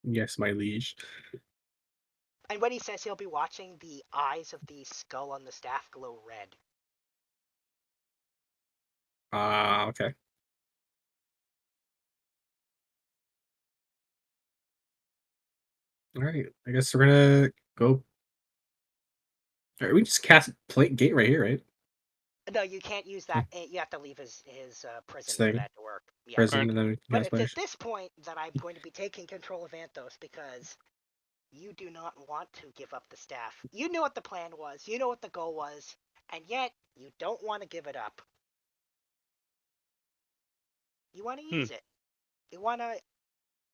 Speaker 1: Yes, my liege.
Speaker 2: And when he says he'll be watching, the eyes of the skull on the staff glow red.
Speaker 1: Okay. Alright, I guess we're gonna go. Alright, we just cast gate right here, right?
Speaker 2: No, you can't use that. You have to leave his prison
Speaker 1: Thing.
Speaker 2: for that to work. Yeah.
Speaker 1: Prison, and then we
Speaker 2: But
Speaker 1: cast
Speaker 2: it's at
Speaker 1: flash.
Speaker 2: this point that I'm going to be taking control of Anthos because you do not want to give up the staff. You knew what the plan was. You know what the goal was. And yet, you don't want to give it up. You want to use it. You want to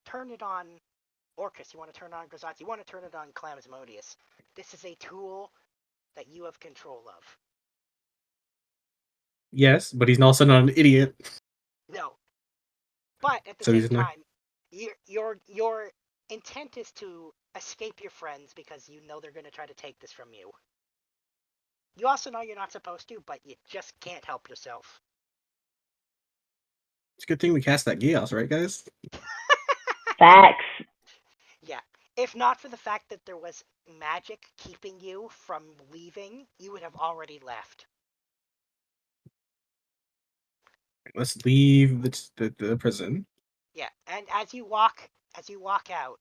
Speaker 2: turn it on Orcus. You want to turn it on Grazat. You want to turn it on CLAM. This is a tool that you have control of.
Speaker 1: Yes, but he's also not an idiot.
Speaker 2: No. But at the
Speaker 1: So he's
Speaker 2: same
Speaker 1: not-
Speaker 2: time, Your intent is to escape your friends because you know they're going to try to take this from you. You also know you're not supposed to, but you just can't help yourself.
Speaker 1: It's a good thing we cast that Geos, right, guys?
Speaker 4: Facts.
Speaker 2: Yeah. If not for the fact that there was magic keeping you from leaving, you would have already left.
Speaker 1: Let's leave the prison.
Speaker 2: Yeah, and as you walk out,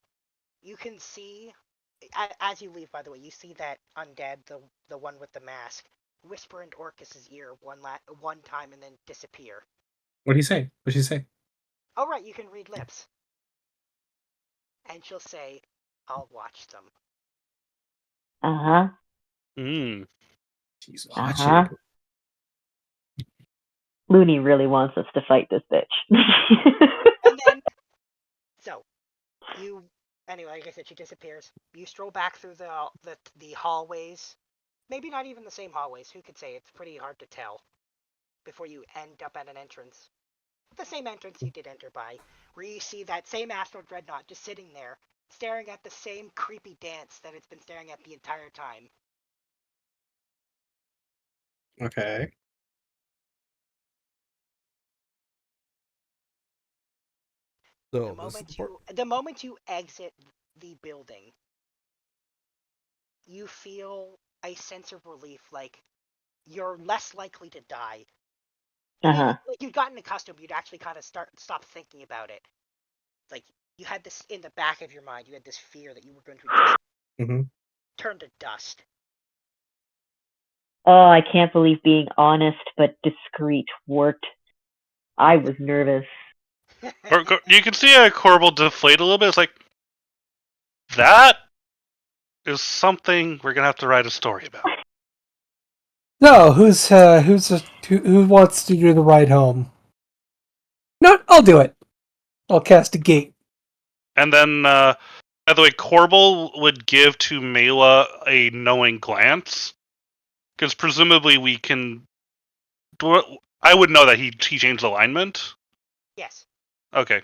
Speaker 2: you can see, as you leave, by the way, you see that undead, the one with the mask, whisper into Orcus's ear one time and then disappear.
Speaker 1: What did he say? What did she say?
Speaker 2: Oh right, you can read lips. And she'll say, "I'll watch them."
Speaker 4: Uh-huh.
Speaker 3: Mm.
Speaker 1: She's watching.
Speaker 4: Uh-huh. Looney really wants us to fight this bitch.
Speaker 2: And then, so, anyway, like I said, she disappears. You stroll back through the hallways. Maybe not even the same hallways. Who could say? It's pretty hard to tell. Before you end up at an entrance. The same entrance you did enter by, where you see that same Astral Dreadnought just sitting there, staring at the same creepy dance that it's been staring at the entire time.
Speaker 1: Okay.
Speaker 5: So
Speaker 2: The moment you exit the building, you feel a sense of relief, like you're less likely to die.
Speaker 4: Uh-huh.
Speaker 2: Like you've gotten accustomed, you'd actually kind of stop thinking about it. Like you had this in the back of your mind, you had this fear that you were going to just turn to dust.
Speaker 4: Oh, I can't believe being honest but discreet worked. I was nervous.
Speaker 3: You can see Corbel deflate a little bit. It's like, that is something we're gonna have to write a story about.
Speaker 6: No, who wants to do the ride home? No, I'll do it. I'll cast a gate.
Speaker 3: And then, by the way, Corbel would give to Mela a knowing glance, because presumably we can. I would know that he changed alignment.
Speaker 2: Yes.
Speaker 3: Okay.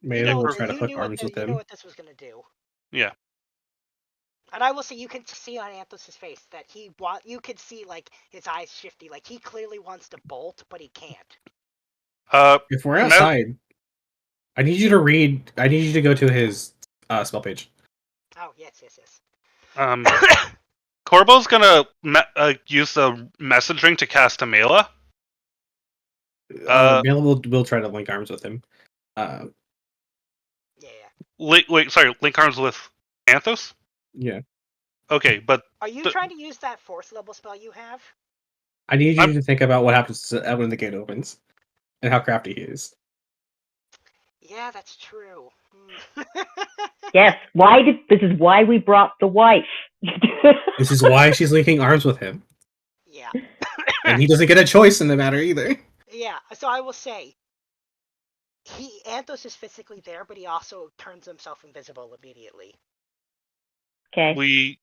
Speaker 1: Maybe we'll try to
Speaker 2: You
Speaker 1: hook
Speaker 2: knew
Speaker 1: arms with
Speaker 2: you knew
Speaker 1: him.
Speaker 2: what this was gonna do.
Speaker 3: Yeah.
Speaker 2: And I will say, you can see on Anthos' face that you could see like his eyes shifty, like he clearly wants to bolt, but he can't.
Speaker 1: If we're outside, I need you to read. I need you to go to his spell page.
Speaker 2: Oh yes.
Speaker 3: Corbel's gonna use the message ring to cast a Mela.
Speaker 1: Mela will try to link arms with him.
Speaker 2: Yeah.
Speaker 3: Wait, sorry, link arms with Anthos?
Speaker 1: Yeah.
Speaker 3: Okay, but
Speaker 2: Are you trying to use that 4th level spell you have?
Speaker 1: I need you to think about what happens when the gate opens, and how crafty he is.
Speaker 2: Yeah, that's true.
Speaker 4: Yes, this is why we brought the wife.
Speaker 1: This is why she's linking arms with him.
Speaker 2: Yeah.
Speaker 1: And he doesn't get a choice in the matter either.
Speaker 2: Yeah, so I will say, Anthos is physically there, but he also turns himself invisible immediately.
Speaker 4: Okay.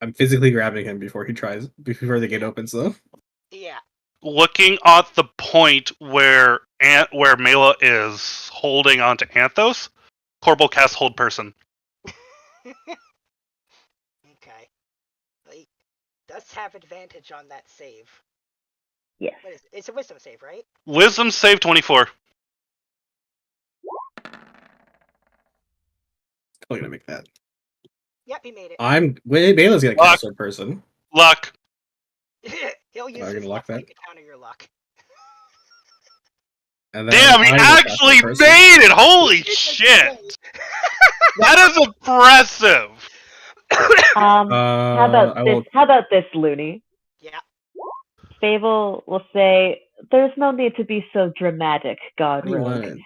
Speaker 1: I'm physically grabbing him before the gate opens, though.
Speaker 2: Yeah.
Speaker 3: Looking at the point where Mela is holding onto Anthos, Corbel casts Hold Person.
Speaker 2: Okay. He does have advantage on that save.
Speaker 4: Yes.
Speaker 2: What is it? It's a wisdom save, right?
Speaker 3: Wisdom save 24.
Speaker 1: Probably gonna make that.
Speaker 2: Yep, he made it.
Speaker 1: Mela's gonna cast Hold Person.
Speaker 3: Luck.
Speaker 2: He'll use his luck to counter your luck.
Speaker 1: And then
Speaker 3: damn, he actually made it! Holy shit! That is impressive!
Speaker 4: How about this, Looney?
Speaker 2: Yeah.
Speaker 4: Fable will say, "There's no need to be so dramatic, God Rogue."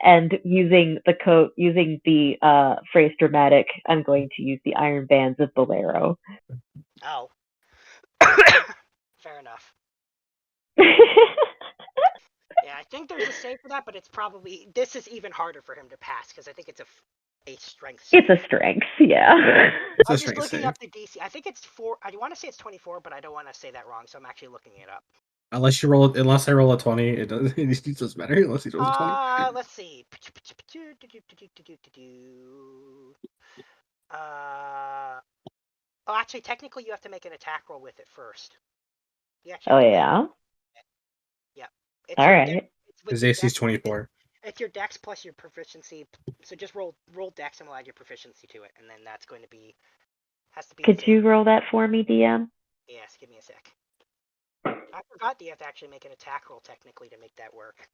Speaker 4: And using the phrase dramatic, I'm going to use the Iron Bands of Bolero.
Speaker 2: Oh. Fair enough. Yeah, I think there's a save for that, but this is even harder for him to pass, because I think it's a strength save.
Speaker 4: It's a strength, yeah.
Speaker 2: I'm just looking up the DC. I think it's 4. I want to say it's 24, but I don't want to say that wrong, so I'm actually looking it up.
Speaker 1: Unless I roll a 20, it doesn't matter unless he rolls a 20.
Speaker 2: Let's see. Oh, actually, technically, you have to make an attack roll with it first. You actually
Speaker 4: Oh
Speaker 2: have to
Speaker 4: yeah.
Speaker 2: Yeah. It's
Speaker 4: All
Speaker 2: your
Speaker 4: right.
Speaker 2: dex, it's with
Speaker 1: His
Speaker 2: your
Speaker 1: AC is
Speaker 2: dex,
Speaker 1: 24.
Speaker 2: It's your dex plus your proficiency. So just roll dex and we'll add your proficiency to it, and then that's going to be has to be.
Speaker 4: Could you roll that for me, DM?
Speaker 2: Yes, give me a sec. I forgot that you have to actually make an attack roll technically to make that work.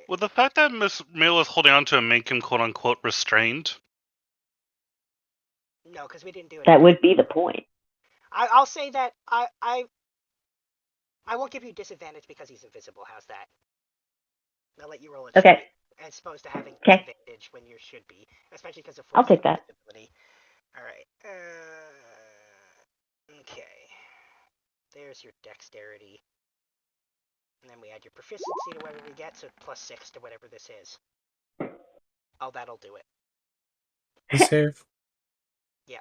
Speaker 3: Would the fact that Miss Mill is holding on to him make him quote unquote restrained?
Speaker 2: No, because we didn't do it.
Speaker 4: That would be the point.
Speaker 2: I'll say that I won't give you disadvantage because he's invisible. How's that? I'll let you roll it
Speaker 4: Okay.
Speaker 2: straight, as opposed to having
Speaker 4: Okay.
Speaker 2: disadvantage when you should be, especially because of
Speaker 4: I'll take that.
Speaker 2: invisibility. All right. Okay. There's your dexterity. And then we add your proficiency to whatever we get, so +6 to whatever this is. Oh, that'll do it.
Speaker 1: He save.
Speaker 2: Yeah,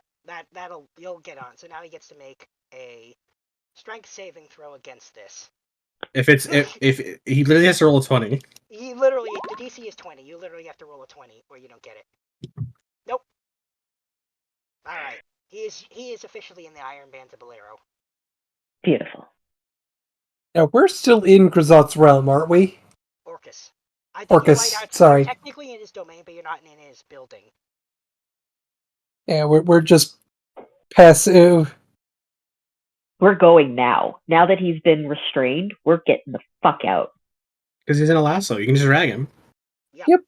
Speaker 2: you'll get on. So now he gets to make a strength saving throw against this.
Speaker 1: If he literally has to roll a 20.
Speaker 2: He literally, the DC is 20. You literally have to roll a 20 or you don't get it. Nope. All right. He is officially in the Iron Bands of Bolero.
Speaker 4: Beautiful.
Speaker 6: Now, we're still in Grisot's realm, aren't we?
Speaker 2: Orcus. I think
Speaker 6: Orcus,
Speaker 2: you're right
Speaker 6: sorry.
Speaker 2: You're technically in his domain, but you're not in his building.
Speaker 6: Yeah, we're just passive.
Speaker 4: We're going now. Now that he's been restrained, we're getting the fuck out.
Speaker 1: Because he's in a lasso. You can just drag him.
Speaker 6: Yep.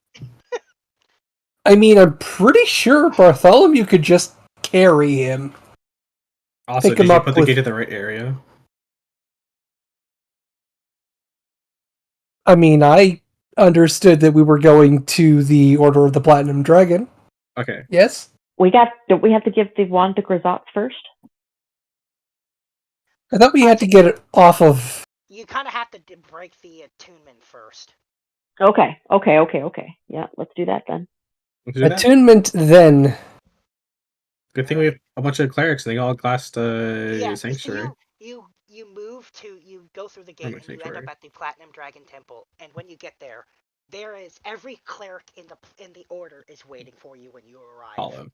Speaker 6: I mean, I'm pretty sure Bartholomew could just carry him.
Speaker 1: Also,
Speaker 6: Pick
Speaker 1: did
Speaker 6: him
Speaker 1: you
Speaker 6: up
Speaker 1: put the
Speaker 6: with-
Speaker 1: gate at the right area?
Speaker 6: I mean, I understood that we were going to the Order of the Platinum Dragon.
Speaker 1: Okay.
Speaker 6: Yes?
Speaker 4: Don't we have to give the wand to Grisot's first?
Speaker 6: I thought we had to get it off of...
Speaker 2: You kind of have to break the attunement first.
Speaker 4: Okay. Yeah, let's do that then.
Speaker 1: Let's do that.
Speaker 6: Attunement, then.
Speaker 1: Good thing we have a bunch of clerics and they all glassed Sanctuary.
Speaker 2: So you go through the gate and you end up at the Platinum Dragon Temple, and when you get there, there is every cleric in the order is waiting for you when you arrive.
Speaker 1: Follow.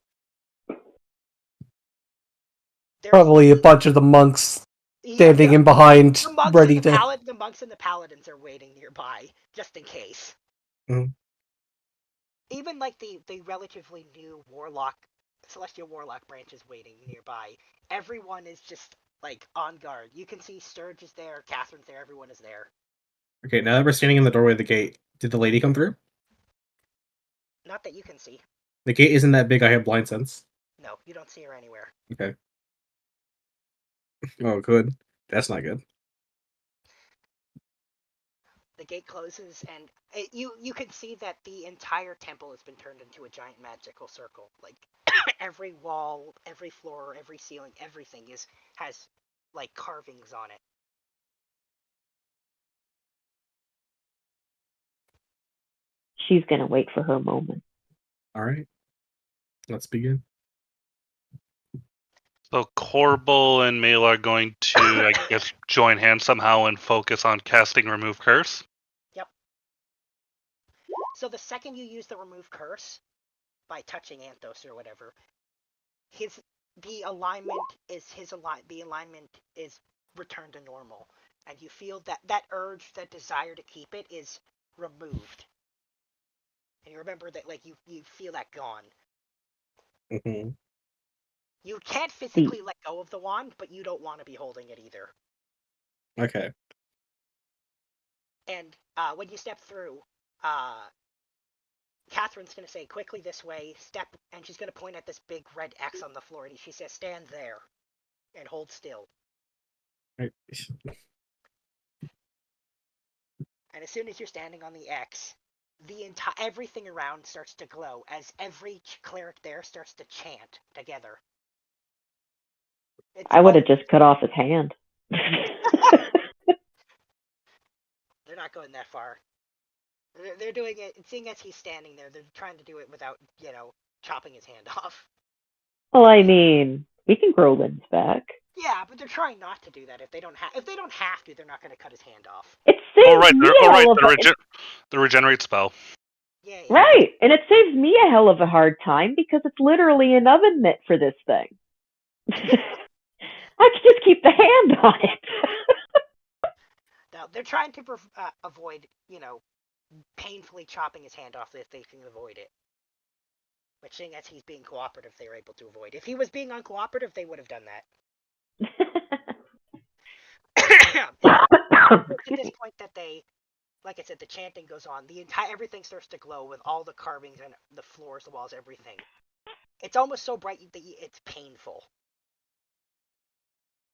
Speaker 6: Probably a bunch of the monks standing in behind, ready to...
Speaker 2: The monks and the paladins are waiting nearby, just in case.
Speaker 1: Mhm.
Speaker 2: Even like the relatively new Celestial Warlock branch is waiting nearby. Everyone is just like on guard. You can see Sturge is there, Catherine's there, everyone is there.
Speaker 1: Okay, now that we're standing in the doorway of the gate, did the lady come through?
Speaker 2: Not that you can see.
Speaker 1: The gate isn't that big, I have blind sense.
Speaker 2: No, you don't see her anywhere.
Speaker 1: Okay. Oh, good. That's not good.
Speaker 2: The gate closes, and you can see that the entire temple has been turned into a giant magical circle. Like every wall, every floor, every ceiling, everything has like carvings on it.
Speaker 4: She's gonna wait for her moment.
Speaker 1: All right. Let's begin.
Speaker 3: So Corbel and Mela are going to, I guess, join hands somehow and focus on casting Remove Curse.
Speaker 2: Yep. So the second you use the Remove Curse by touching Anthos or whatever, the alignment is returned to normal, and you feel that urge, that desire to keep it is removed. And you remember that, like, you feel that gone.
Speaker 1: Mm-hmm.
Speaker 2: You can't physically let go of the wand, but you don't want to be holding it either.
Speaker 1: Okay.
Speaker 2: And when you step through, Catherine's going to say, quickly this way, step, and she's going to point at this big red X on the floor, and she says, stand there, and hold still.
Speaker 1: Right.
Speaker 2: And as soon as you're standing on the X, everything around starts to glow, as every cleric there starts to chant together.
Speaker 4: I would have just cut off his hand.
Speaker 2: They're not going that far. They're doing it, seeing as he's standing there, they're trying to do it without, chopping his hand off.
Speaker 4: Well, I mean, we can grow limbs back.
Speaker 2: Yeah, but they're trying not to do that. If they don't have to, they're not going to cut his hand off.
Speaker 4: It saves
Speaker 3: Oh right,
Speaker 4: me a hell of
Speaker 3: the regenerate spell.
Speaker 2: Yeah.
Speaker 4: right, and it saves me a hell of a hard time because it's literally an oven mitt for this thing. I can just keep the hand on it.
Speaker 2: Now they're trying to avoid, painfully chopping his hand off if they can avoid it. But seeing as he's being cooperative, they were able to avoid. If he was being uncooperative, they would have done that. At this point that they, like I said, the chanting goes on. Everything starts to glow with all the carvings and the floors, the walls, everything. It's almost so bright that it's painful.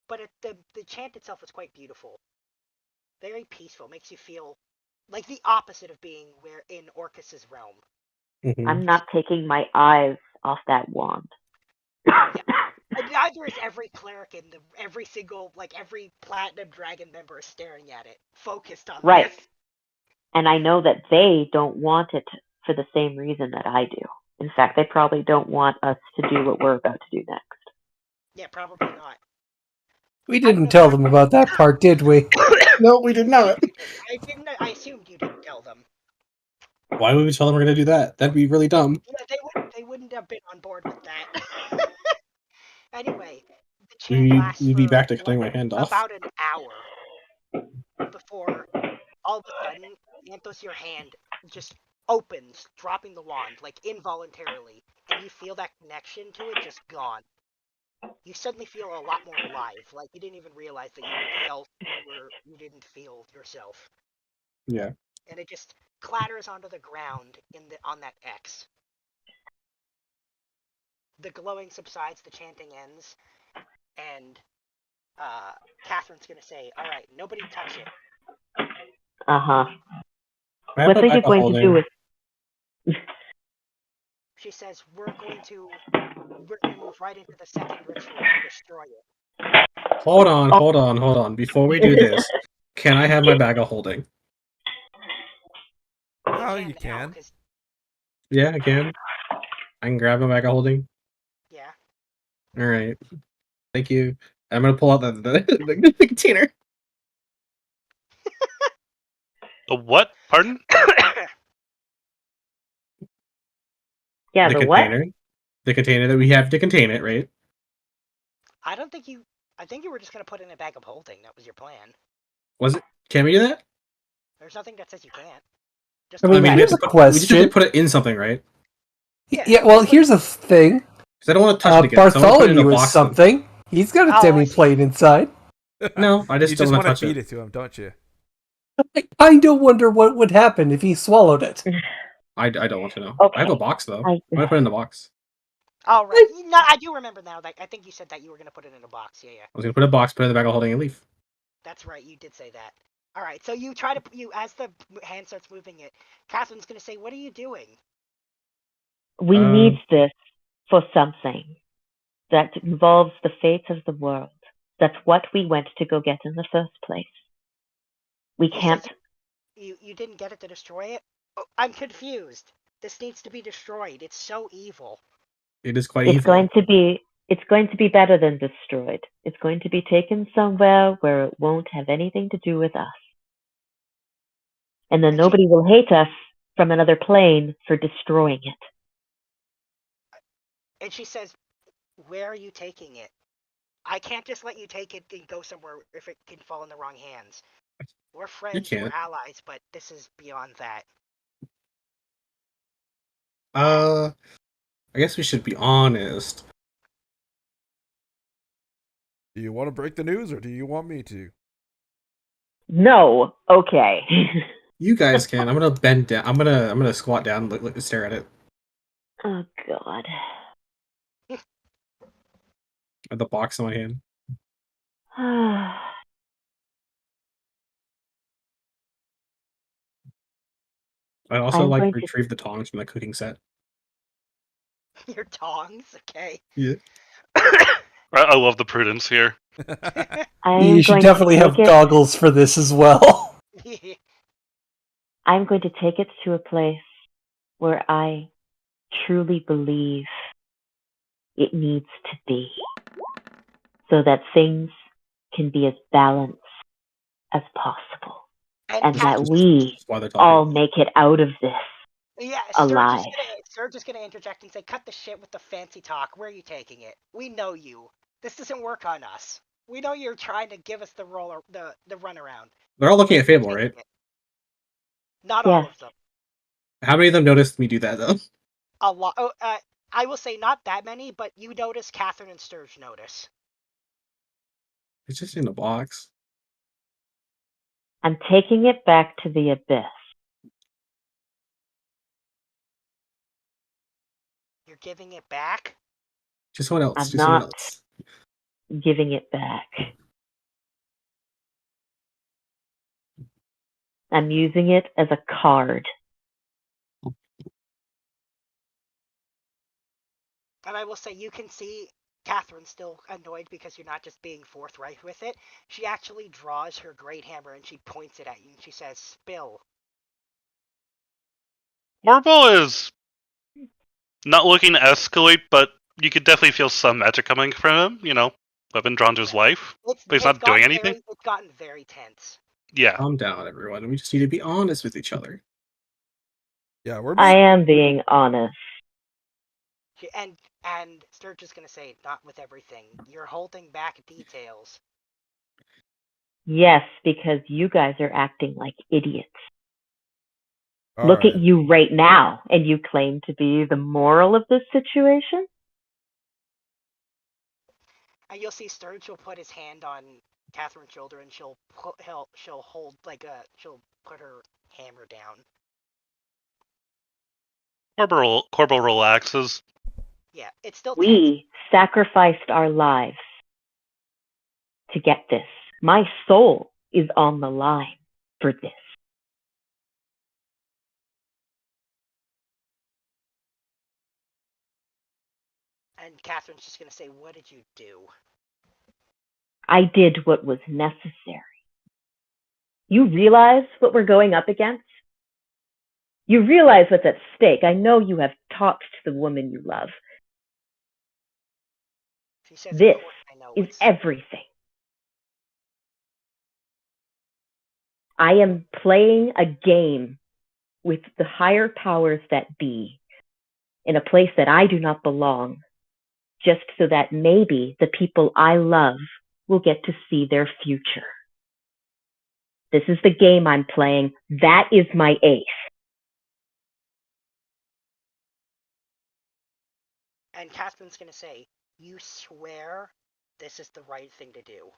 Speaker 2: But the chant itself is quite beautiful. Very peaceful. Makes you feel like the opposite of being in Orcus's realm.
Speaker 1: Mhm.
Speaker 4: I'm not taking my eyes off that wand.
Speaker 2: And neither is every cleric in every platinum dragon member is staring at it, focused on
Speaker 4: Right.
Speaker 2: this.
Speaker 4: And I know that they don't want it for the same reason that I do. In fact, they probably don't want us to do what we're about to do next.
Speaker 2: Yeah, probably not.
Speaker 6: We didn't tell them about that part, did we?
Speaker 1: No, we did not.
Speaker 2: I didn't. I assumed you didn't tell them.
Speaker 1: Why would we tell them we're gonna do that? That'd be really dumb.
Speaker 2: Yeah, they wouldn't have been on board with that. Anyway, the chant lasts
Speaker 1: We'd be
Speaker 2: for
Speaker 1: back to cutting my hand off.
Speaker 2: about an hour before all of a sudden, Anthos, your hand just opens, dropping the wand, like involuntarily, and you feel that connection to it just gone. You suddenly feel a lot more alive, like you didn't even realize that you didn't feel yourself.
Speaker 1: Yeah.
Speaker 2: And it just clatters onto the ground on that X. The glowing subsides, the chanting ends, and Catherine's gonna say, "All right, nobody touch it."
Speaker 4: Uh-huh.
Speaker 1: I have
Speaker 4: What
Speaker 1: a
Speaker 4: are you
Speaker 1: backup
Speaker 4: going to
Speaker 1: holding.
Speaker 4: do with...
Speaker 2: She says, we're going to move right into the second ritual to destroy it."
Speaker 1: Hold on. Before we do this, can I have my bag of holding?
Speaker 5: Oh, you
Speaker 2: now,
Speaker 5: can.
Speaker 2: 'cause-
Speaker 1: Yeah, I can. I can grab my bag of holding.
Speaker 2: yeah.
Speaker 1: All right. Thank you. I'm gonna pull out the container.
Speaker 3: The what? Pardon?
Speaker 4: Yeah,
Speaker 1: the
Speaker 4: the what?
Speaker 1: container. The container that we have to contain it, right?
Speaker 2: I don't think you. I think you were just gonna put it in a bag of holding. That was your plan.
Speaker 1: Was it? Can we do that?
Speaker 2: There's nothing that says you can't. Just
Speaker 6: I
Speaker 2: put
Speaker 6: mean,
Speaker 2: it
Speaker 1: we
Speaker 2: in
Speaker 1: have
Speaker 6: here's
Speaker 1: to
Speaker 6: a
Speaker 1: put, we just have to
Speaker 6: question.
Speaker 1: put it in something, right?
Speaker 6: Yeah, well, here's a thing.
Speaker 1: Because I don't want to touch it again. So I wanna put it in a
Speaker 6: Bartholomew is
Speaker 1: box.
Speaker 6: something. He's got a
Speaker 2: Oh, I
Speaker 6: demi
Speaker 2: see.
Speaker 6: plate inside.
Speaker 1: No, I just
Speaker 5: You
Speaker 1: don't
Speaker 5: just
Speaker 1: want to
Speaker 5: want
Speaker 1: touch
Speaker 5: to feed
Speaker 1: it.
Speaker 5: it to him, don't you?
Speaker 6: I kind of wonder what would happen if he swallowed it.
Speaker 1: I don't want to know.
Speaker 4: Okay.
Speaker 1: I have a box though.
Speaker 4: I-
Speaker 1: I'm gonna put it in the box.
Speaker 2: Oh, right. No, I do remember now. I think you said that you were gonna put it in a box. Yeah.
Speaker 1: I was gonna put a box, put it in the bag of holding, and leave.
Speaker 2: That's right. You did say that. All right. So you try to as the hand starts moving it, Catherine's gonna say, "What are you doing?"
Speaker 4: We need this for something that involves the fates of the world. That's what we went to go get in the first place. We
Speaker 2: He
Speaker 4: can't...
Speaker 2: says, You didn't get it to destroy it? Oh, I'm confused. This needs to be destroyed. It's so evil.
Speaker 1: It is quite
Speaker 4: It's
Speaker 1: evil.
Speaker 4: it's going to be better than destroyed. It's going to be taken somewhere where it won't have anything to do with us. And then nobody will hate us from another plane for destroying it.
Speaker 2: And she says, "Where are you taking it? I can't just let you take it and go somewhere if it can fall in the wrong hands. We're friends, we're
Speaker 1: can't.
Speaker 2: allies, but this is beyond that."
Speaker 1: I guess we should be honest.
Speaker 5: Do you want to break the news, or do you want me to?
Speaker 4: No. Okay.
Speaker 1: You guys can. I'm gonna bend down. I'm gonna squat down, stare at it.
Speaker 4: Oh God.
Speaker 1: At the box in my hand. I'd also like to retrieve the tongs from the cooking set.
Speaker 2: Your tongs, okay.
Speaker 1: Yeah.
Speaker 3: I love the prudence here.
Speaker 6: You should definitely have goggles for this as well.
Speaker 4: I'm going to take it to a place where I truly believe it needs to be. so that things can be as balanced as possible, and
Speaker 2: Cat-
Speaker 4: that we
Speaker 1: That's why they're talking
Speaker 4: all
Speaker 1: about it.
Speaker 4: make it out of this
Speaker 2: yeah,
Speaker 4: alive.
Speaker 2: Sturge is gonna interject and say, "Cut the shit with the fancy talk. Where are you taking it? We know you. This doesn't work on us. We know you're trying to give us the runaround.
Speaker 1: They're all looking
Speaker 2: Where
Speaker 1: at
Speaker 2: are you
Speaker 1: Fable,
Speaker 2: taking
Speaker 1: right?
Speaker 2: it?" Not all
Speaker 4: Yes.
Speaker 2: of them.
Speaker 1: How many of them noticed me do that though?
Speaker 2: A lot. Oh, I will say not that many, but you notice. Catherine and Sturge notice.
Speaker 1: It's just in the box.
Speaker 4: I'm taking it back to the abyss.
Speaker 2: You're giving it back.
Speaker 1: Just someone else.
Speaker 4: I'm
Speaker 1: Do someone
Speaker 4: not
Speaker 1: else.
Speaker 4: giving it back. I'm using it as a card.
Speaker 2: And I will say, you can see Catherine still annoyed because you're not just being forthright with it. She actually draws her great hammer and she points it at you and she says, "Spill."
Speaker 3: Orbo is not looking to escalate, but you could definitely feel some magic coming from him. You know, weapon drawn to his wife, but he's not doing anything.
Speaker 2: It's gotten very tense.
Speaker 3: Yeah.
Speaker 1: Calm down, everyone. We just need to be honest with each other.
Speaker 5: Yeah, we're
Speaker 4: I
Speaker 5: being
Speaker 4: am being honest.
Speaker 2: And Sturge is gonna say, "Not with everything. You're holding back details."
Speaker 4: Yes, because you guys are acting like idiots.
Speaker 5: all
Speaker 4: Look
Speaker 5: right.
Speaker 4: at you right now, and you claim to be the moral of this situation?
Speaker 2: And you'll see Sturge will put his hand on Catherine's shoulder and she'll hold she'll put her hammer down.
Speaker 3: Corporal relaxes.
Speaker 2: Yeah, it's still tense.
Speaker 4: We sacrificed our lives to get this. My soul is on the line for this.
Speaker 2: And Catherine's just gonna say, "What did you do?"
Speaker 4: I did what was necessary. You realize what we're going up against? You realize what's at stake. I know you have talked to the woman you love.
Speaker 2: She says,
Speaker 4: This
Speaker 2: "Of course I know
Speaker 4: is
Speaker 2: what's."
Speaker 4: everything. I am playing a game with the higher powers that be in a place that I do not belong, just so that maybe the people I love will get to see their future. This is the game I'm playing. That is my ace.
Speaker 2: And Catherine's gonna say, "You swear this is the right thing to do?"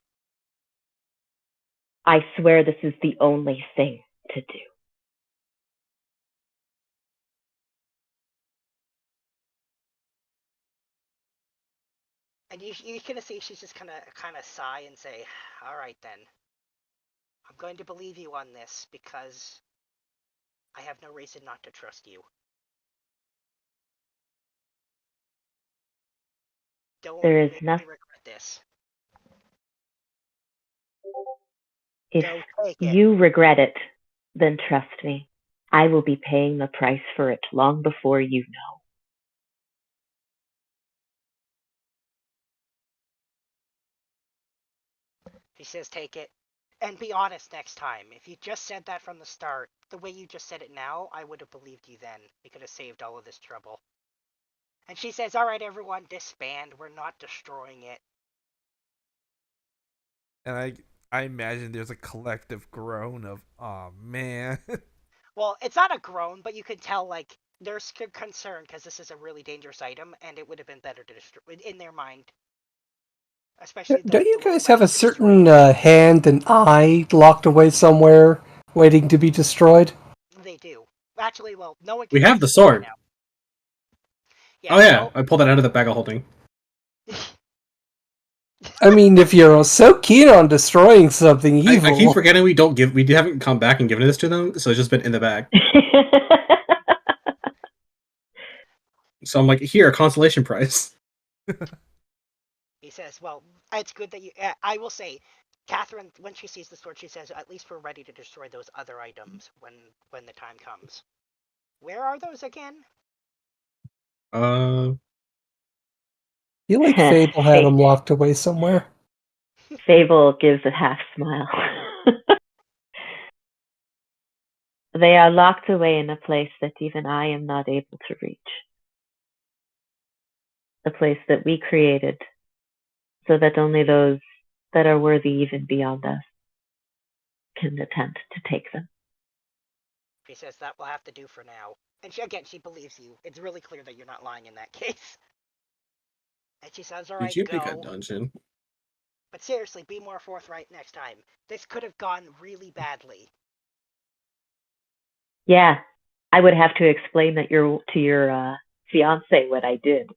Speaker 4: I swear this is the only thing to do.
Speaker 2: And you're gonna see she's just kind of sigh and say, "All right then. I'm going to believe you on this because I have no reason not to trust you. Don't
Speaker 4: There is
Speaker 2: make
Speaker 4: nothing.
Speaker 2: me regret this.
Speaker 4: If
Speaker 2: Don't take it."
Speaker 4: you regret it, then trust me. I will be paying the price for it long before you know.
Speaker 2: He says, "Take it. And be honest next time. If you just said that from the start, the way you just said it now, I would have believed you then. We could have saved all of this trouble." And she says, "All right, everyone, disband. We're not destroying it."
Speaker 5: And I imagine there's a collective groan of, oh man.
Speaker 2: Well, it's not a groan, but you could tell, like, there's concern because this is a really dangerous item, and it would have been better to destroy in their mind. Especially
Speaker 6: Don't you
Speaker 2: the
Speaker 6: guys
Speaker 2: ready
Speaker 6: have a
Speaker 2: to destroy
Speaker 6: certain hand and eye locked away somewhere, waiting to be destroyed?
Speaker 2: They do. Actually, well, no one can
Speaker 1: We
Speaker 2: see
Speaker 1: have the
Speaker 2: right
Speaker 1: sword.
Speaker 2: now.
Speaker 1: Oh yeah,
Speaker 2: no-
Speaker 1: I pulled that out of the bag of holding.
Speaker 6: I mean, if you're so keen on destroying something
Speaker 1: I
Speaker 6: evil,
Speaker 1: keep forgetting we haven't come back and given this to them, so it's just been in the bag. So I'm like, here, a consolation prize.
Speaker 2: He says, "Well, it's good that you." I will say, Catherine, when she sees the sword, she says, "At least we're ready to destroy those other items when the time comes." Where are those again?
Speaker 1: Uh,
Speaker 6: I feel like Fable had them locked away somewhere.
Speaker 4: Fable gives a half smile. They are locked away in a place that even I am not able to reach. A place that we created, so that only those that are worthy even beyond us can attempt to take them.
Speaker 2: She says that will have to do for now. And she believes you. It's really clear that you're not lying in that case. And she says, all right,
Speaker 1: Did you pick a
Speaker 2: go.
Speaker 1: dungeon?
Speaker 2: But seriously, be more forthright next time. This could have gone really badly.
Speaker 4: Yeah, I would have to explain that to your fiance what I did.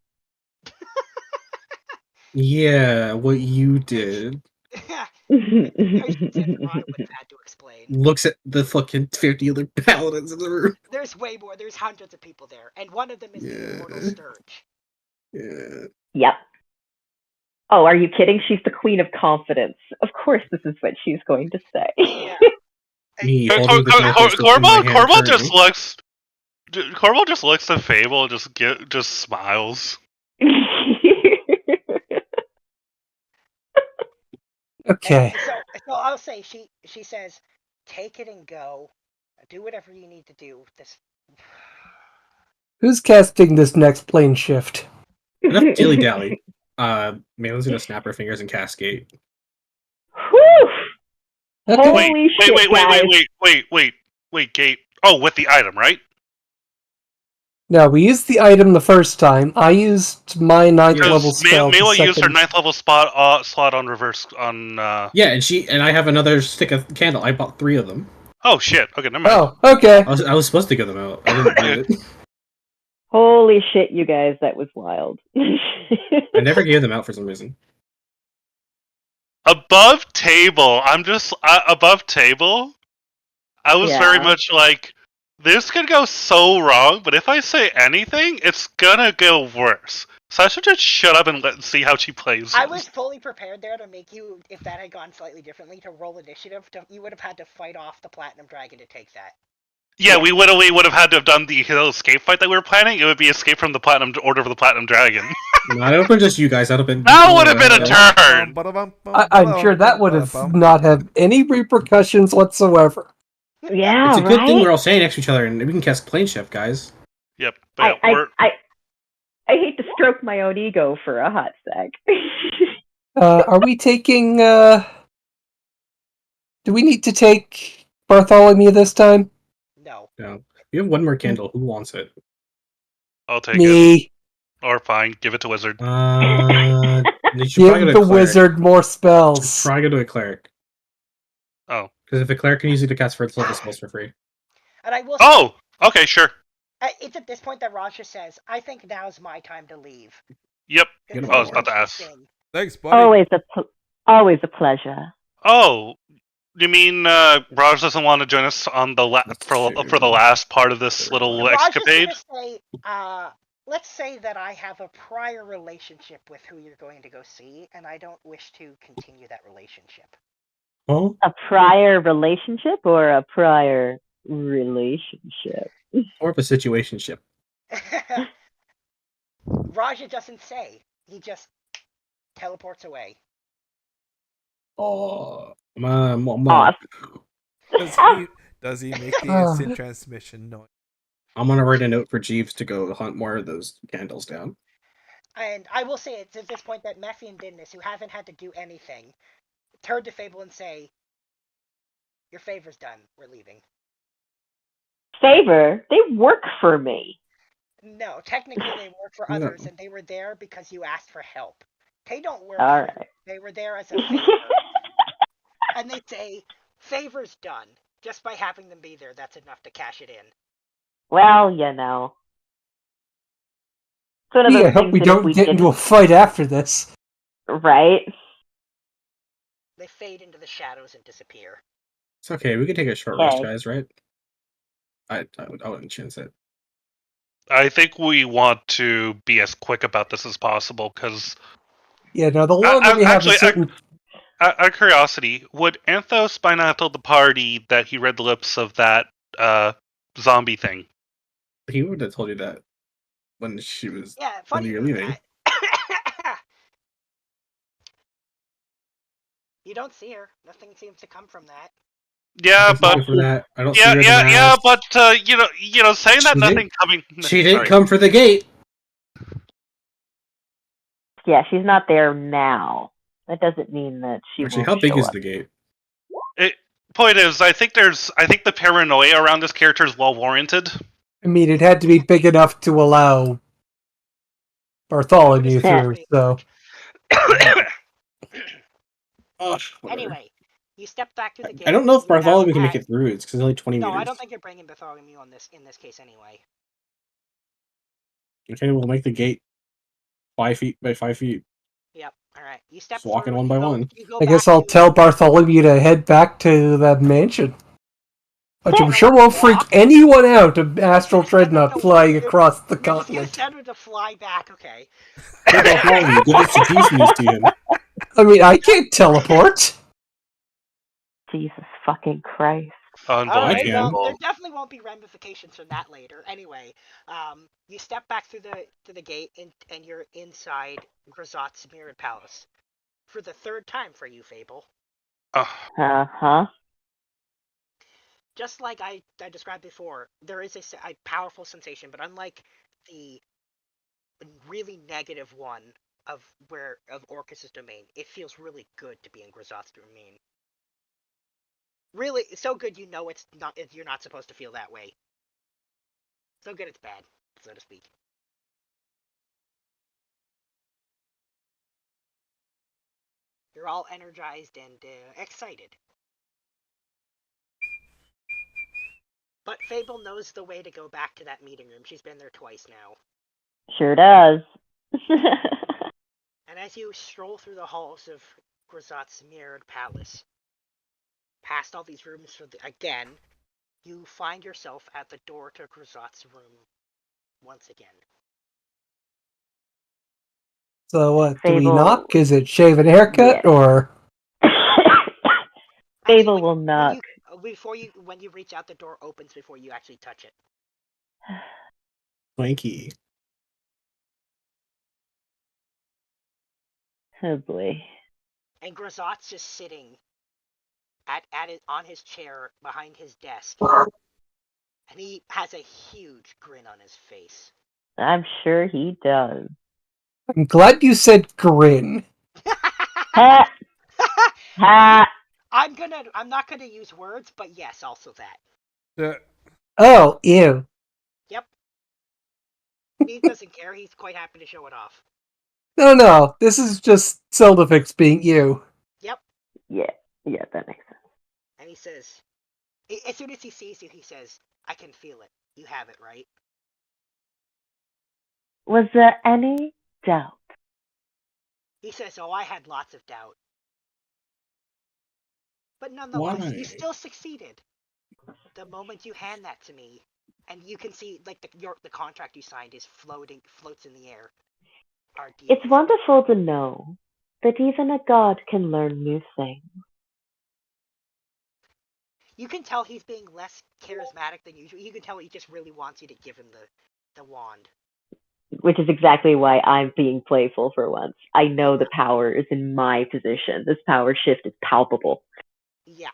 Speaker 1: Yeah, what you did.
Speaker 2: She said Ron would have had to explain.
Speaker 1: Looks at the fucking 50 other paladins in the room.
Speaker 2: There's way more. There's hundreds of people there. And one of them is the immortal Sturge.
Speaker 1: Yeah.
Speaker 4: Yep. Oh, are you kidding? She's the queen of confidence. Of course this is what she's going to say.
Speaker 2: Yeah.
Speaker 1: Me holding the knife in my hand
Speaker 3: Corval just
Speaker 1: currently.
Speaker 3: looks. Corval just looks at Fable and just smiles.
Speaker 6: Okay.
Speaker 2: So I'll say she says, take it and go. Do whatever you need to do. This.
Speaker 6: Who's casting this next plane shift?
Speaker 1: Enough dilly dally. Malin's gonna snap her fingers and cascade.
Speaker 4: Whew!
Speaker 6: Okay.
Speaker 4: Holy shit, guys.
Speaker 3: Wait, Gate. Oh, with the item, right?
Speaker 6: Now, we used the item the first time. I used my 9th level spell.
Speaker 3: Mela
Speaker 6: the
Speaker 3: used her
Speaker 6: second.
Speaker 3: 9th level slot on reverse on.
Speaker 1: Yeah, and I have another stick of candle. I bought 3 of them.
Speaker 3: Oh shit! Okay, never mind.
Speaker 6: Oh, okay.
Speaker 1: I was supposed to give them out. I didn't do it.
Speaker 4: Holy shit, you guys, that was wild.
Speaker 1: I never gave them out for some reason.
Speaker 3: Above table, I'm just above table. I was very
Speaker 4: Yeah.
Speaker 3: much like, this could go so wrong, but if I say anything, it's gonna go worse. So I should just shut up and see how she plays.
Speaker 2: I was fully prepared there to make you, if that had gone slightly differently, to roll initiative. You would have had to fight off the Platinum Dragon to take that.
Speaker 3: Yeah, we would have had to have done the escape fight that we were planning. It would be escape from the Order of the Platinum Dragon.
Speaker 1: Not open just you guys. That would have been.
Speaker 3: That would have been a turn.
Speaker 6: I'm sure that would have not have any repercussions whatsoever.
Speaker 4: Yeah,
Speaker 1: It's a good
Speaker 4: right?
Speaker 1: thing we're all standing next to each other and we can cast plane shift, guys.
Speaker 3: Yep. But
Speaker 4: I hate to stroke my own ego for a hot sec.
Speaker 6: Are we taking, do we need to take Bartholomew this time?
Speaker 2: No.
Speaker 1: No. We have one more candle. Who wants it?
Speaker 3: I'll take it.
Speaker 6: Me.
Speaker 3: Or fine, give it to Wizard.
Speaker 1: You should probably
Speaker 6: Give
Speaker 1: go to
Speaker 6: the
Speaker 1: a cleric.
Speaker 6: wizard more
Speaker 1: You should
Speaker 6: spells.
Speaker 1: probably go to a cleric.
Speaker 3: Oh.
Speaker 1: Because if a cleric can use it to cast first level spells for free.
Speaker 2: And I will.
Speaker 3: Oh. Okay, sure.
Speaker 2: It's at this point that Raja says, "I think now's my time to leave."
Speaker 3: Yep.
Speaker 1: Get
Speaker 3: I was
Speaker 1: him
Speaker 3: about to ask.
Speaker 5: Thanks, buddy.
Speaker 4: Always a pleasure.
Speaker 3: Oh, you mean Raj doesn't want to join us on the for the last part of this little escapade?
Speaker 2: Raja's gonna say, let's say that I have a prior relationship with who you're going to go see, and I don't wish to continue that relationship.
Speaker 1: Oh?
Speaker 4: A prior relationship or a prior relationship?
Speaker 1: Or of a situationship.
Speaker 2: Raja doesn't say. He just teleports away.
Speaker 1: Oh.
Speaker 4: Aw.
Speaker 5: Does he make the instant transmission noise?
Speaker 1: I'm gonna write a note for Jeeves to go hunt more of those candles down.
Speaker 2: And I will say it's at this point that Mephi and Dinnis, who haven't had to do anything, turn to Fable and say, "Your favor's done. We're leaving."
Speaker 4: Favor? They work for me.
Speaker 2: No, technically they work for
Speaker 1: No.
Speaker 2: others, and they were there because you asked for help. They don't work
Speaker 4: All
Speaker 2: for
Speaker 4: right.
Speaker 2: you. They were there as a favor. And they say, "Favor's done." Just by having them be there, that's enough to cash it in.
Speaker 4: Well, you know. It's one of
Speaker 6: Yeah,
Speaker 4: those
Speaker 6: I hope
Speaker 4: things
Speaker 6: we
Speaker 4: that if
Speaker 6: don't
Speaker 4: we
Speaker 6: get into a
Speaker 4: didn't-
Speaker 6: fight after this.
Speaker 4: Right?
Speaker 2: They fade into the shadows and disappear.
Speaker 1: It's okay, we can take a short rest,
Speaker 4: Okay.
Speaker 1: guys, right? I wouldn't chance it.
Speaker 3: I think we want to be as quick about this as possible, because
Speaker 6: Yeah, no, the longer we have
Speaker 3: actually,
Speaker 6: a certain...
Speaker 3: out of curiosity, would Anthos by now have told the party that he read the lips of that zombie thing?
Speaker 1: He would have told you that when she was
Speaker 2: Yeah,
Speaker 1: when
Speaker 2: funny.
Speaker 1: you're leaving.
Speaker 2: You don't see her. Nothing seems to come from that.
Speaker 3: Yeah,
Speaker 1: Thank
Speaker 3: but
Speaker 1: you for that. I don't see
Speaker 3: yeah,
Speaker 1: her in the
Speaker 3: yeah, yeah,
Speaker 1: mask.
Speaker 3: but saying that
Speaker 1: She
Speaker 3: nothing coming.
Speaker 1: She didn't
Speaker 3: Sorry.
Speaker 1: come for the gate.
Speaker 4: Yeah, she's not there now. That doesn't mean that she
Speaker 1: Actually,
Speaker 4: won't
Speaker 1: how big
Speaker 4: show
Speaker 1: is
Speaker 4: up.
Speaker 1: the gate?
Speaker 3: Point is, I think the paranoia around this character is well warranted.
Speaker 6: I mean, it had to be big enough to allow Bartholomew
Speaker 2: This is
Speaker 6: through,
Speaker 2: pretty
Speaker 6: so...
Speaker 2: large.
Speaker 1: Ugh, whatever.
Speaker 2: Anyway, you step back through the gate.
Speaker 1: I don't know if
Speaker 2: you have
Speaker 1: Bartholomew can make
Speaker 2: had-
Speaker 1: it through. It's because it's only 20
Speaker 2: No,
Speaker 1: meters.
Speaker 2: I don't think you're bringing Bartholomew in this case anyway.
Speaker 1: Okay, we'll make the gate 5 feet by 5 feet.
Speaker 2: Yep. All right. You step
Speaker 1: Just walking
Speaker 2: through.
Speaker 1: one by one.
Speaker 2: You go
Speaker 6: I guess
Speaker 2: back
Speaker 6: I'll
Speaker 2: to-
Speaker 6: tell Bartholomew to head back to the mansion. Which I'm
Speaker 2: Gonna
Speaker 6: sure won't freak
Speaker 2: walk?
Speaker 6: anyone out of Astral
Speaker 2: You're just gonna
Speaker 6: Dreadnought flying
Speaker 2: you're-
Speaker 6: across the
Speaker 2: You're just gonna
Speaker 6: continent.
Speaker 2: send her to fly back. Okay.
Speaker 1: Hey, Bartholomew, give this seduce news to him.
Speaker 6: I mean, I can't teleport.
Speaker 4: Jesus fucking Christ.
Speaker 2: All right. Well,
Speaker 3: Unbelievable.
Speaker 2: there definitely won't be ramifications from that later. Anyway, you step back through the gate and you're inside Grisot's mirrored palace for the third time for you, Fable.
Speaker 4: Uh-huh.
Speaker 2: Just like I described before, there is a powerful sensation, but unlike the really negative one of Orcus's domain, it feels really good to be in Grisot's domain. Really, so good you're not supposed to feel that way. So good it's bad, so to speak. You're all energized and excited. But Fable knows the way to go back to that meeting room. She's been there twice now.
Speaker 4: Sure does.
Speaker 2: And as you stroll through the halls of Grisot's mirrored palace, past all these rooms again, you find yourself at the door to Grisot's room once again.
Speaker 6: So what, do we
Speaker 4: Fable-
Speaker 6: knock? Is it shave and haircut,
Speaker 4: Yeah.
Speaker 6: or...
Speaker 4: Fable will knock.
Speaker 2: When you reach out, the door opens before you actually touch it.
Speaker 1: Swanky.
Speaker 4: Oh boy.
Speaker 2: And Grisot's just sitting on his chair behind his desk. And he has a huge grin on his face.
Speaker 4: I'm sure he does.
Speaker 6: I'm glad you said grin.
Speaker 4: Ha! Ha!
Speaker 2: I'm not gonna use words, but yes, also that.
Speaker 6: Oh, ew.
Speaker 2: Yep. He doesn't care. He's quite happy to show it off.
Speaker 6: No, this is just Celdifix being you.
Speaker 2: Yep.
Speaker 4: Yeah, that makes sense.
Speaker 2: And he says, as soon as he sees you, he says, "I can feel it. You have it, right?"
Speaker 4: Was there any doubt?
Speaker 2: He says, "Oh, I had lots of doubt. But nonetheless,
Speaker 1: Why?
Speaker 2: you still succeeded. The moment you hand that to me, and you can see, like, the contract you signed floats in the air. Our deal.
Speaker 4: It's wonderful to know that even a god can learn new things.
Speaker 2: You can tell he's being less charismatic than usual. You can tell he just really wants you to give him the wand.
Speaker 4: Which is exactly why I'm being playful for once. I know the power is in my position. This power shift is palpable.
Speaker 2: Yeah.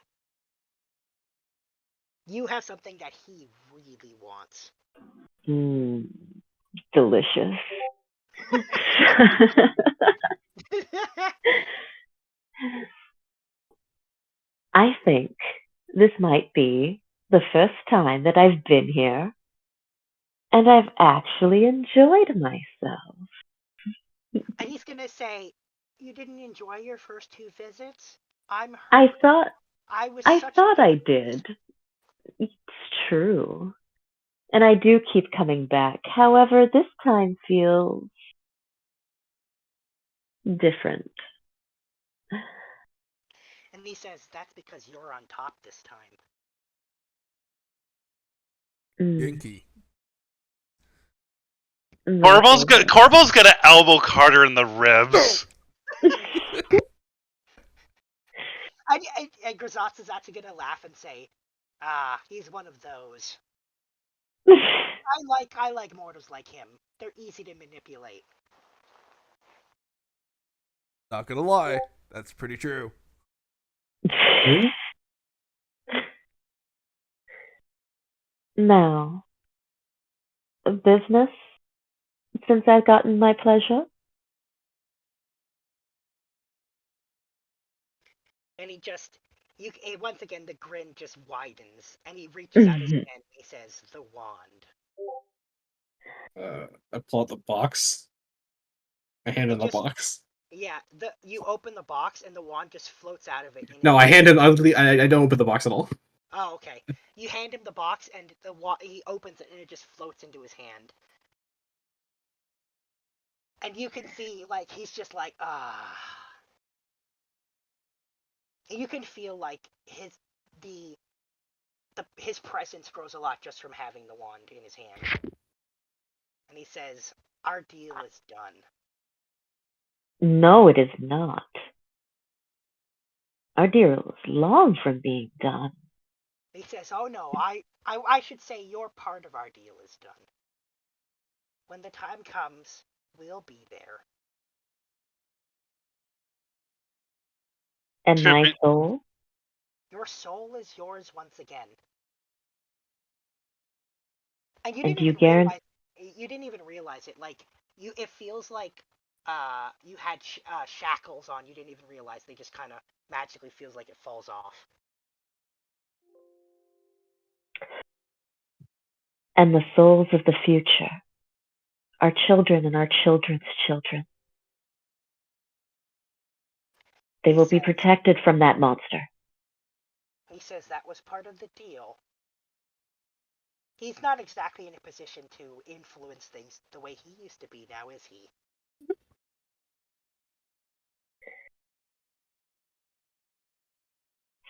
Speaker 2: You have something that he really wants.
Speaker 4: Delicious. I think this might be the first time that I've been here, and I've actually enjoyed myself.
Speaker 2: And he's gonna say, "You didn't enjoy your first 2 visits? I'm hurt.
Speaker 4: I thought
Speaker 2: I
Speaker 4: I did. It's true. And I do keep coming back. However, this time feels different.
Speaker 2: And he says, "That's because you're on top this time."
Speaker 5: Yankee.
Speaker 3: Corbo's gonna elbow Carter in the ribs.
Speaker 2: And Grisotz is actually gonna laugh and say, he's one of those. I like mortals like him. They're easy to manipulate.
Speaker 5: Not gonna lie, that's pretty true.
Speaker 1: Hmm?
Speaker 4: Now, business, since I've gotten my pleasure.
Speaker 2: And he just, once again, the grin just widens, and he reaches out his hand and he says, "The wand."
Speaker 1: I pull out the box. I hand him the
Speaker 2: Just,
Speaker 1: box.
Speaker 2: yeah, you open the box and the wand just floats out of it.
Speaker 1: No, I hand him. I don't open the box at all.
Speaker 2: Oh, okay. You hand him the box and he opens it and it just floats into his hand. And you can see, like, he's just like, ah. You can feel like his presence grows a lot just from having the wand in his hand. And he says, "Our deal is done."
Speaker 4: No, it is not. Our deal is long from being done.
Speaker 2: He says, "Oh no, I should say your part of our deal is done. When the time comes, we'll be there."
Speaker 4: And
Speaker 3: To
Speaker 4: my
Speaker 3: be-
Speaker 4: soul?
Speaker 2: Your soul is yours once again. And
Speaker 4: And you guarantee?
Speaker 2: you didn't even realize it. Like, it feels like you had shackles on. You didn't even realize. They just kind of magically feels like it falls off.
Speaker 4: And the souls of the future, our children and our children's children. They will be protected from that monster.
Speaker 2: He says that was part of the deal. He's not exactly in a position to influence things the way he used to be now, is he?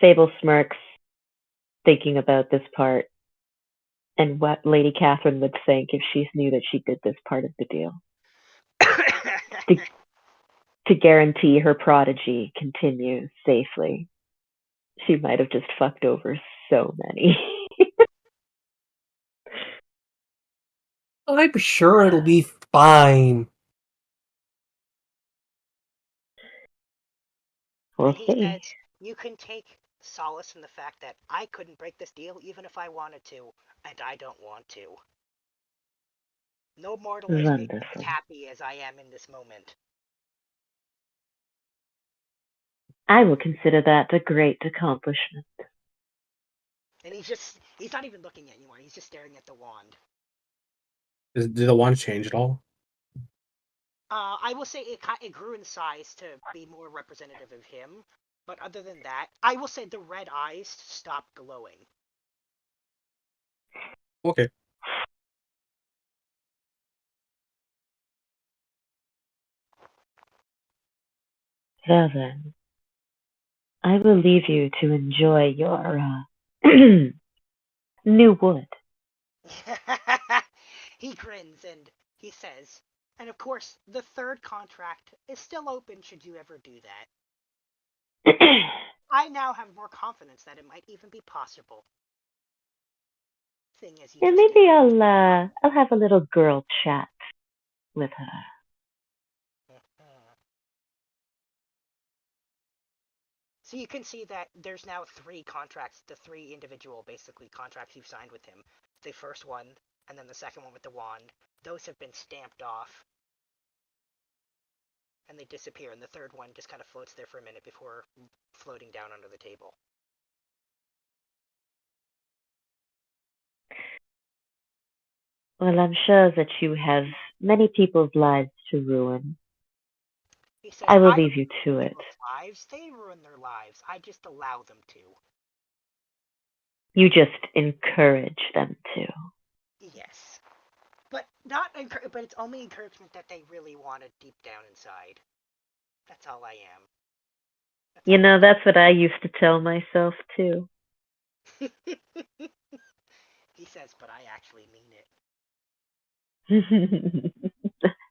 Speaker 4: Fable smirks, thinking about this part, and what Lady Catherine would think if she knew that she did this part of the deal. To guarantee her prodigy continues safely. She might have just fucked over so many.
Speaker 6: I'm sure it'll be fine.
Speaker 4: We'll
Speaker 2: And he
Speaker 4: see.
Speaker 2: says, "You can take solace in the fact that I couldn't break this deal even if I wanted to, and I don't want to. No mortal has made me as
Speaker 4: Wonderful.
Speaker 2: happy as I am in this moment."
Speaker 4: I will consider that a great accomplishment.
Speaker 2: And he's not even looking at anyone, he's just staring at the wand.
Speaker 1: Did the wand change at all?
Speaker 2: I will say it grew in size to be more representative of him, but other than that, I will say the red eyes stopped glowing.
Speaker 1: Okay.
Speaker 4: Well then, I will leave you to enjoy your new wood.
Speaker 2: He grins and he says, "And of course, the third contract is still open should you ever do that. I now have more confidence that it might even be possible." Thing is, you
Speaker 4: Yeah,
Speaker 2: just
Speaker 4: maybe I'll have a little girl chat with her.
Speaker 2: So you can see that there's now 3 contracts, the 3 individual, basically, contracts you've signed with him. The first one, and then the second one with the wand. Those have been stamped off. And they disappear, and the third one just kind of floats there for a minute before floating down under the table.
Speaker 4: Well, I'm sure that you have many people's lives to ruin.
Speaker 2: He says,
Speaker 4: I will
Speaker 2: "I
Speaker 4: leave you
Speaker 2: don't
Speaker 4: to
Speaker 2: ruin
Speaker 4: it.
Speaker 2: people's lives. They ruin their lives. I just allow them to."
Speaker 4: You just encourage them to.
Speaker 2: Yes. But but it's only encouragement that they really wanted deep down inside. That's all I am.
Speaker 4: You know, that's what I used to tell myself too.
Speaker 2: He says, "But I actually mean it."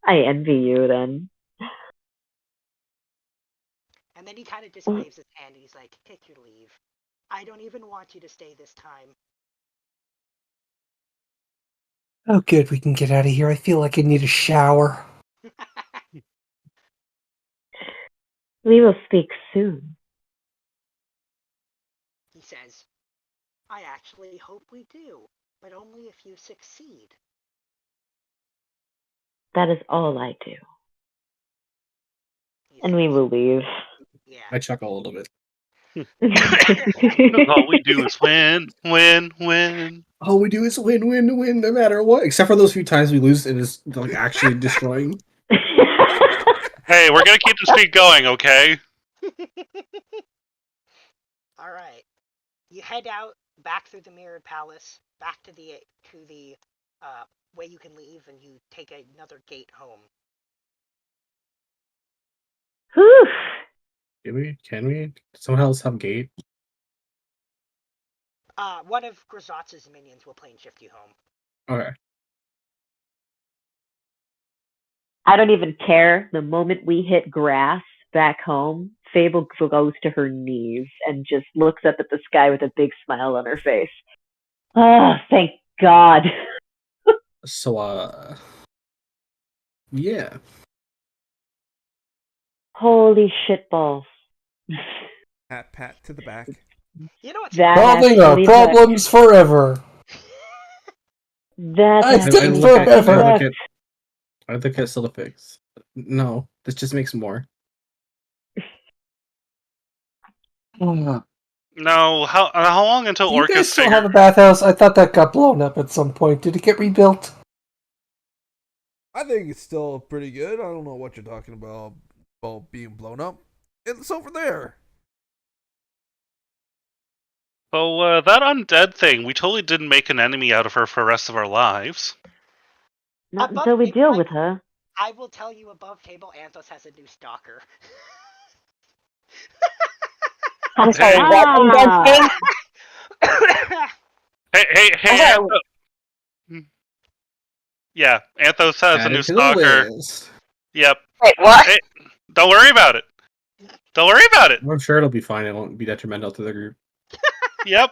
Speaker 4: I envy you then.
Speaker 2: And then he kind of just waves his hand and he's like, "Take your leave. I don't even want you to stay this time."
Speaker 6: Oh, good, we can get out of here. I feel like I need a shower.
Speaker 4: We will speak soon.
Speaker 2: actually hope we do, but only if you succeed.
Speaker 4: That is all I do.
Speaker 2: He
Speaker 4: And we
Speaker 2: says.
Speaker 4: will leave.
Speaker 2: Yeah.
Speaker 1: I chuckle a little bit.
Speaker 3: All we do is win, win, win.
Speaker 1: All we do is win, win, win, no matter what. Except for those few times we lose, it is like actually destroying.
Speaker 3: Hey, we're gonna keep the streak going, okay?
Speaker 2: All right. You head out back through the mirrored palace, back to the way you can leave, and you take another gate home.
Speaker 4: Whew.
Speaker 1: Do we? Can we? Someone else have gate?
Speaker 2: One of Grizotz's minions will plane shift you home.
Speaker 1: Okay.
Speaker 4: I don't even care. The moment we hit grass back home, Fable goes to her knees and just looks up at the sky with a big smile on her face. Oh, thank God.
Speaker 1: So, yeah.
Speaker 4: Holy shitballs.
Speaker 5: Pat, pat to the back.
Speaker 2: You know what's
Speaker 4: That
Speaker 6: Solving our
Speaker 4: actually
Speaker 6: problems forever.
Speaker 4: That
Speaker 6: I
Speaker 4: actually
Speaker 6: think
Speaker 4: sucks.
Speaker 6: forever.
Speaker 1: I look at still a fix. No, this just makes more.
Speaker 3: No, how long until
Speaker 6: Do you
Speaker 3: Orcus
Speaker 6: guys still
Speaker 3: figure?
Speaker 6: have a bathhouse? I thought that got blown up at some point. Did it get rebuilt?
Speaker 5: I think it's still pretty good. I don't know what you're talking about being blown up. It's over there.
Speaker 3: So, that undead thing, we totally didn't make an enemy out of her for the rest of our lives.
Speaker 4: Not
Speaker 2: Above
Speaker 4: until we
Speaker 2: table,
Speaker 4: deal with her.
Speaker 2: I will tell you above table, Anthos has a new stalker.
Speaker 7: I'm sorry,
Speaker 3: Hey.
Speaker 7: what undead thing?
Speaker 3: Hey,
Speaker 7: Okay.
Speaker 3: Anthos. Yeah, Anthos has a
Speaker 1: Add
Speaker 3: new
Speaker 1: it to the
Speaker 3: stalker.
Speaker 1: list.
Speaker 3: Yep.
Speaker 7: Wait, what?
Speaker 3: Hey, don't worry about it. Don't worry about it.
Speaker 1: I'm sure it'll be fine. It won't be detrimental to the group.
Speaker 3: Yep.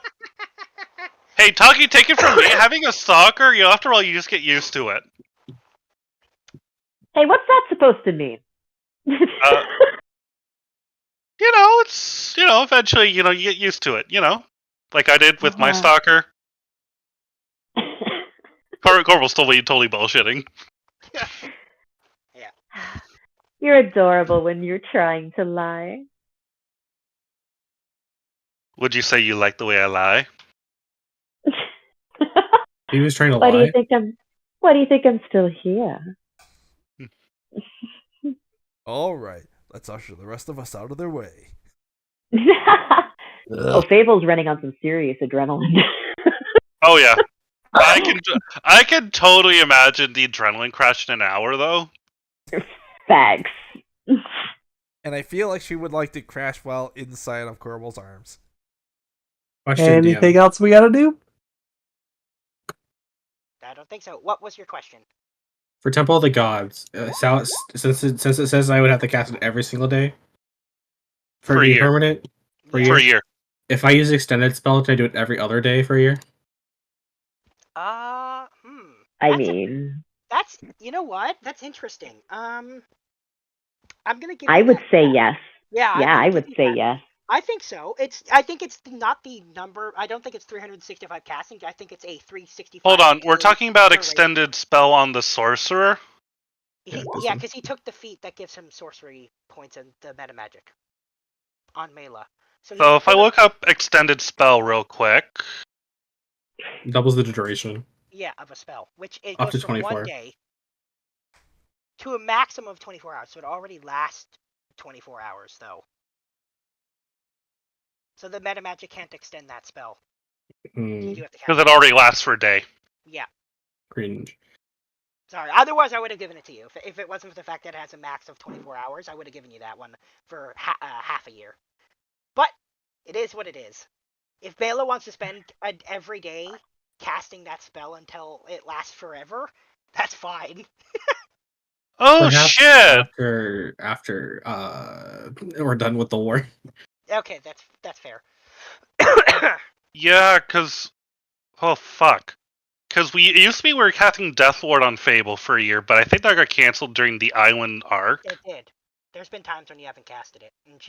Speaker 3: Hey, Taki, take it from me. Having a stalker, after all, you just get used to it.
Speaker 4: Hey, what's that supposed to mean?
Speaker 3: It's eventually, you get used to it. Like I did with my stalker. Corbel's totally bullshitting.
Speaker 2: Yeah.
Speaker 4: You're adorable when you're trying to lie.
Speaker 3: Would you say you like the way I lie?
Speaker 1: He was trying to
Speaker 4: Why do
Speaker 1: lie.
Speaker 4: you think I'm still here?
Speaker 5: All right, let's usher the rest of us out of their way.
Speaker 4: Oh, Fable's running on some serious adrenaline.
Speaker 3: Oh yeah, I can totally imagine the adrenaline crash in an hour though.
Speaker 4: Facts.
Speaker 5: And I feel like she would like to crash while inside of Corbel's arms.
Speaker 1: Question,
Speaker 6: Anything
Speaker 1: DM.
Speaker 6: else we gotta do?
Speaker 2: I don't think so. What was your question?
Speaker 1: For Temple of the Gods, since it says I would have to cast it every single day for
Speaker 3: For a
Speaker 1: it to be
Speaker 3: year.
Speaker 1: permanent for a
Speaker 3: For
Speaker 1: year.
Speaker 3: a year.
Speaker 1: If I use extended spell, can I do it every other day for a year?
Speaker 4: I
Speaker 2: That's
Speaker 4: mean,
Speaker 2: that's you know what? That's interesting. I'm gonna give.
Speaker 4: I
Speaker 2: you
Speaker 4: would
Speaker 2: that.
Speaker 4: say yes.
Speaker 2: Yeah.
Speaker 4: Yeah, I would
Speaker 2: give you
Speaker 4: say
Speaker 2: that.
Speaker 4: yes.
Speaker 2: I think so. I think it's not the number. I don't think it's 365 casting. I think it's a 365.
Speaker 3: Hold on, we're
Speaker 2: per-
Speaker 3: talking about
Speaker 2: per
Speaker 3: extended spell on the sorcerer.
Speaker 2: rating.
Speaker 1: Yeah,
Speaker 2: Yeah, because he took the feat that gives him sorcery points and the meta magic on Mela.
Speaker 3: So if I look up extended spell real quick,
Speaker 1: Doubles the duration.
Speaker 2: Yeah, of a spell, which it
Speaker 1: Up
Speaker 2: goes
Speaker 1: to
Speaker 2: from
Speaker 1: 24.
Speaker 2: 1 day to a maximum of 24 hours. So it already lasts 24 hours, though. So the meta magic can't extend that spell. You do have to
Speaker 3: because
Speaker 2: cast
Speaker 3: it already lasts for a day.
Speaker 2: Yeah.
Speaker 1: Cringe.
Speaker 2: Sorry. Otherwise, I would have given it to you. If it wasn't for the fact that it has a max of 24 hours, I would have given you that one for half a year. But it is what it is. If Bela wants to spend every day casting that spell until it lasts forever, that's fine.
Speaker 3: Oh
Speaker 1: Perhaps
Speaker 3: shit!
Speaker 1: After we're done with the war.
Speaker 2: Okay, that's fair.
Speaker 3: Yeah, oh fuck. Because it used to be we were casting Death Lord on Fable for a year, but I think that got canceled during the island arc.
Speaker 2: It did. There's been times when you haven't casted it, and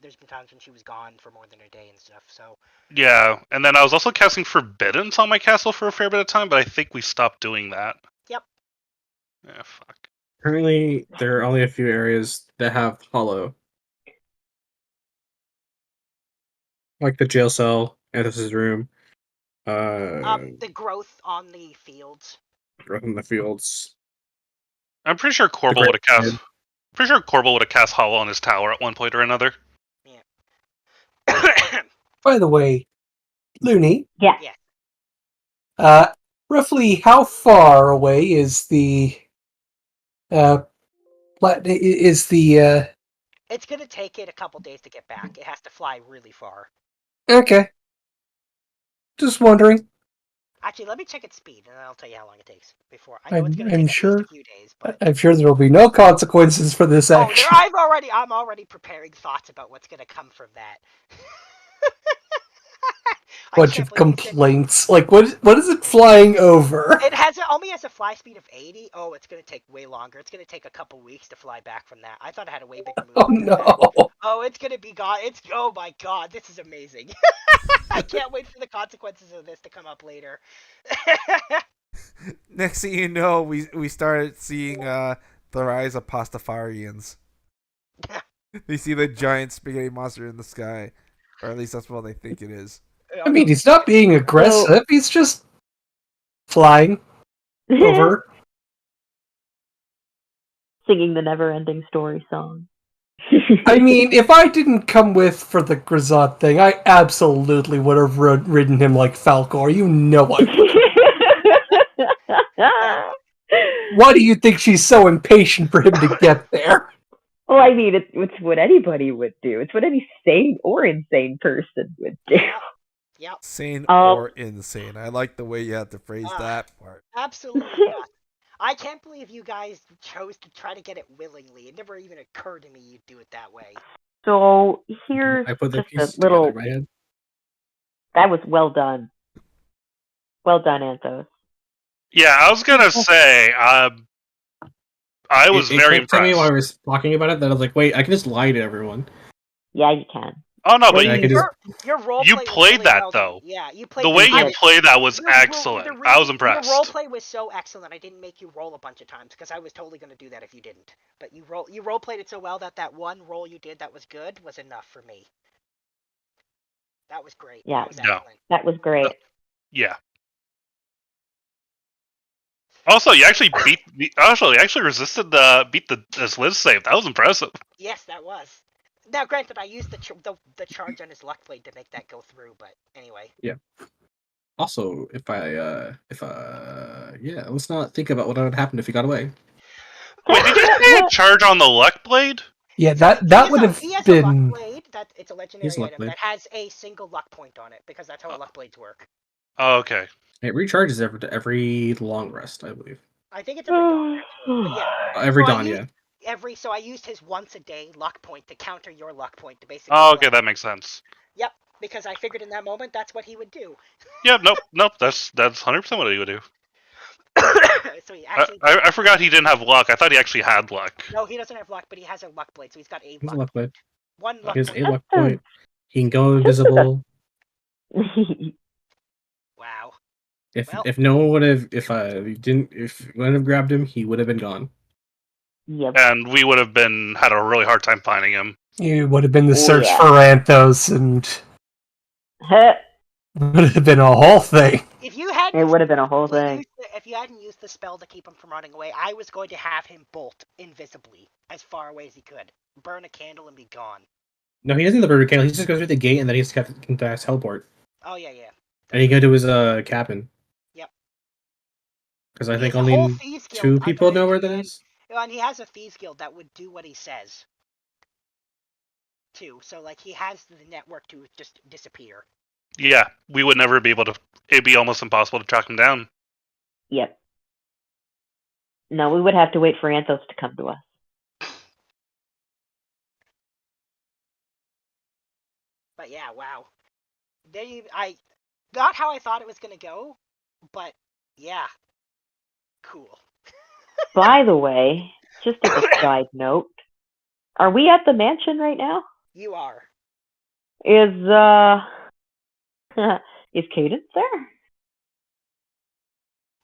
Speaker 2: there's been times when she was gone for more than a day and stuff. So
Speaker 3: Yeah, and then I was also casting Forbiddance on my castle for a fair bit of time, but I think we stopped doing that.
Speaker 2: Yep.
Speaker 3: Yeah, fuck.
Speaker 1: Currently, there are only a few areas that have hollow, like the jail cell, Anthos's room,
Speaker 2: the growth on the fields.
Speaker 1: growth in the fields.
Speaker 3: I'm pretty sure Corbel would have cast. Pretty sure Corbel would have cast Hollow on his tower at one point or another.
Speaker 2: Yeah.
Speaker 6: By the way, Looney.
Speaker 4: Yeah.
Speaker 6: Roughly how far away is the
Speaker 2: It's gonna take it a couple days to get back. It has to fly really far.
Speaker 6: Okay. Just wondering.
Speaker 2: Actually, let me check its speed, and I'll tell you how long it takes before. I know it's gonna
Speaker 6: I'm
Speaker 2: take
Speaker 6: sure.
Speaker 2: at least a few days, but
Speaker 6: I'm sure there will be no consequences for this action.
Speaker 2: I'm already preparing thoughts about what's gonna come from that.
Speaker 6: Bunch of complaints. Like, what is it flying over?
Speaker 2: It only has a fly speed of 80. Oh, it's gonna take way longer. It's gonna take a couple weeks to fly back from that. I thought it had a way bigger move.
Speaker 6: Oh no!
Speaker 2: Oh, it's gonna be gone. Oh my god, this is amazing. I can't wait for the consequences of this to come up later.
Speaker 5: Next thing you know, we started seeing the rise of Pastafarians. We see the giant spaghetti monster in the sky, or at least that's what they think it is.
Speaker 6: I mean, he's not being aggressive. He's just flying over.
Speaker 4: Singing the never-ending story song.
Speaker 6: I mean, if I didn't come for the Grisot thing, I absolutely would have ridden him like Falcor. You know I would. Why do you think she's so impatient for him to get there?
Speaker 4: Well, I mean, it's what anybody would do. It's what any sane or insane person would do.
Speaker 2: Yep.
Speaker 5: Sane or insane. I like the way you have to phrase that part.
Speaker 2: Absolutely not. I can't believe you guys chose to try to get it willingly. It never even occurred to me you'd do it that way.
Speaker 4: So here's
Speaker 1: I put the
Speaker 4: just
Speaker 1: pieces
Speaker 4: a little.
Speaker 1: together in my head.
Speaker 4: That was well done. Well done, Anthos.
Speaker 3: Yeah, I was gonna say, I was very
Speaker 1: impressed. To me while I
Speaker 3: impressed.
Speaker 1: was talking about it, that I was like, wait, I can just lie to everyone.
Speaker 4: Yeah, you can.
Speaker 3: Oh no, but
Speaker 1: I could just
Speaker 2: your role
Speaker 3: you
Speaker 2: play was
Speaker 3: played
Speaker 2: really
Speaker 3: that
Speaker 2: well
Speaker 3: though.
Speaker 2: done. Yeah, you played
Speaker 3: The way
Speaker 2: I
Speaker 3: you
Speaker 2: mean,
Speaker 3: played that was
Speaker 2: the
Speaker 3: excellent. I was impressed.
Speaker 2: Your roleplay was so excellent. I didn't make you roll a bunch of times because I was totally going to do that if you didn't. But you role played it so well that one roll you did that was good was enough for me. That was great.
Speaker 4: Yeah.
Speaker 2: That was excellent.
Speaker 4: That was great.
Speaker 3: Yeah. Also, you actually you actually resisted beat the Liz save. That was impressive.
Speaker 2: Yes, that was. Now, granted, I used the charge on his luck blade to make that go through, but anyway.
Speaker 1: Yeah. Also, let's not think about what would happen if he got away.
Speaker 3: Wait, did you say a charge on the luck blade?
Speaker 6: Yeah, that would have
Speaker 2: He has
Speaker 6: been.
Speaker 2: a luck blade. It's a legendary
Speaker 1: luck
Speaker 2: item
Speaker 1: blade.
Speaker 2: that has a single luck point on it because that's how luck blades work.
Speaker 3: Oh, okay.
Speaker 1: It recharges every long rest, I believe.
Speaker 2: I think it's every dawn, actually. But yeah.
Speaker 1: Every dawn, yeah.
Speaker 2: So I used his once a day luck point to counter your luck point to basically.
Speaker 3: Oh, okay, that makes sense.
Speaker 2: Yep, because I figured in that moment that's what he would do.
Speaker 3: Yeah, nope. That's 100% what he would do.
Speaker 2: So he actually.
Speaker 3: I forgot he didn't have luck. I thought he actually had luck.
Speaker 2: No, he doesn't have luck, but he has a luck blade, so he's got a
Speaker 1: He's a
Speaker 2: luck.
Speaker 1: luck blade.
Speaker 2: One luck.
Speaker 1: He has
Speaker 2: point.
Speaker 1: a luck point. He can go invisible.
Speaker 2: Wow.
Speaker 1: If no one would have if we wouldn't have grabbed him, he would have been gone.
Speaker 4: Yep.
Speaker 3: And we would have had a really hard time finding him.
Speaker 6: It would have been the search for Anthos, and would have been a whole thing.
Speaker 2: If you had,
Speaker 4: it would have been a whole thing.
Speaker 2: If you hadn't used the spell to keep him from running away, I was going to have him bolt invisibly as far away as he could, burn a candle, and be gone.
Speaker 1: No, he doesn't need the burger candle. He just goes through the gate and then he just can teleport.
Speaker 2: Oh yeah.
Speaker 1: And he can go to his cabin.
Speaker 2: Yep.
Speaker 1: Because I think only 2 people know where that is.
Speaker 2: And he has a thieves guild that would do what he says. Too. So like he has the network to just disappear.
Speaker 3: Yeah, we would never be able to. It'd be almost impossible to track him down.
Speaker 4: Yep. No, we would have to wait for Anthos to come to us.
Speaker 2: But yeah, wow. Not how I thought it was gonna go, but yeah, cool.
Speaker 4: By the way, just as a side note, Are we at the mansion right now?
Speaker 2: You are.
Speaker 4: Is is Cadence there?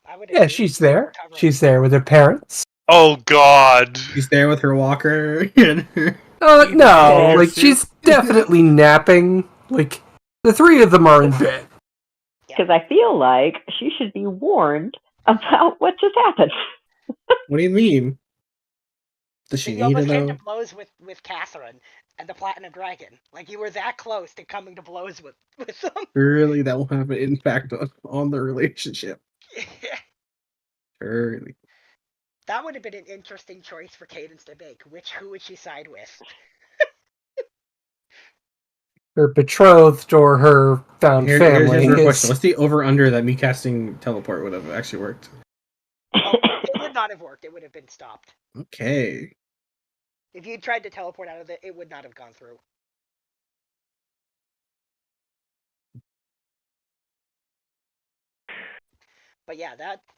Speaker 2: I would
Speaker 6: Yeah,
Speaker 2: assume
Speaker 6: she's
Speaker 2: she's
Speaker 6: there.
Speaker 2: recovering.
Speaker 6: She's there with her parents.
Speaker 3: Oh God.
Speaker 1: She's there with her walker and her.
Speaker 5: Even
Speaker 6: No,
Speaker 5: in
Speaker 6: like
Speaker 5: suit.
Speaker 6: she's definitely napping. Like the three of them are in bed.
Speaker 4: Because I feel like she should be warned about what just happened.
Speaker 1: What do you mean? Does she
Speaker 2: You
Speaker 1: need to
Speaker 2: almost came to
Speaker 1: know?
Speaker 2: blows with Catherine and the Platinum Dragon. Like you were that close to coming to blows with them.
Speaker 1: Surely that will have an impact on the relationship. Surely.
Speaker 2: That would have been an interesting choice for Cadence to make. Who would she side with?
Speaker 6: Her betrothed or her found
Speaker 1: Here's
Speaker 6: family.
Speaker 1: your
Speaker 6: is-
Speaker 1: question. What's the over-under that me casting teleport would have actually worked?
Speaker 2: Oh, it would not have worked. It would have been stopped.
Speaker 1: Okay.
Speaker 2: If you tried to teleport out of it, it would not have gone through. But yeah,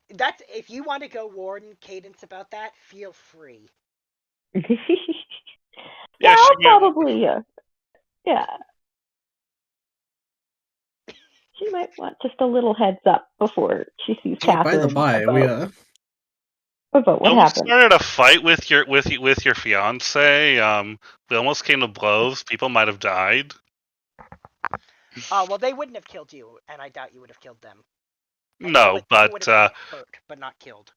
Speaker 2: that's if you want to go warn Cadence about that, feel free.
Speaker 4: Yeah,
Speaker 3: Yeah,
Speaker 4: I'll
Speaker 3: she might-
Speaker 4: probably. Yeah. She might want just a little heads up before she sees
Speaker 1: Hey, by
Speaker 4: Catherine
Speaker 1: the by,
Speaker 4: about
Speaker 1: we
Speaker 4: what
Speaker 3: almost
Speaker 4: happened.
Speaker 3: started a fight with your fiance. We almost came to blows. People might have died.
Speaker 2: Well, they wouldn't have killed you, and I doubt you would have killed them. And
Speaker 3: No,
Speaker 2: people would
Speaker 3: but
Speaker 2: have been hurt, but not killed.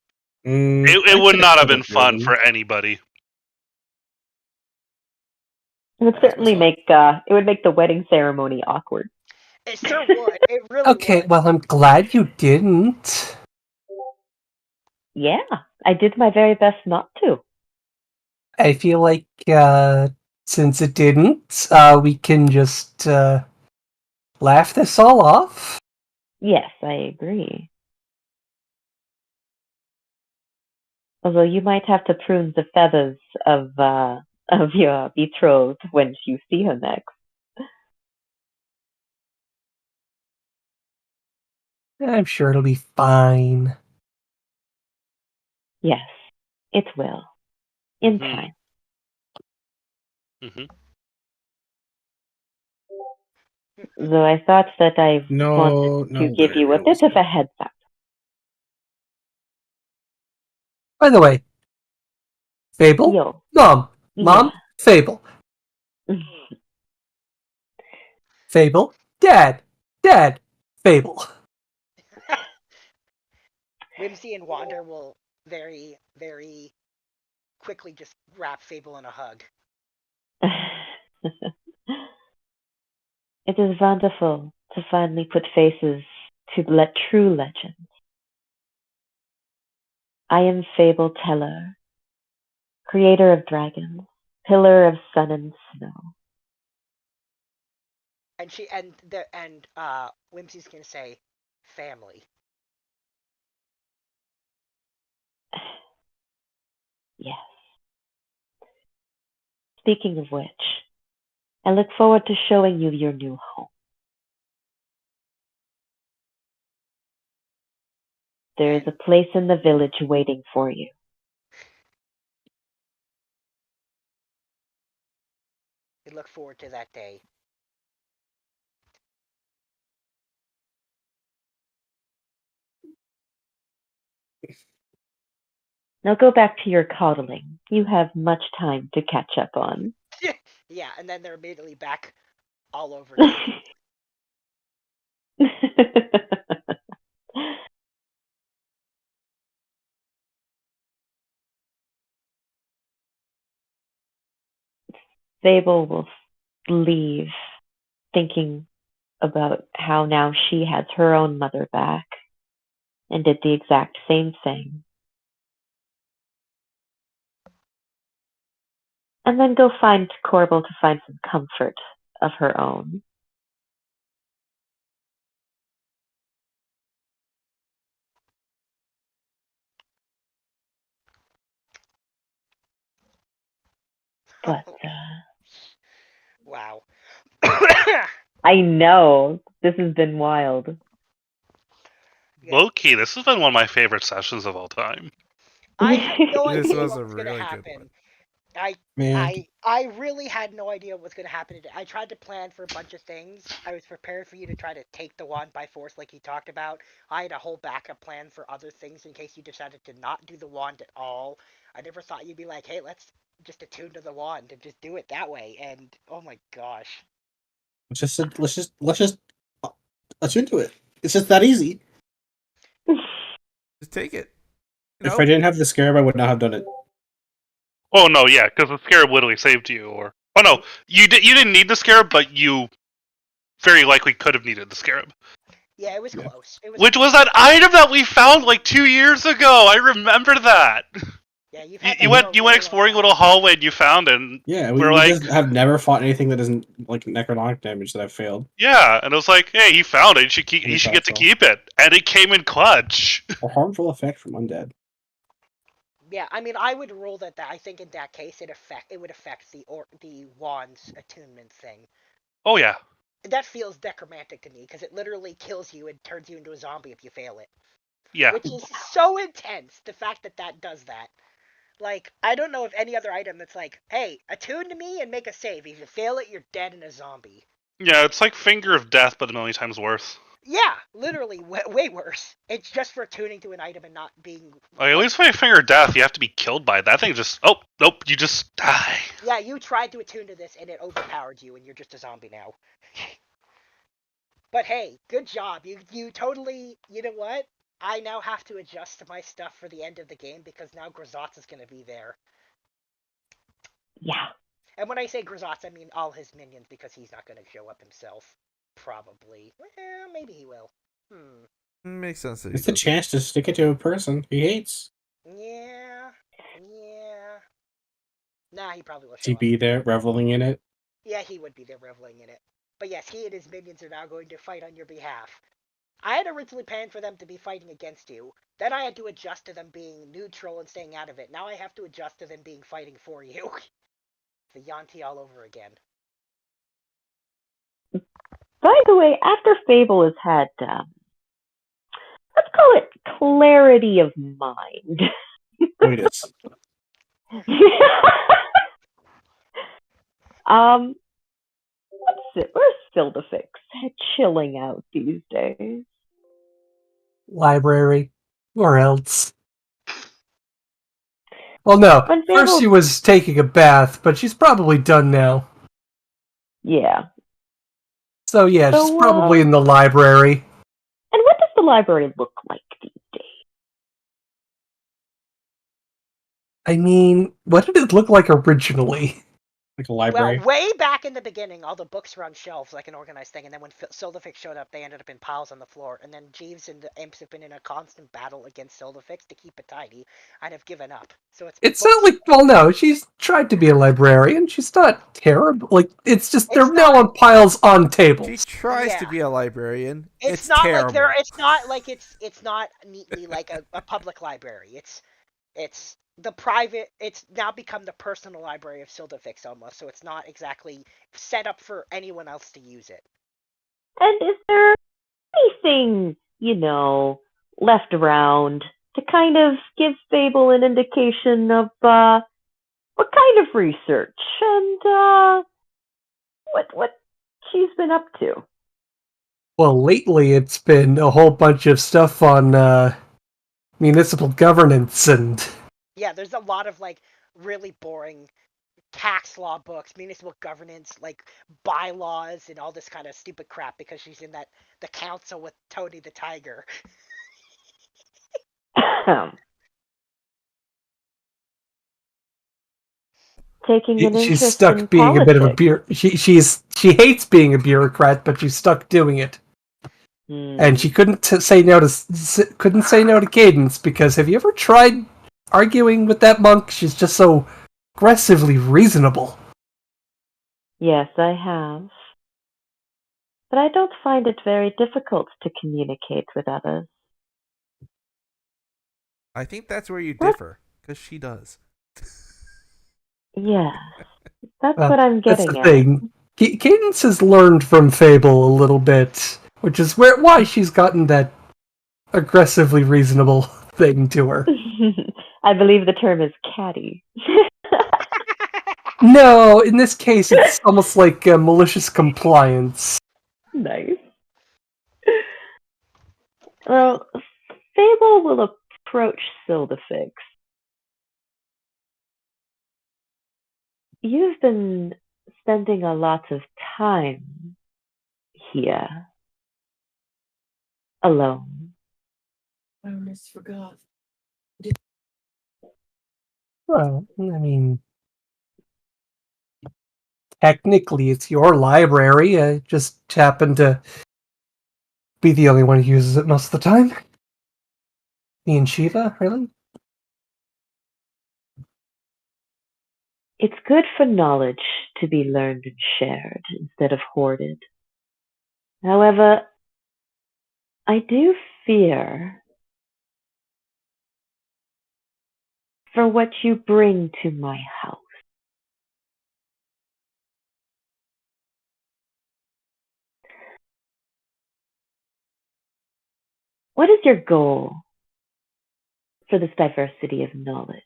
Speaker 3: it would not have been fun for anybody.
Speaker 4: It would certainly make it would make the wedding ceremony awkward.
Speaker 2: It sure would. It really
Speaker 6: Okay,
Speaker 2: would.
Speaker 6: well, I'm glad you didn't.
Speaker 4: Yeah, I did my very best not to.
Speaker 6: I feel like since it didn't, we can just laugh this all off.
Speaker 4: Yes, I agree. Although you might have to prune the feathers of your betrothed when you see her next.
Speaker 6: I'm sure it'll be fine.
Speaker 4: Yes, it will. In
Speaker 3: Mhm.
Speaker 4: time.
Speaker 3: Mhm.
Speaker 4: Though I thought that I
Speaker 1: No,
Speaker 4: wanted to
Speaker 1: no
Speaker 4: give
Speaker 1: way,
Speaker 4: you a bit
Speaker 1: realistic.
Speaker 4: of a heads up.
Speaker 6: By the way, Fable?
Speaker 4: Yo.
Speaker 6: Mom, Fable. Fable, Dad, Fable.
Speaker 2: Whimsy and Wander will very, very quickly just wrap Fable in a hug.
Speaker 4: It is wonderful to finally put faces to true legends. I am Fable Teller, creator of dragons, pillar of sun and snow.
Speaker 2: And Whimsy's gonna say family.
Speaker 4: Yes. Speaking of which, I look forward to showing you your new home. There is a place in the village waiting for you.
Speaker 2: We look forward to that day.
Speaker 4: Now go back to your coddling. You have much time to catch up on.
Speaker 2: Yeah, and then they're immediately back all over.
Speaker 4: Fable will leave thinking about how now she has her own mother back and did the exact same thing. And then go find Corbel to find some comfort of her own. But
Speaker 2: Wow.
Speaker 4: I know this has been wild.
Speaker 3: Low-key, this has been one of my favorite sessions of all time.
Speaker 2: I had no
Speaker 5: This
Speaker 2: idea
Speaker 5: was
Speaker 2: what
Speaker 5: a
Speaker 2: was gonna
Speaker 5: really good
Speaker 2: happen.
Speaker 5: one.
Speaker 1: Man,
Speaker 2: I really had no idea what was going to happen today. I tried to plan for a bunch of things. I was prepared for you to try to take the wand by force like you talked about. I had a whole backup plan for other things in case you decided to not do the wand at all. I never thought you'd be like, hey, let's just attune to the wand and just do it that way. And oh my gosh.
Speaker 1: let's just attune to it. It's just that easy.
Speaker 5: Just take it.
Speaker 1: If I didn't have the scarab, I would not have done it.
Speaker 3: Oh no, yeah, because the scarab literally saved you. Or no, you didn't need the scarab, but you very likely could have needed the scarab.
Speaker 2: Yeah, it was close. It was
Speaker 3: Which was that item that we found like 2 years ago. I remember that.
Speaker 2: Yeah,
Speaker 3: You went exploring a little hallway and you found it. And
Speaker 1: Yeah, we
Speaker 3: like,
Speaker 1: just have never fought anything that isn't like necrotic damage that I've failed.
Speaker 3: Yeah, and it was like, hey, he found it. He should get to keep it, and it came in clutch.
Speaker 1: A harmful effect from undead.
Speaker 2: Yeah, I mean, I would rule that I think in that case it would affect the wand's attunement thing.
Speaker 3: Oh yeah.
Speaker 2: That feels necromantic to me because it literally kills you and turns you into a zombie if you fail it.
Speaker 3: Yeah.
Speaker 2: Which is so intense. The fact that does that. Like, I don't know of any other item that's like, hey, attune to me and make a save. If you fail it, you're dead and a zombie.
Speaker 3: Yeah, it's like Finger of Death, but a million times worse.
Speaker 2: Yeah, literally, way worse. It's just for tuning to an item and not being...
Speaker 3: Like, at least with Finger of Death, you have to be killed by it. That thing just... Oh, nope, you just die.
Speaker 2: Yeah, you tried to attune to this and it overpowered you and you're just a zombie now. But hey, good job. You totally... You know what? I now have to adjust my stuff for the end of the game because now Grazotz is going to be there.
Speaker 4: Yeah.
Speaker 2: And when I say Grazotz, I mean all his minions because he's not going to show up himself. Probably. Well, maybe he will.
Speaker 5: Makes sense.
Speaker 1: It's a chance to stick it to a person he hates.
Speaker 2: Yeah. Nah, he probably will show
Speaker 1: He'd
Speaker 2: up.
Speaker 1: be there, reveling in it.
Speaker 2: Yeah, he would be there reveling in it. But yes, he and his minions are now going to fight on your behalf. I had originally planned for them to be fighting against you. Then I had to adjust to them being neutral and staying out of it. Now I have to adjust to them being fighting for you. The Yanti all over again.
Speaker 4: By the way, after Fable has had, let's call it clarity of mind.
Speaker 1: Coitus.
Speaker 4: Where's Sildafix chilling out these days?
Speaker 6: Library. Or else. Well, no. First she was taking a bath, but she's probably done now.
Speaker 4: Yeah.
Speaker 6: So yeah, she's probably in the library.
Speaker 4: And what does the library look like these days?
Speaker 6: I mean, what did it look like originally?
Speaker 1: Like a library.
Speaker 2: Well, way back in the beginning, all the books were on shelves like an organized thing, and then when Sildafix showed up, they ended up in piles on the floor, and then Jeeves and the imps have been in a constant battle against Sildafix to keep it tidy, and have given up. So it's
Speaker 6: not like, well, no, she's tried to be a librarian. She's not terrible. Like, it's just they're now on piles on tables.
Speaker 5: She tries to be a librarian. It's
Speaker 2: not
Speaker 5: terrible.
Speaker 2: like it's not neatly like a public library. It's the private. It's now become the personal library of Sildafix almost. So it's not exactly set up for anyone else to use it.
Speaker 4: And is there anything, left around to kind of give Fable an indication of what kind of research and what she's been up to?
Speaker 6: Well, lately it's been a whole bunch of stuff on municipal governance and...
Speaker 2: Yeah, there's a lot of, like, really boring tax law books, municipal governance, like, bylaws, and all this kind of stupid crap because she's in the council with Tony the Tiger.
Speaker 4: Taking an interest
Speaker 6: she's stuck
Speaker 4: in
Speaker 6: being
Speaker 4: politics.
Speaker 6: a bit of a she hates being a bureaucrat, but she's stuck doing it. And she couldn't say no to Cadence because have you ever tried arguing with that monk? She's just so aggressively reasonable.
Speaker 4: Yes, I have. But I don't find it very difficult to communicate with others.
Speaker 5: I think that's where you differ, because she does.
Speaker 4: Yeah, that's what I'm getting
Speaker 6: that's the
Speaker 4: at.
Speaker 6: thing. Cadence has learned from Fable a little bit, which is why she's gotten that aggressively reasonable thing to her.
Speaker 4: I believe the term is catty.
Speaker 6: No, in this case, it's almost like malicious compliance.
Speaker 4: Nice. Well, Fable will approach Sildafix. You've been spending a lot of time here alone.
Speaker 8: I almost forgot.
Speaker 6: Well, I mean, technically it's your library. I just happen to be the only one who uses it most of the time. Me and Shiva, really?
Speaker 4: It's good for knowledge to be learned and shared instead of hoarded. However, I do fear for what you bring to my house. What is your goal for this diversity of knowledge?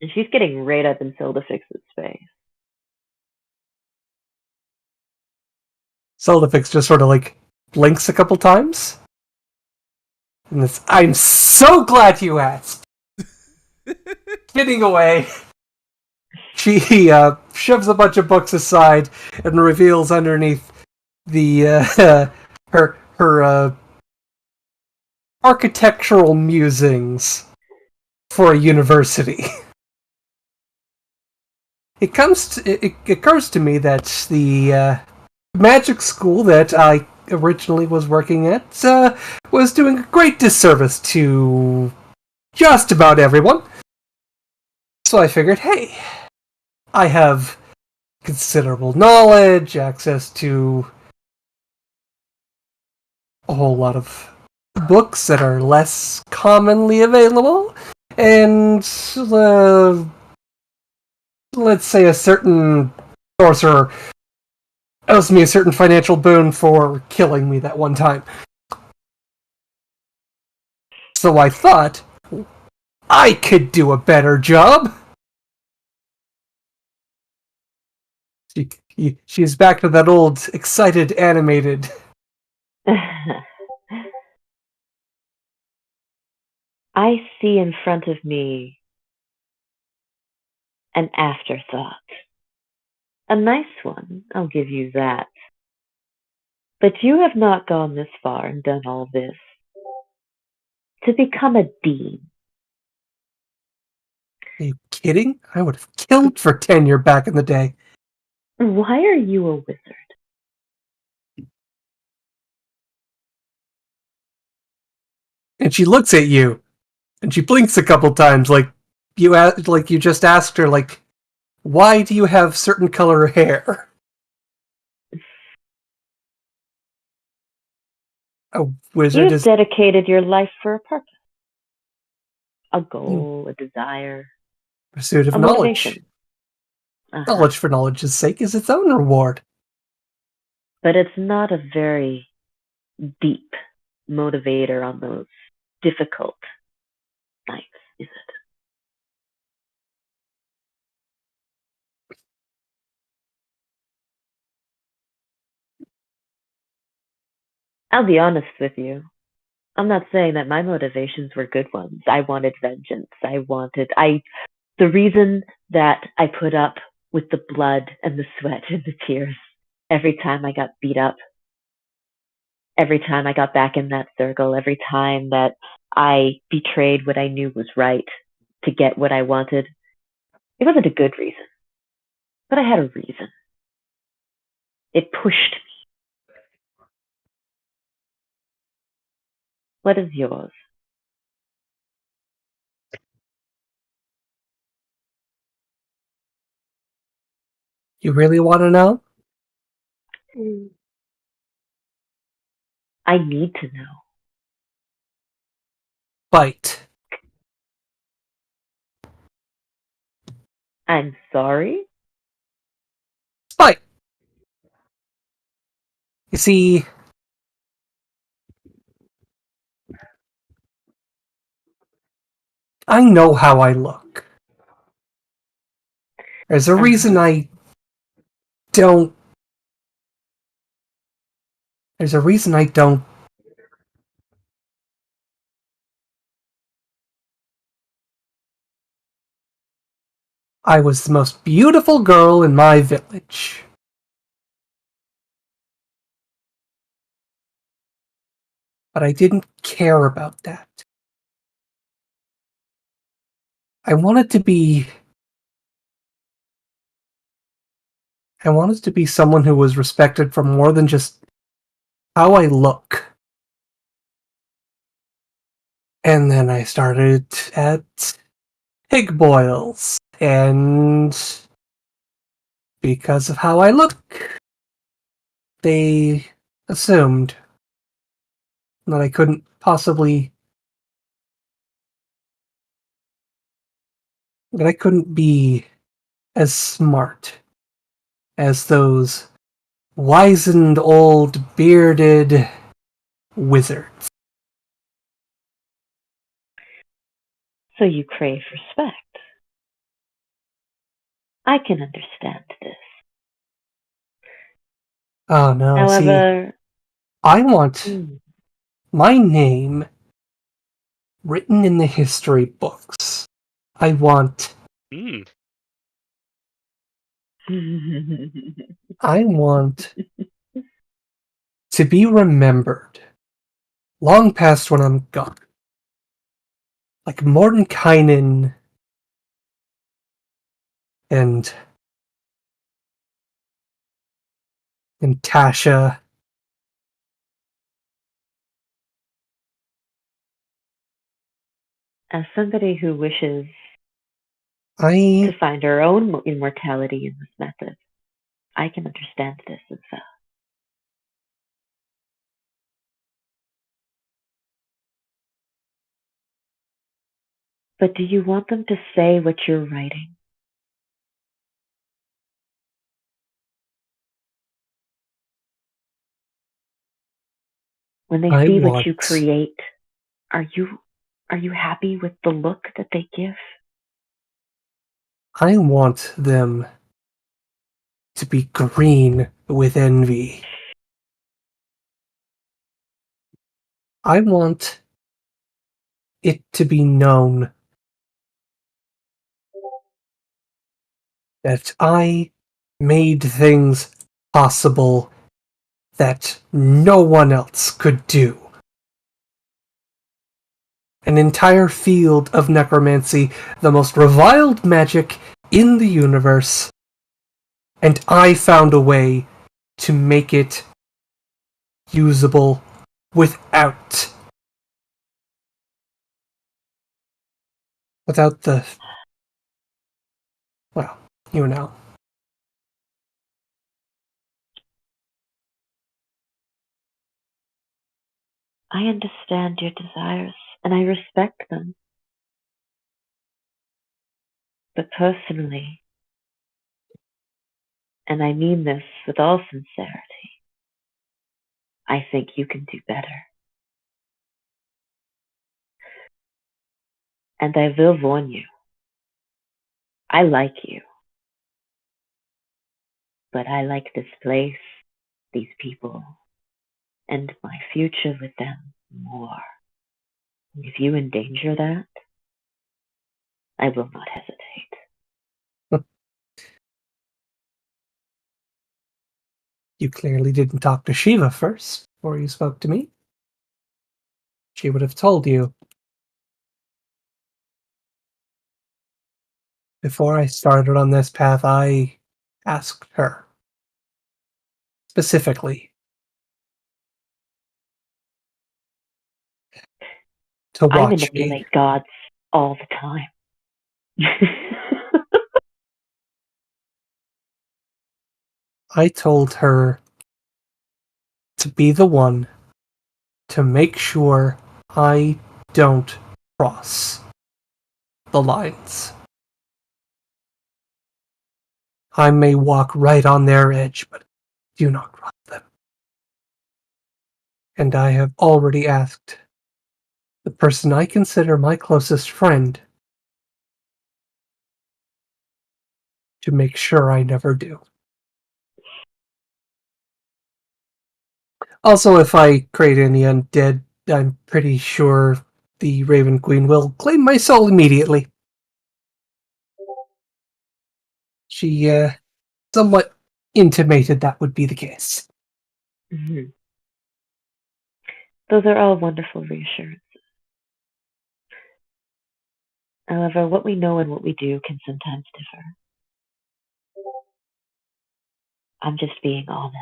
Speaker 4: And she's getting right up in Sildafix's face.
Speaker 6: Sildafix just sort of like blinks a couple times. And this, I'm so glad you asked. Getting away. She shoves a bunch of books aside and reveals underneath the her architectural musings for a university. It occurs to me that the magic school that I originally was working at was doing a great disservice to just about everyone. So I figured, hey, I have considerable knowledge, access to a whole lot of books that are less commonly available, and let's say a certain sorcerer owes me a certain financial boon for killing me that one time. So I thought I could do a better job. She's back to that old excited animated.
Speaker 4: I see in front of me an afterthought. A nice one, I'll give you that. But you have not gone this far and done all this to become a dean.
Speaker 6: Are you kidding? I would have killed for tenure back in the day.
Speaker 4: Why are you a wizard?
Speaker 6: And she looks at you, and she blinks a couple times, like you just asked her, like, why do you have certain color hair? A wizard
Speaker 4: You've
Speaker 6: is
Speaker 4: dedicated your life for a purpose. A goal, a desire,
Speaker 6: pursuit of
Speaker 4: a
Speaker 6: knowledge.
Speaker 4: motivation.
Speaker 6: Knowledge for knowledge's sake is its own reward.
Speaker 4: But it's not a very deep motivator on those difficult nights, is it? I'll be honest with you. I'm not saying that my motivations were good ones. I wanted vengeance. The reason that I put up with the blood and the sweat and the tears every time I got beat up, every time I got back in that circle, every time that I betrayed what I knew was right to get what I wanted, it wasn't a good reason. But I had a reason. It pushed me. What is yours?
Speaker 6: You really want to know?
Speaker 4: I need to know.
Speaker 6: Fight.
Speaker 4: I'm sorry?
Speaker 6: Fight. You see, I know how I look. There's a reason I don't. There's a reason I don't. I was the most beautiful girl in my village. But I didn't care about that. I wanted to be someone who was respected for more than just how I look. And then I started at pig boils, and because of how I look, they assumed that I couldn't possibly be as smart as those wizened old bearded wizards.
Speaker 4: So you crave respect. I can understand this.
Speaker 6: Oh no,
Speaker 4: However,
Speaker 6: see, I want my name written in the history books. I want to be remembered long past when I'm gone. Like Mordenkainen and Tasha.
Speaker 4: as somebody who wishes
Speaker 6: I
Speaker 4: to find her own immortality in this method, I can understand this as well. But do you want them to say what you're writing? When they see what you create, are you happy with the look that they give?
Speaker 6: I want them to be green with envy. I want it to be known that I made things possible that no one else could do. An entire field of necromancy, the most reviled magic in the universe, and I found a way to make it usable without the, well, you know.
Speaker 4: I understand your desires, and I respect them. But personally, and I mean this with all sincerity, I think you can do better. And I will warn you, I like you. But I like this place, these people, and my future with them more. If you endanger that, I will not hesitate.
Speaker 6: You clearly didn't talk to Shiva first before you spoke to me. She would have told you. Before I started on this path, I asked her specifically to
Speaker 4: I
Speaker 6: watch me.
Speaker 4: manipulate gods all the time.
Speaker 6: I told her to be the one to make sure I don't cross the lines. I may walk right on their edge, but do not cross them. And I have already asked the person I consider my closest friend to make sure I never do. Also, if I create any undead, I'm pretty sure the Raven Queen will claim my soul immediately. She somewhat intimated that would be the case.
Speaker 4: Mhm. Those are all wonderful reassurances. However, what we know and what we do can sometimes differ. I'm just being honest.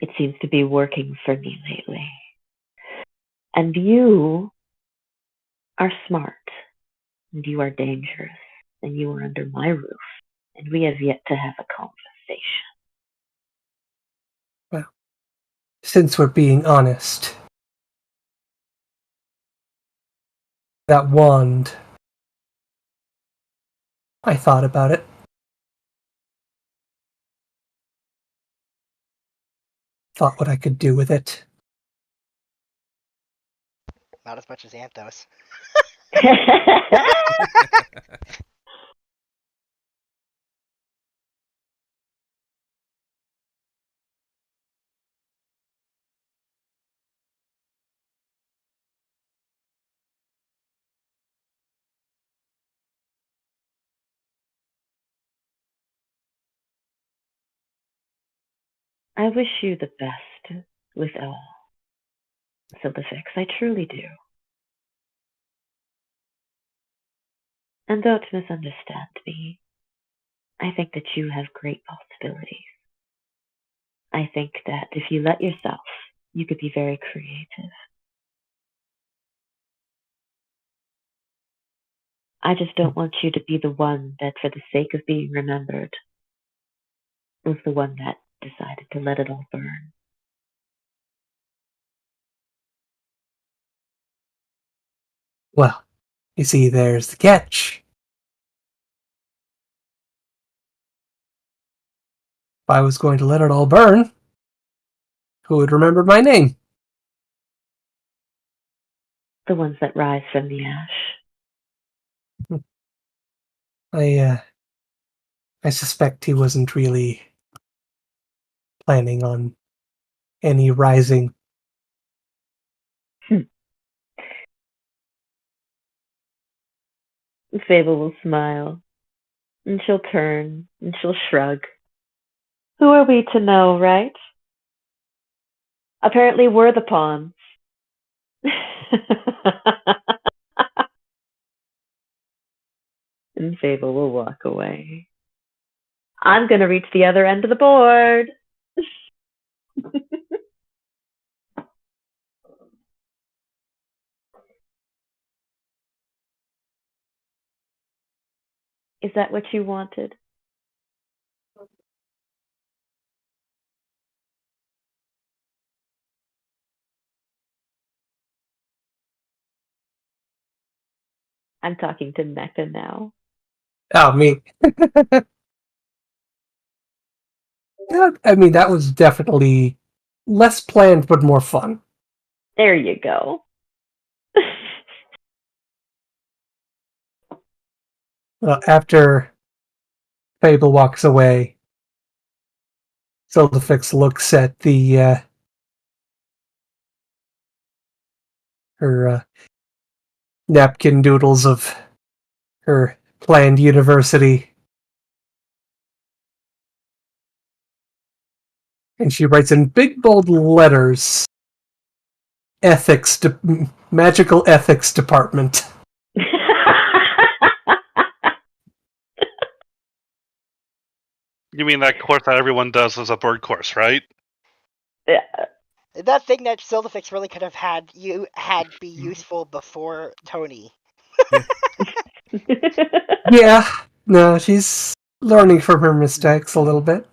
Speaker 4: It seems to be working for me lately. And you are smart, and you are dangerous, and you are under my roof, and we have yet to have a conversation.
Speaker 6: Well, since we're being honest, that wand, I thought about it. Thought what I could do with it.
Speaker 2: Not as much as Anthos.
Speaker 4: I wish you the best with all, Silverfix. I truly do. And don't misunderstand me. I think that you have great possibilities. I think that if you let yourself, you could be very creative. I just don't want you to be the one that, for the sake of being remembered, was the one that decided to let it all burn.
Speaker 6: Well, you see, there's the catch. If I was going to let it all burn, who would remember my name?
Speaker 4: The ones that rise from the ash.
Speaker 6: I suspect he wasn't really planning on any rising.
Speaker 4: Fable will smile, and she'll turn, and she'll shrug. Who are we to know, right? Apparently we're the pawns. And Fable will walk away. I'm gonna reach the other end of the board. Is that what you wanted? I'm talking to Mecca now.
Speaker 6: Oh, me. Yeah, I mean, that was definitely less planned, but more fun.
Speaker 4: There you go.
Speaker 6: After Fable walks away, Zildafix looks at the her napkin doodles of her planned university, and she writes in big bold letters, magical ethics department.
Speaker 3: You mean that course that everyone does as a board course, right?
Speaker 4: Yeah.
Speaker 2: That thing that Silverfix really could have had be useful before Tony.
Speaker 6: Yeah, no, she's learning from her mistakes a little bit.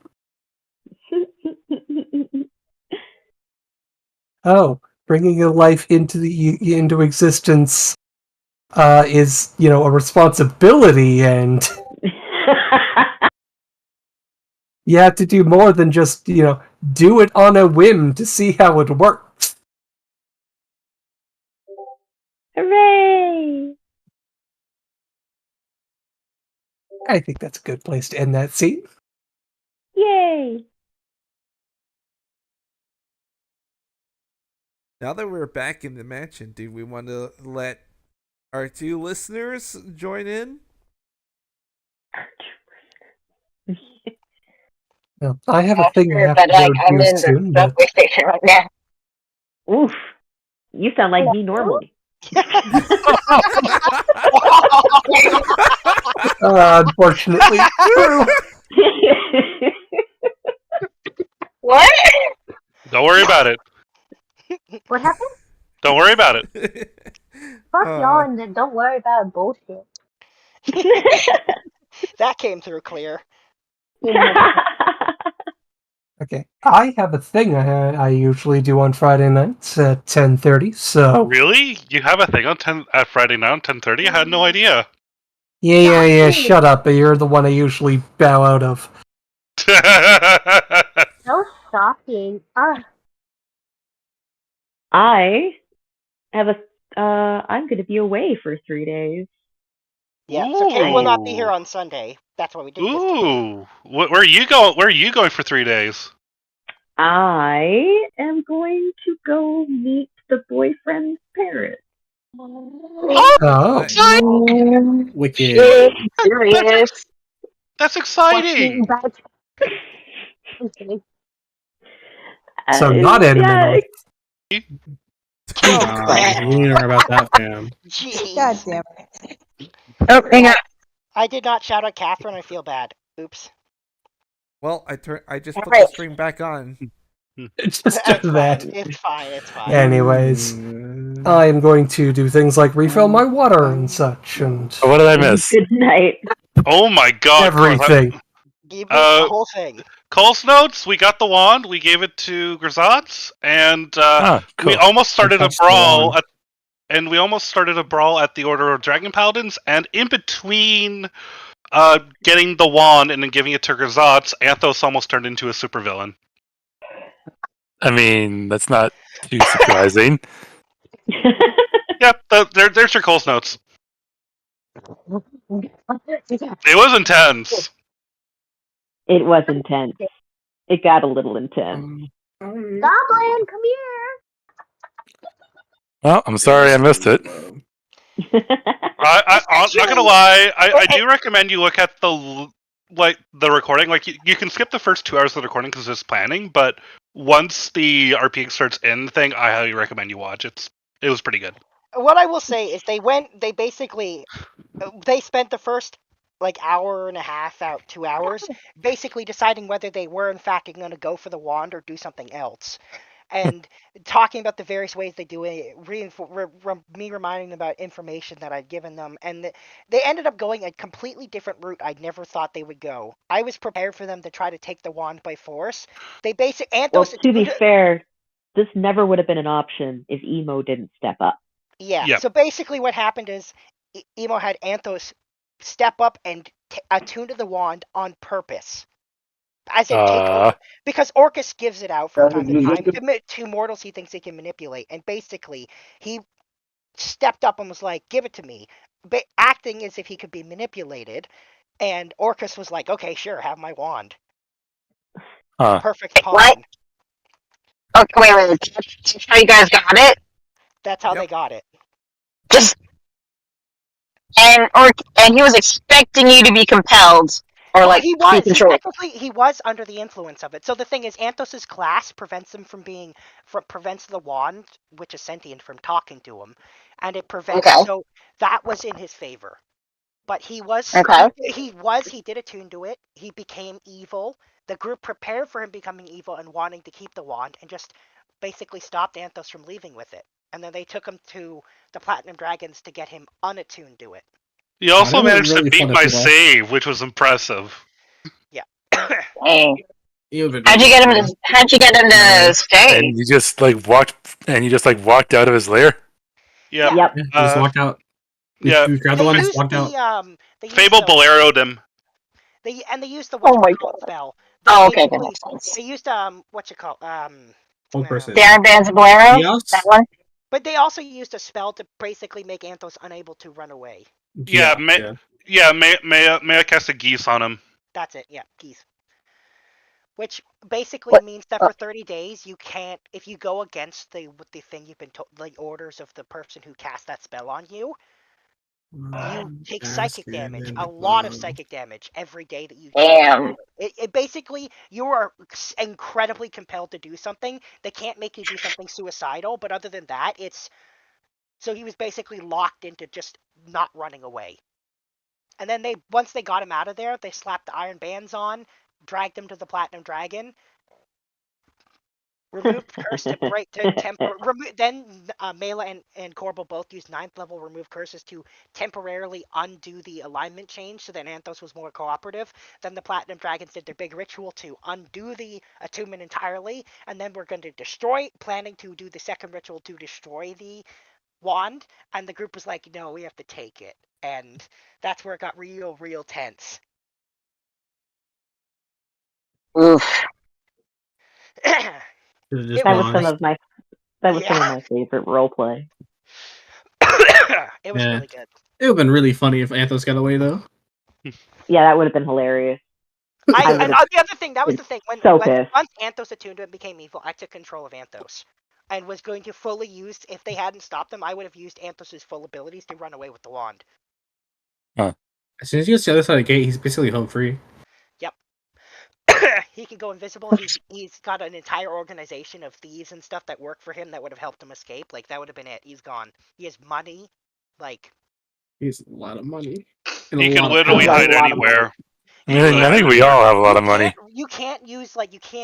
Speaker 6: Oh, bringing a life into existence is, a responsibility, and you have to do more than just, do it on a whim to see how it works.
Speaker 4: Hooray!
Speaker 6: I think that's a good place to end that scene.
Speaker 4: Yay!
Speaker 5: Now that we're back in the mansion, do we want to let our 2 listeners join in?
Speaker 6: Well, I have a thing I
Speaker 7: Sure,
Speaker 6: have
Speaker 7: but
Speaker 6: to
Speaker 7: like
Speaker 6: go
Speaker 7: I'm
Speaker 6: do
Speaker 7: in the
Speaker 6: soon,
Speaker 7: subway
Speaker 6: but
Speaker 7: station right now.
Speaker 4: Oof. You sound like me normally.
Speaker 6: unfortunately, true.
Speaker 7: What?
Speaker 3: Don't worry about it.
Speaker 9: What happened?
Speaker 3: Don't worry about it.
Speaker 9: Fuck y'all and then don't worry about bullshit.
Speaker 2: That came through clear.
Speaker 6: Okay, I have a thing I usually do on Friday nights at 10:30. So
Speaker 3: Really? You have a thing on at Friday night 10:30? I had no idea.
Speaker 6: yeah. Shut up! You're the one I usually bow out of.
Speaker 9: So shocking.
Speaker 4: I have I'm gonna be away for 3 days.
Speaker 2: Yeah, so Kate will not be here
Speaker 3: Ooh.
Speaker 2: on Sunday. That's why we did this today.
Speaker 3: Ooh. Where are you going? Where are you going for 3 days?
Speaker 4: I am going to go meet the boyfriend's parents.
Speaker 6: Oh,
Speaker 1: Wicked.
Speaker 7: Serious.
Speaker 3: That's exciting.
Speaker 9: I'm kidding.
Speaker 6: so not anime.
Speaker 4: Yeah,
Speaker 5: Oh,
Speaker 1: God, we need to know about that, fam.
Speaker 2: Jeez.
Speaker 8: God damn it.
Speaker 7: Oh, hang on.
Speaker 2: I did not shout out Catherine. I feel bad. Oops.
Speaker 5: well, I just put
Speaker 7: Right.
Speaker 5: the stream back on.
Speaker 6: It's just
Speaker 2: It's
Speaker 6: that.
Speaker 2: fine. It's fine. It's fine.
Speaker 6: Anyways, I am going to do things like refill my water and such, and
Speaker 10: What did I miss?
Speaker 4: good night.
Speaker 3: Oh my god.
Speaker 6: everything.
Speaker 2: Give me the whole thing.
Speaker 3: Cole's notes, we got the wand, we gave it to Grisats, and
Speaker 10: Cool.
Speaker 3: we almost started a
Speaker 1: touched the
Speaker 3: brawl
Speaker 1: wand.
Speaker 3: at the Order of Dragon Paladins, and in between getting the wand and then giving it to Grisats, Anthos almost turned into a supervillain.
Speaker 10: I mean, that's not too surprising.
Speaker 3: Yep, there's your Cole's notes. It was intense.
Speaker 4: It was intense. It got a little intense.
Speaker 9: Goblin, come here.
Speaker 10: Well, I'm sorry I missed it.
Speaker 3: I'm not gonna lie, I do recommend you look at the recording. Like you can skip the first 2 hours of the recording because it's planning, but once the RP starts in thing, I highly recommend you watch it. It was pretty good.
Speaker 2: What I will say is they spent the first hour and a half out 2 hours basically deciding whether they were in fact going to go for the wand or do something else, and talking about the various ways they do it, me reminding them about information that I'd given them, and they ended up going a completely different route I'd never thought they would go. I was prepared for them to try to take the wand by force. They
Speaker 4: Well, to be fair, this never would have been an option if Emo didn't step up.
Speaker 2: Yeah.
Speaker 3: Yep.
Speaker 2: So basically, what happened is Emo had Anthos step up and attune to the wand on purpose, as in take over, because Orcus gives it out from time to time to mortals he thinks he can manipulate, and basically he stepped up and was like, "Give it to me," acting as if he could be manipulated, and Orcus was like, "Okay, sure, have my wand." Perfect pawn.
Speaker 7: What? Okay, wait. That's how you guys got it?
Speaker 2: That's how
Speaker 5: Yep.
Speaker 2: they got it.
Speaker 7: And he was expecting you to be compelled or
Speaker 2: he
Speaker 7: be
Speaker 2: was
Speaker 7: controlled.
Speaker 2: technically he was under the influence of it. So the thing is, Anthos's class prevents him prevents the wand, which is sentient, from talking to him, and it prevents.
Speaker 7: Okay.
Speaker 2: So that was in his favor. But he was
Speaker 7: Okay.
Speaker 2: he did attune to it. He became evil. The group prepared for him becoming evil and wanting to keep the wand, and just basically stopped Anthos from leaving with it. And then they took him to the Platinum Dragons to get him unattuned to it.
Speaker 3: You also
Speaker 1: that was
Speaker 3: managed
Speaker 1: really
Speaker 3: to beat
Speaker 1: fun
Speaker 3: my
Speaker 1: to watch.
Speaker 3: save, which was impressive.
Speaker 2: Yeah.
Speaker 7: Dang.
Speaker 1: You've been
Speaker 7: How'd you get him to stay?
Speaker 10: And you just walked out of his lair.
Speaker 3: Yeah.
Speaker 4: Yep.
Speaker 1: Yeah, he just walked out. We grabbed the one and just walked out.
Speaker 3: Fable Bolero'd him.
Speaker 2: They used the
Speaker 7: Oh my God.
Speaker 2: spell.
Speaker 7: Oh, okay, that makes sense.
Speaker 2: They used what you call
Speaker 1: Old person.
Speaker 7: Darren Bands of Bolero?
Speaker 1: Yes.
Speaker 7: That one?
Speaker 2: But they also used a spell to basically make Anthos unable to run away.
Speaker 3: Yeah, Yeah, Maya cast a geese on him.
Speaker 2: That's it. Yeah, geese. Which basically means that for 30 days you can't, if you go against the thing you've been told, the orders of the person who cast that spell on you, you take psychic damage, a lot of psychic damage every day that you.
Speaker 7: Damn.
Speaker 2: It basically, you are incredibly compelled to do something. They can't make you do something suicidal, but other than that, it's. So he was basically locked into just not running away. And then once they got him out of there, they slapped the iron bands on, dragged him to the Platinum Dragon, removed curse to break to then Mela and Corbel both used 9th level remove curses to temporarily undo the alignment change so that Anthos was more cooperative. Then the Platinum Dragons did their big ritual to undo the attunement entirely, and then we're going to planning to do the second ritual to destroy the wand, and the group was like, no, we have to take it. And that's where it got real tense.
Speaker 7: Oof.
Speaker 2: That
Speaker 4: was some of my favorite roleplay.
Speaker 2: It was really good.
Speaker 1: It would have been really funny if Anthos got away, though.
Speaker 4: Yeah, that would have been hilarious.
Speaker 2: And the other thing, that was the thing. Once Anthos attuned to it became evil, I took control of Anthos. And was going to fully use, if they hadn't stopped him, I would have used Anthos' full abilities to run away with the wand.
Speaker 1: Huh. As soon as he gets to the other side of the gate, he's basically home free.
Speaker 2: Yep. He can go invisible. He's got an entire organization of thieves and stuff that work for him that would have helped him escape. Like, that would have been it. He's gone. He has money. Like...
Speaker 1: He has a lot of money.
Speaker 3: He can literally hide anywhere.
Speaker 10: I think we all have a lot of money.
Speaker 2: You can't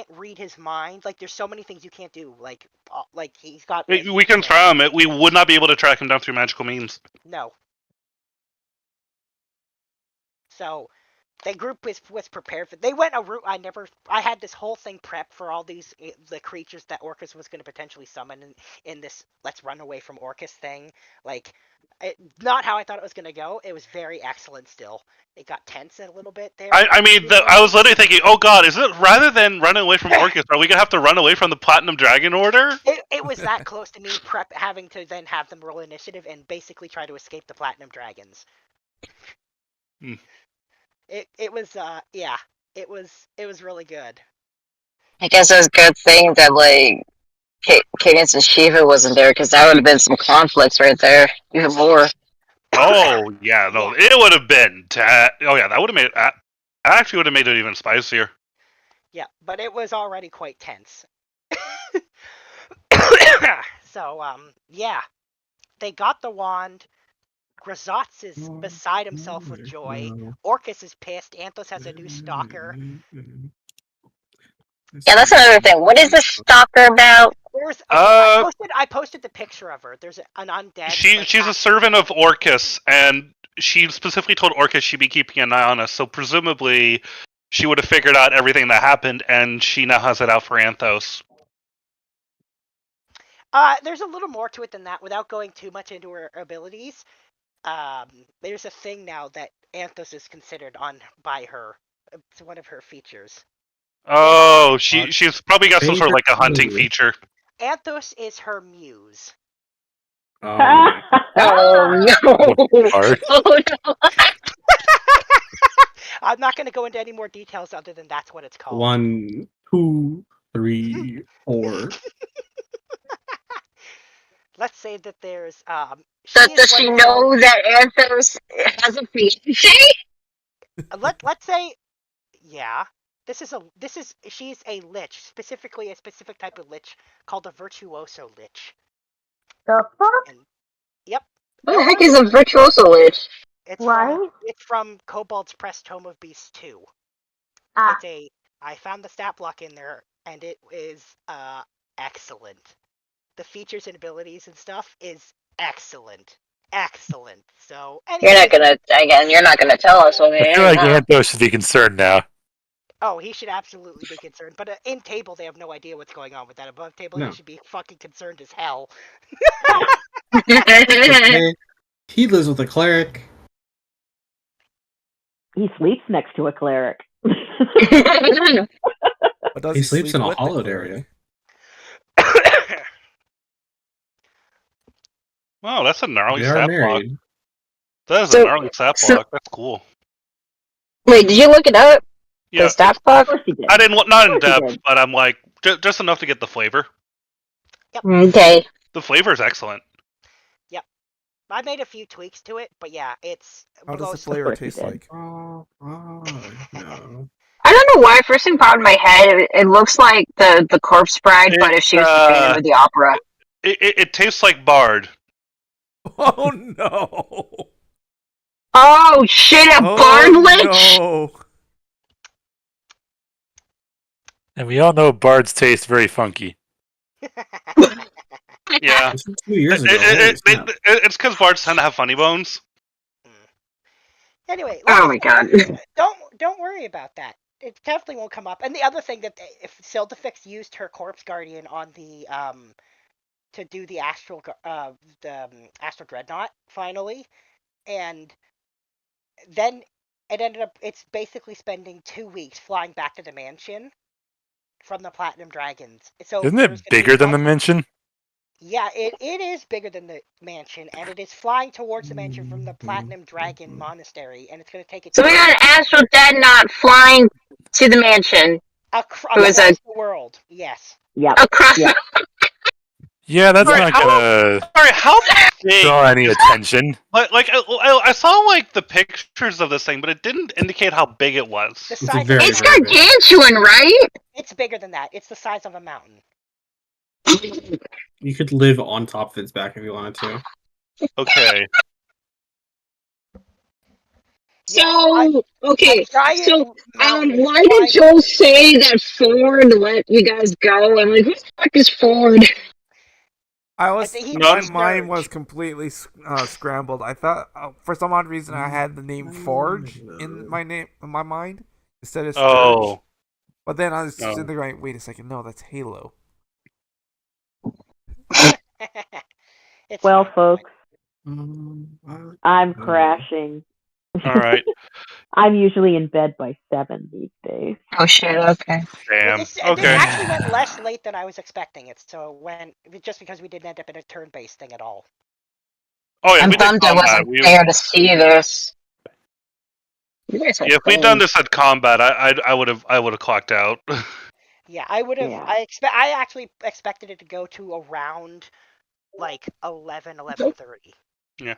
Speaker 2: read his mind. Like, there's so many things you can't do. Like he's got...
Speaker 3: We can try him. We would not be able to track him down through magical means.
Speaker 2: No. So, the group was prepared for... They went a route I had this whole thing prepped for all the creatures that Orcus was going to potentially summon in this let's run away from Orcus thing. Like... not how I thought it was going to go. It was very excellent still. It got tense a little bit there.
Speaker 3: I was literally thinking, oh god, is it rather than running away from Orcus, are we going to have to run away from the Platinum Dragon Order?
Speaker 2: It was that close to me having to then have them roll initiative and basically try to escape the Platinum Dragons. It was really good.
Speaker 7: I guess it was a good thing that, like, Cadence and Shiva wasn't there, because that would have been some conflicts right there, even more.
Speaker 3: Oh yeah, no, it would have been. That would have made it. Actually, would have made it even spicier.
Speaker 2: Yeah, but it was already quite tense. So yeah, they got the wand. Grazotz is beside himself with joy. Orcus is pissed. Anthos has a new stalker.
Speaker 7: Yeah, that's another thing. What is this stalker about?
Speaker 2: I posted the picture of her. There's an undead.
Speaker 3: She's a servant of Orcus, and she specifically told Orcus she'd be keeping an eye on us. So presumably, she would have figured out everything that happened, and she now has it out for Anthos.
Speaker 2: There's a little more to it than that. Without going too much into her abilities, there's a thing now that Anthos is considered by her. It's one of her features.
Speaker 3: Oh, she's probably got some sort of like a hunting feature.
Speaker 2: Anthos is her muse.
Speaker 7: Oh no! Oh no!
Speaker 2: I'm not going to go into any more details other than that's what it's called.
Speaker 1: 1, 2, 3, 4.
Speaker 2: Let's say that there's
Speaker 7: Does she know that Anthos has a fiancé?
Speaker 2: Let's say, yeah. She's a lich, specifically a specific type of lich called a virtuoso lich.
Speaker 9: The fuck?
Speaker 2: Yep.
Speaker 7: What the heck is a virtuoso lich?
Speaker 2: It's from Kobold's Press Tome of Beasts 2. I found the stat block in there, and it is excellent. The features and abilities and stuff is excellent. So
Speaker 7: you're not gonna tell us what
Speaker 10: I feel like Anthos should be concerned now.
Speaker 2: Oh, he should absolutely be concerned. But in table, they have no idea what's going on with that. Above table, He should be fucking concerned as hell.
Speaker 1: He lives with a cleric.
Speaker 4: He sleeps next to a cleric.
Speaker 1: He sleeps in a hollowed area.
Speaker 3: Wow, that's a gnarly
Speaker 1: They are
Speaker 3: stat block.
Speaker 1: married.
Speaker 3: That is
Speaker 7: So-
Speaker 3: an gnarly stat
Speaker 7: so-
Speaker 3: block. That's cool.
Speaker 7: Wait, did you look it up?
Speaker 3: Yeah,
Speaker 7: The stat block?
Speaker 4: Of course he did.
Speaker 3: I didn't not in
Speaker 4: Of course he
Speaker 3: depth,
Speaker 4: did.
Speaker 3: but I'm like just enough to get the flavor.
Speaker 7: Okay.
Speaker 3: The flavor is excellent.
Speaker 2: I made a few tweaks to it, but yeah, it's
Speaker 5: How does the
Speaker 2: blows-
Speaker 5: flavor
Speaker 4: course he
Speaker 5: taste
Speaker 4: did.
Speaker 5: like?
Speaker 1: No.
Speaker 7: I don't know why. First thing popped in my head, it looks like the corpse bride, but if she was the Phantom of the Opera.
Speaker 3: It tastes like Bard.
Speaker 5: Oh no!
Speaker 7: Oh shit! A Bard Lich.
Speaker 5: No!
Speaker 10: And we all know bards taste very funky.
Speaker 3: Yeah.
Speaker 1: This was 2 years ago. Holy snap.
Speaker 3: It's because Bards tend to have funny bones.
Speaker 2: Anyway,
Speaker 7: Oh my god.
Speaker 2: don't worry about that. It definitely won't come up. And the other thing that if Sildefix used her Corpse Guardian on the to do the Astral Dreadnought finally, and then it ended up it's basically spending 2 weeks flying back to the mansion from the Platinum Dragons. So
Speaker 10: Isn't
Speaker 2: there's
Speaker 10: it
Speaker 2: gonna be
Speaker 10: bigger than the
Speaker 2: one-
Speaker 10: mansion?
Speaker 2: Yeah, it is bigger than the mansion, and it is flying towards the mansion from the Platinum Dragon Monastery, and it's going to take it
Speaker 7: So we got an Astral Dreadnought flying to the mansion.
Speaker 2: across the world. Yes.
Speaker 4: Yep.
Speaker 7: Across
Speaker 4: Yep.
Speaker 10: Yeah, that's
Speaker 3: Sorry,
Speaker 10: not gonna
Speaker 3: Sorry, how big?
Speaker 10: draw any attention.
Speaker 3: Like I saw like the pictures of this thing, but it didn't indicate how big it was.
Speaker 2: The
Speaker 1: It's
Speaker 2: size
Speaker 1: very,
Speaker 2: of
Speaker 7: It's
Speaker 2: a mountain.
Speaker 1: very big.
Speaker 7: gargantuan, right?
Speaker 2: It's bigger than that. It's the size of a mountain.
Speaker 1: You could live on top of its back if you wanted to.
Speaker 3: Okay.
Speaker 7: So okay,
Speaker 2: A giant
Speaker 7: so
Speaker 2: mountain is
Speaker 7: why did
Speaker 2: flying-
Speaker 7: Joel say that Ford let you guys go? I'm like, who the fuck is Ford?
Speaker 5: I was
Speaker 2: He
Speaker 5: my
Speaker 2: was
Speaker 5: mind
Speaker 2: Dirge.
Speaker 5: was completely scrambled. I thought for some odd reason I had the name Forge in my mind instead of Scourge.
Speaker 3: Oh.
Speaker 5: But then I was
Speaker 3: Oh.
Speaker 5: sitting there going, wait a second, no, that's Halo.
Speaker 2: It's
Speaker 4: Well,
Speaker 2: fine.
Speaker 4: folks,
Speaker 1: Mm.
Speaker 4: I'm crashing.
Speaker 3: All right.
Speaker 4: I'm usually in bed by 7 these days.
Speaker 7: Oh shit, okay.
Speaker 3: Damn.
Speaker 2: This
Speaker 3: Okay.
Speaker 2: actually went less late than I was expecting it. So when just because we didn't end up in a turn-based thing at all.
Speaker 3: Oh yeah,
Speaker 7: I'm
Speaker 3: we did
Speaker 7: bummed I
Speaker 3: combat.
Speaker 7: wasn't there to see this. You guys are
Speaker 3: Yeah, if we'd
Speaker 7: cold.
Speaker 3: done this at combat, I would have clocked out.
Speaker 2: Yeah, I would have.
Speaker 4: Yeah.
Speaker 2: I actually expected it to go to around like 11:30.
Speaker 3: Yeah.